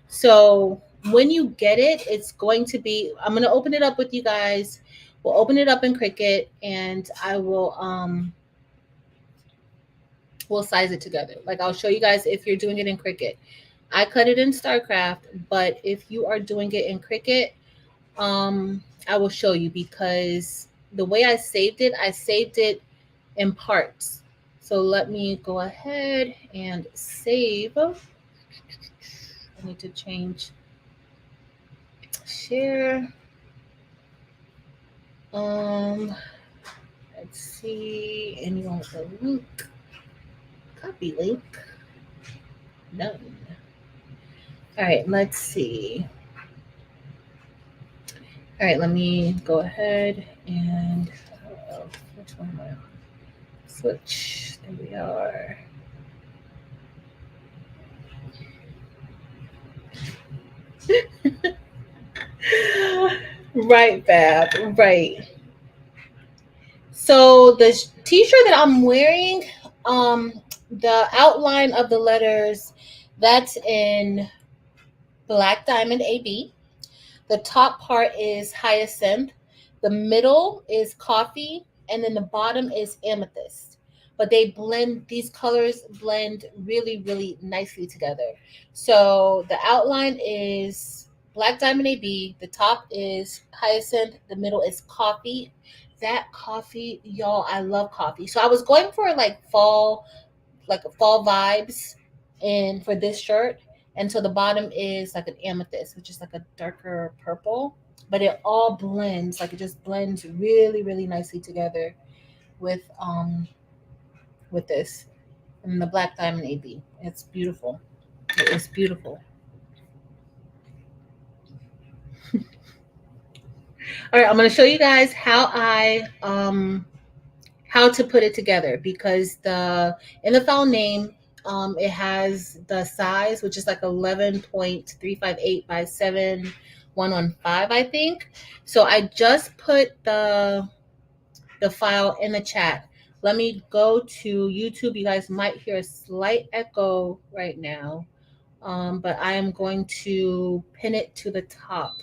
So when you get it, it's going to be, I'm going to open it up with you guys. We'll open it up in Cricut, and I will, we'll size it together. Like, I'll show you guys if you're doing it in Cricut. I cut it in StarCraft, but if you are doing it in Cricut, I will show you because the way I saved it in parts. So let me go ahead and save. I need to change share. Um, let's see. Anyone with a link? Copy link. Done. All right, let's see. All right, let me go ahead and which one am I on? Switch. There we are. Right, Fab. Right. So the t-shirt that I'm wearing, the outline of the letters, that's in Black Diamond AB. The top part is hyacinth, the middle is coffee, and then the bottom is amethyst. But these colors blend really, really nicely together. So the outline is Black Diamond AB, the top is hyacinth, the middle is coffee. That coffee, y'all, I love coffee. So I was going for like fall vibes and for this shirt. And so the bottom is like an amethyst, which is like a darker purple, but it all blends, like it just blends really, really nicely together with with this and the Black Diamond AB. It's beautiful. It is beautiful. All right, I'm going to show you guys how to put it together because the in the file name it has the size which is like 11.358 by 7115 I think. So I just put the file in the chat. Let me go to YouTube. You guys might hear a slight echo right now, but I am going to pin it to the top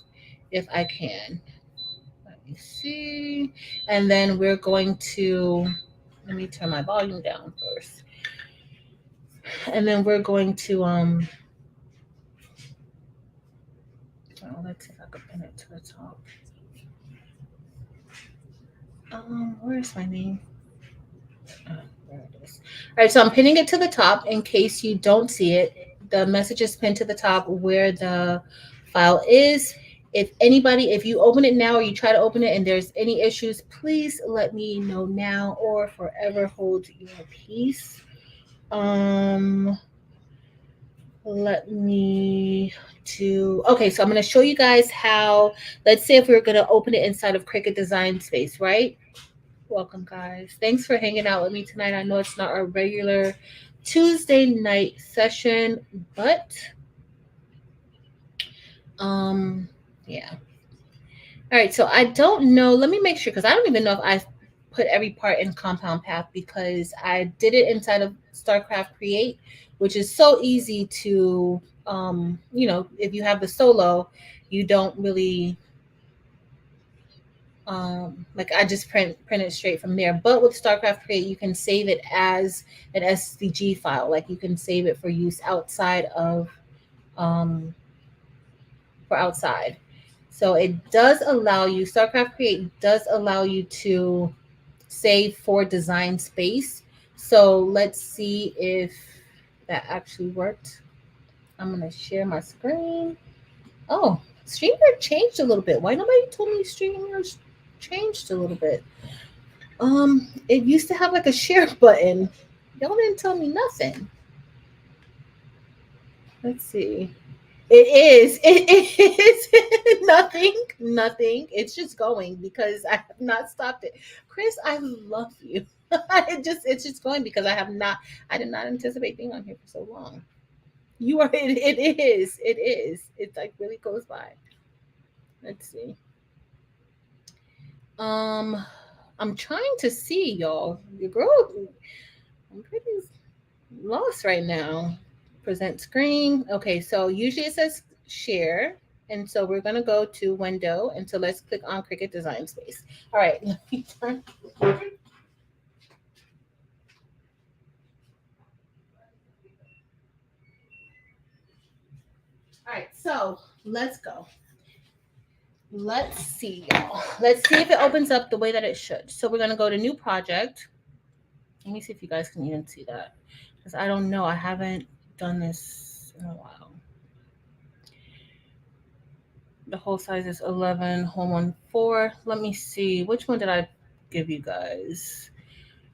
if I can. Let me see. And then we're going to, let me turn my volume down first. And then we're going to, let's see if I can pin it to the top. Where's my name? There it is. All right, so I'm pinning it to the top in case you don't see it. The message is pinned to the top where the file is. If you open it now or you try to open it and there's any issues, please let me know now or forever hold your peace. Let me okay, so I'm going to show you guys how, let's say if we were going to open it inside of Cricut Design Space, right? Welcome, guys. Thanks for hanging out with me tonight. I know it's not our regular Tuesday night session, but yeah. All right, so I don't know. Let me make sure because I don't even know if I put every part in Compound Path because I did it inside of StarCraft Create, which is so easy to if you have the solo, you don't really like I just print it straight from there. But with StarCraft Create, you can save it as an SVG file. Like you can save it for use outside of um, for outside. So it does allow you, StarCraft Create does allow you to save for design space. So let's see if that actually worked. I'm gonna share my screen. Oh, StreamYard changed a little bit. Why nobody told me StreamYard changed a little bit? It used to have like a share button. Y'all didn't tell me nothing. Let's see. It is. It is nothing. It's just going because I have not stopped it. Chris, I love you. It's just going because I did not anticipate being on here for so long. You are it is. It is. It like really goes by. Let's see. I'm trying to see y'all. Your girl, I'm pretty lost right now. Present screen. Okay, so usually it says share. And so we're going to go to window. And so let's click on Cricut Design Space. All right, let me turn. So let's go. Let's see, y'all. Let's see if it opens up the way that it should. So we're gonna go to new project. Let me see if you guys can even see that. Because I don't know. I haven't done this in a while. The whole size is 11, home on 4. Let me see. Which one did I give you guys?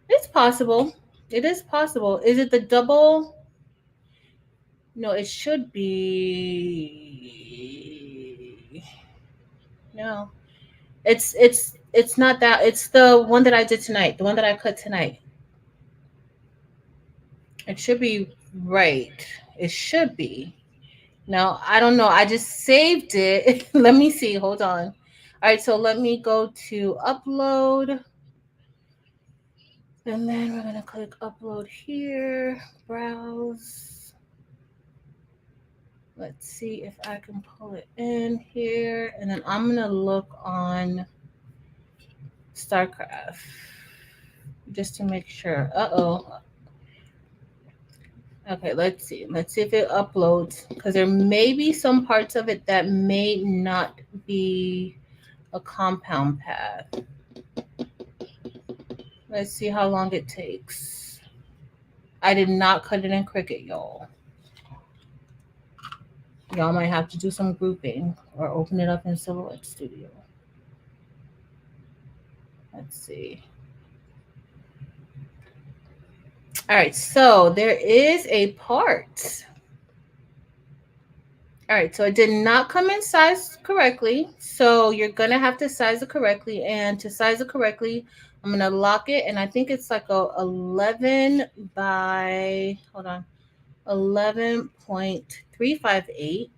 It's possible. It is possible. Is it the double? No, it should be. No. It's not that. It's the one that I did tonight. The one that I cut tonight. It should be right. It should be. No, I don't know. I just saved it. Let me see. Hold on. All right, so let me go to upload. And then we're going to click upload here, browse. Let's see if I can pull it in here. And then I'm going to look on StarCraft just to make sure. Uh-oh. Okay, let's see. Let's see if it uploads because there may be some parts of it that may not be a compound path. Let's see how long it takes. I did not cut it in Cricut, y'all. Y'all might have to do some grouping or open it up in Silhouette Studio. Let's see. All right, so there is a part. All right, so it did not come in size correctly. So you're going to have to size it correctly. And to size it correctly, I'm going to lock it. And I think it's like a 11 by, hold on, 11.358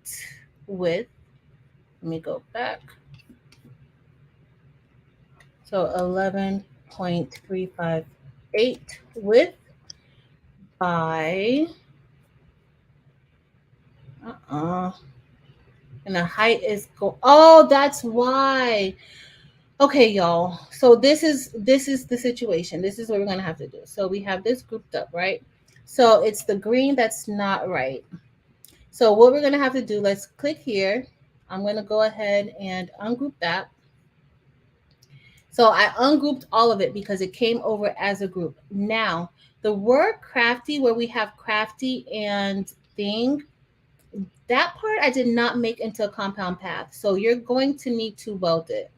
width. Let me go back. So 11.358 width by and the height is oh, that's why. Okay, y'all. So this is the situation. This is what we're gonna have to do. So we have this grouped up, right? So it's the green that's not right. So what we're gonna have to do, let's click here. I'm gonna go ahead and ungroup that. So I ungrouped all of it because it came over as a group. Now, the word crafty, where we have crafty and thing, that part I did not make into a compound path. So you're going to need to weld it.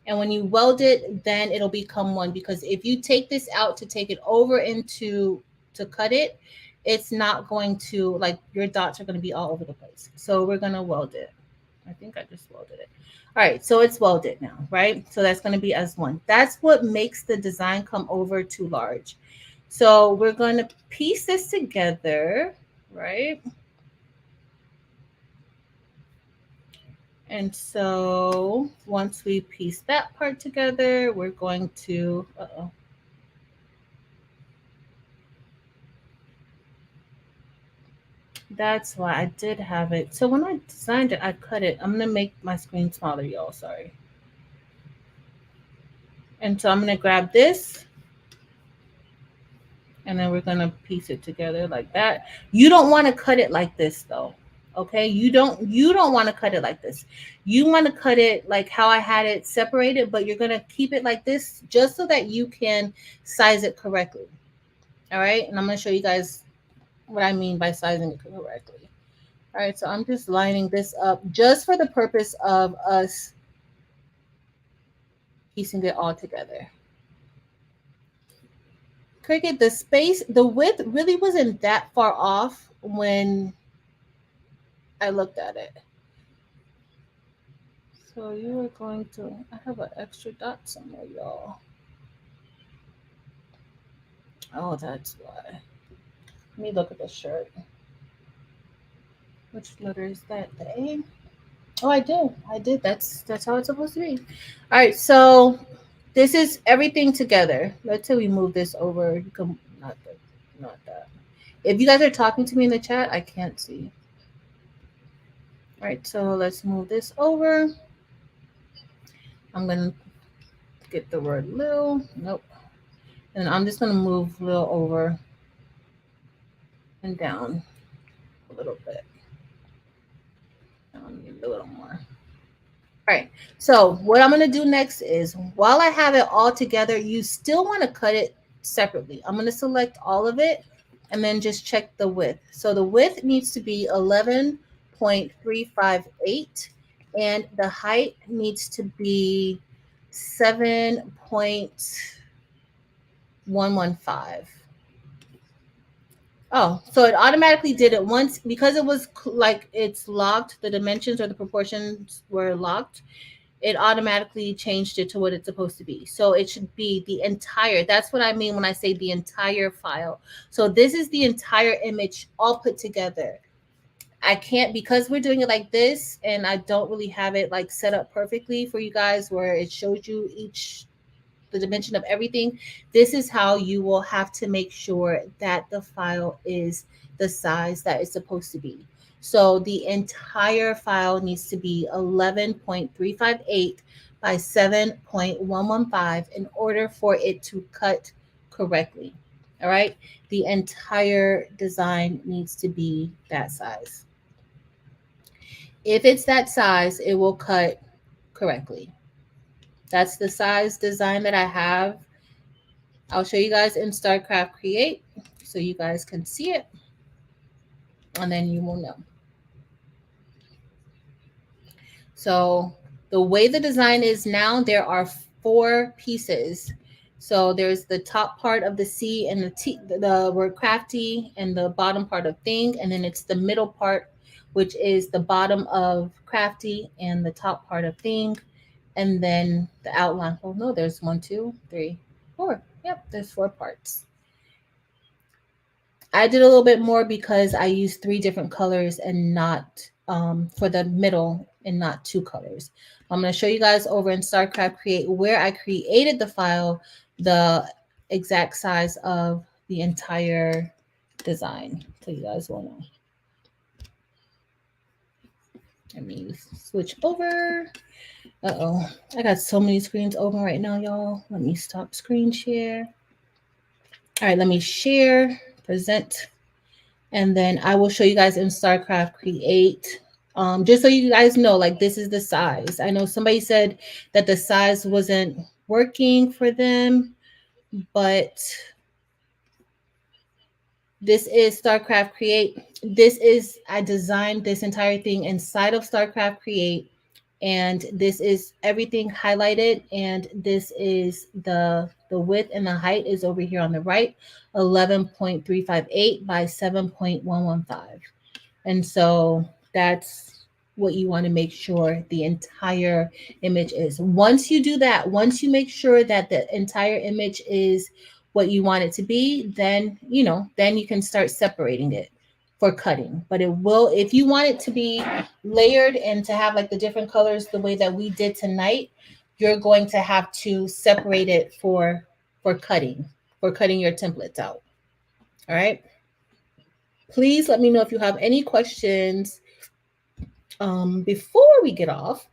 And when you weld it, then it'll become one. Because if you take this out to take it over into to cut it, it's not going to, like, your dots are going to be all over the place. So we're going to weld it. I think I just welded it. All right, so it's welded now, right? So that's going to be as one. That's what makes the design come over too large. So we're going to piece this together, right? And so once we piece that part together, we're going to, That's why I did have it. So when I designed it, I cut it. I'm going to make my screen smaller, y'all. Sorry. And so I'm going to grab this. And then we're going to piece it together like that. You don't want to cut it like this, though. Okay? You don't want to cut it like this. You want to cut it like how I had it separated, but you're going to keep it like this just so that you can size it correctly. All right? And I'm going to show you guys what I mean by sizing it correctly. All right, so I'm just lining this up just for the purpose of us piecing it all together. Cricut, the space, the width really wasn't that far off when I looked at it. So you are going to, I have an extra dot somewhere, y'all. Oh, that's why. Let me look at the shirt. Which letter is that? The A? Oh, I did. That's how it's supposed to be. All right, so this is everything together. Let's say we move this over. You can not that. If you guys are talking to me in the chat, I can't see. All right, so let's move this over. I'm gonna get the word Lil. Nope. And I'm just gonna move Lil over and down a little bit. a little more. All right. So what I'm going to do next is while I have it all together, you still want to cut it separately. I'm going to select all of it and then just check the width. So the width needs to be 11.358 and the height needs to be 7.115. Oh, so it automatically did it once because it was like it's locked, the dimensions or the proportions were locked. It automatically changed it to what it's supposed to be. So it should be the entire, that's what I mean when I say the entire file. So this is the entire image all put together. I can't, because we're doing it like this and I don't really have it like set up perfectly for you guys where it shows you each the dimension of everything. This is how you will have to make sure that the file is the size that it's supposed to be. So the entire file needs to be 11.358 by 7.115 in order for it to cut correctly. All right. The entire design needs to be that size. If it's that size, it will cut correctly. That's the size design that I have. I'll show you guys in StarCraft Create so you guys can see it and then you will know. So the way the design is now, there are 4 pieces. So there's the top part of the C and the word crafty and the bottom part of thing. And then it's the middle part, which is the bottom of crafty and the top part of thing. And then the outline. Oh no, there's 1, 2, 3, 4. Yep, there's 4 parts. I did a little bit more because I used 3 different colors and not for the middle and not 2 colors. I'm going to show you guys over in StarCraft Create where I created the file, the exact size of the entire design. So you guys will know. Let me switch over. Uh-oh, I got so many screens open right now, y'all. Let me stop screen share. All right, let me share, present, and then I will show you guys in StarCraft Create. Just so you guys know, like this is the size. I know somebody said that the size wasn't working for them, but this is StarCraft Create. This is, I designed this entire thing inside of StarCraft Create. And this is everything highlighted. And this is the width and the height is over here on the right, 11.358 by 7.115. And so that's what you want to make sure the entire image is. Once you do that, once you make sure that the entire image is what you want it to be, then, then you can start separating it for cutting. But it will, if you want it to be layered and to have like the different colors the way that we did tonight, you're going to have to separate it for cutting your templates out. All right. Please let me know if you have any questions before we get off.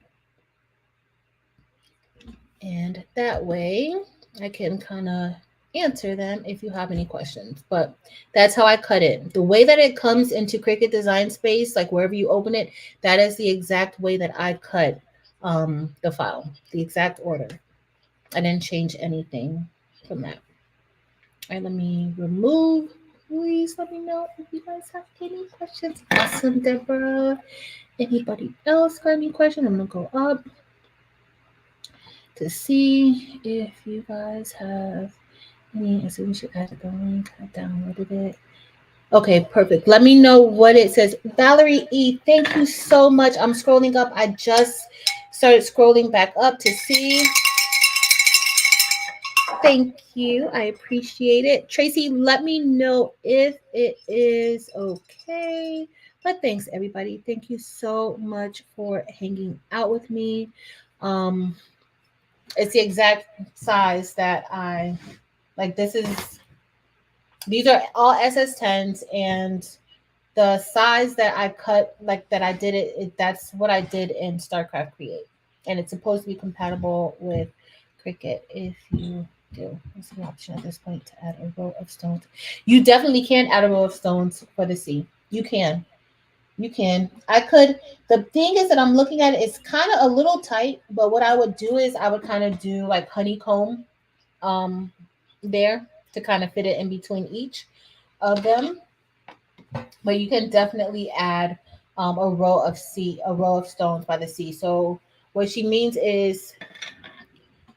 And that way I can kind of answer them if you have any questions. But that's how I cut it. The way that it comes into Cricut Design Space, like wherever you open it, that is the exact way that I cut the file, the exact order. I didn't change anything from that. All right, let me remove. Please let me know if you guys have any questions. Awesome, Deborah. Anybody else got any questions? I'm going to go up to see if you guys have any. So we should add the link. I downloaded it. Okay, perfect. Let me know what it says. Valerie E., thank you so much. I'm scrolling up. I just started scrolling back up to see. Thank you. I appreciate it. Tracy, let me know if it is okay. But thanks, everybody. Thank you so much for hanging out with me. It's the exact size that I like. These are all SS10s, and the size that I cut, like that I did it, that's what I did in StarCraft Create. And it's supposed to be compatible with Cricut if you do. There's an option at this point to add a row of stones. You definitely can add a row of stones for the C. You can. You can. I could. The thing is that I'm looking at it, it's kind of a little tight, but what I would do is I would kind of do like honeycomb um there to kind of fit it in between each of them. But you can definitely add a row of stones by the sea. So what she means is,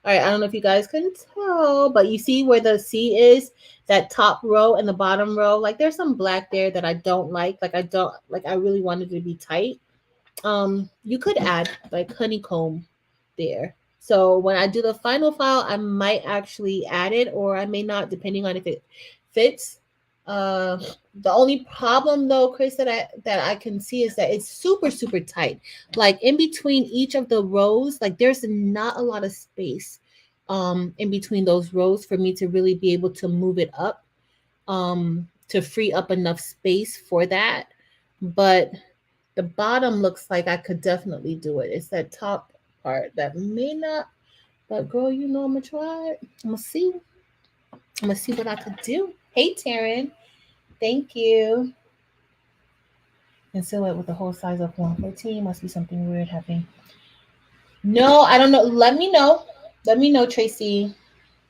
all right, I don't know if you guys can tell, but you see where the C is, that top row and the bottom row, like there's some black there that I don't like. Like I don't like I really wanted it to be tight. You could add like honeycomb there. So when I do the final file, I might actually add it or I may not, depending on if it fits. Uh, the only problem though, Chris, that I can see is that it's super tight. Like in between each of the rows, like there's not a lot of space in between those rows for me to really be able to move it up to free up enough space for that. But the bottom looks like I could definitely do it. It's that top part that may not, but girl, you know I'm gonna try it. I'm gonna see. I'm gonna see what I could do. Hey Taryn, thank you. Conceal it with the whole size of 114. Must be something weird happening. No, I don't know. Let me know. Let me know, Tracy.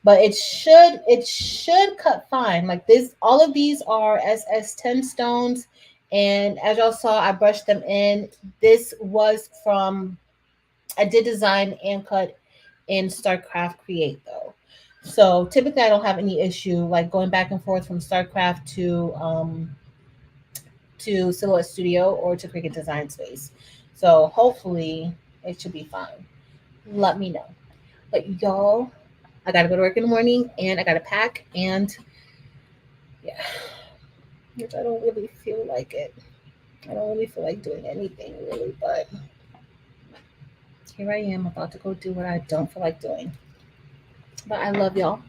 But it should cut fine. Like this, all of these are SS10 stones, and as y'all saw, I brushed them in. This was from I did design and cut in StarCraft Create though. So typically I don't have any issue like going back and forth from StarCraft to Silhouette Studio or to Cricut Design Space. So hopefully it should be fine. Let me know. But y'all, I gotta go to work in the morning and I gotta pack and yeah, which I don't really feel like it. I don't really feel like doing anything really, but here I am about to go do what I don't feel like doing. But I love y'all.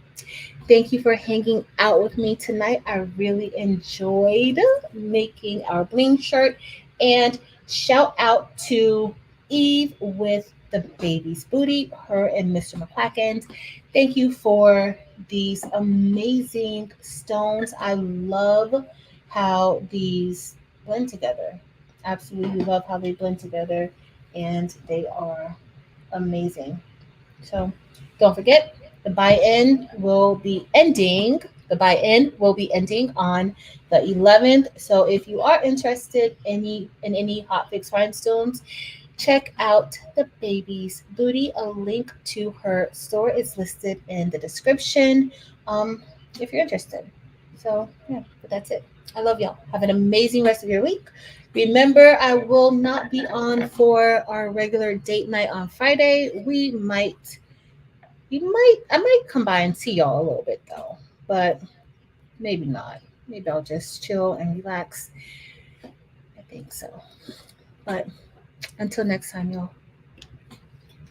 Thank you for hanging out with me tonight. I really enjoyed making our bling shirt. And shout out to Eve with the baby's booty, her and Mr. McClacken. Thank you for these amazing stones. I love how these blend together. Absolutely love how they blend together, and they are amazing. So don't forget, the buy-in will be ending. The buy-in will be ending on the 11th. So if you are interested in any Hotfix rhinestones, check out the baby's booty. A link to her store is listed in the description. Um, if you're interested. So yeah, but that's it. I love y'all. Have an amazing rest of your week. Remember, I will not be on for our regular date night on Friday. I might come by and see y'all a little bit though, but maybe not. Maybe I'll just chill and relax. I think so. But until next time, y'all.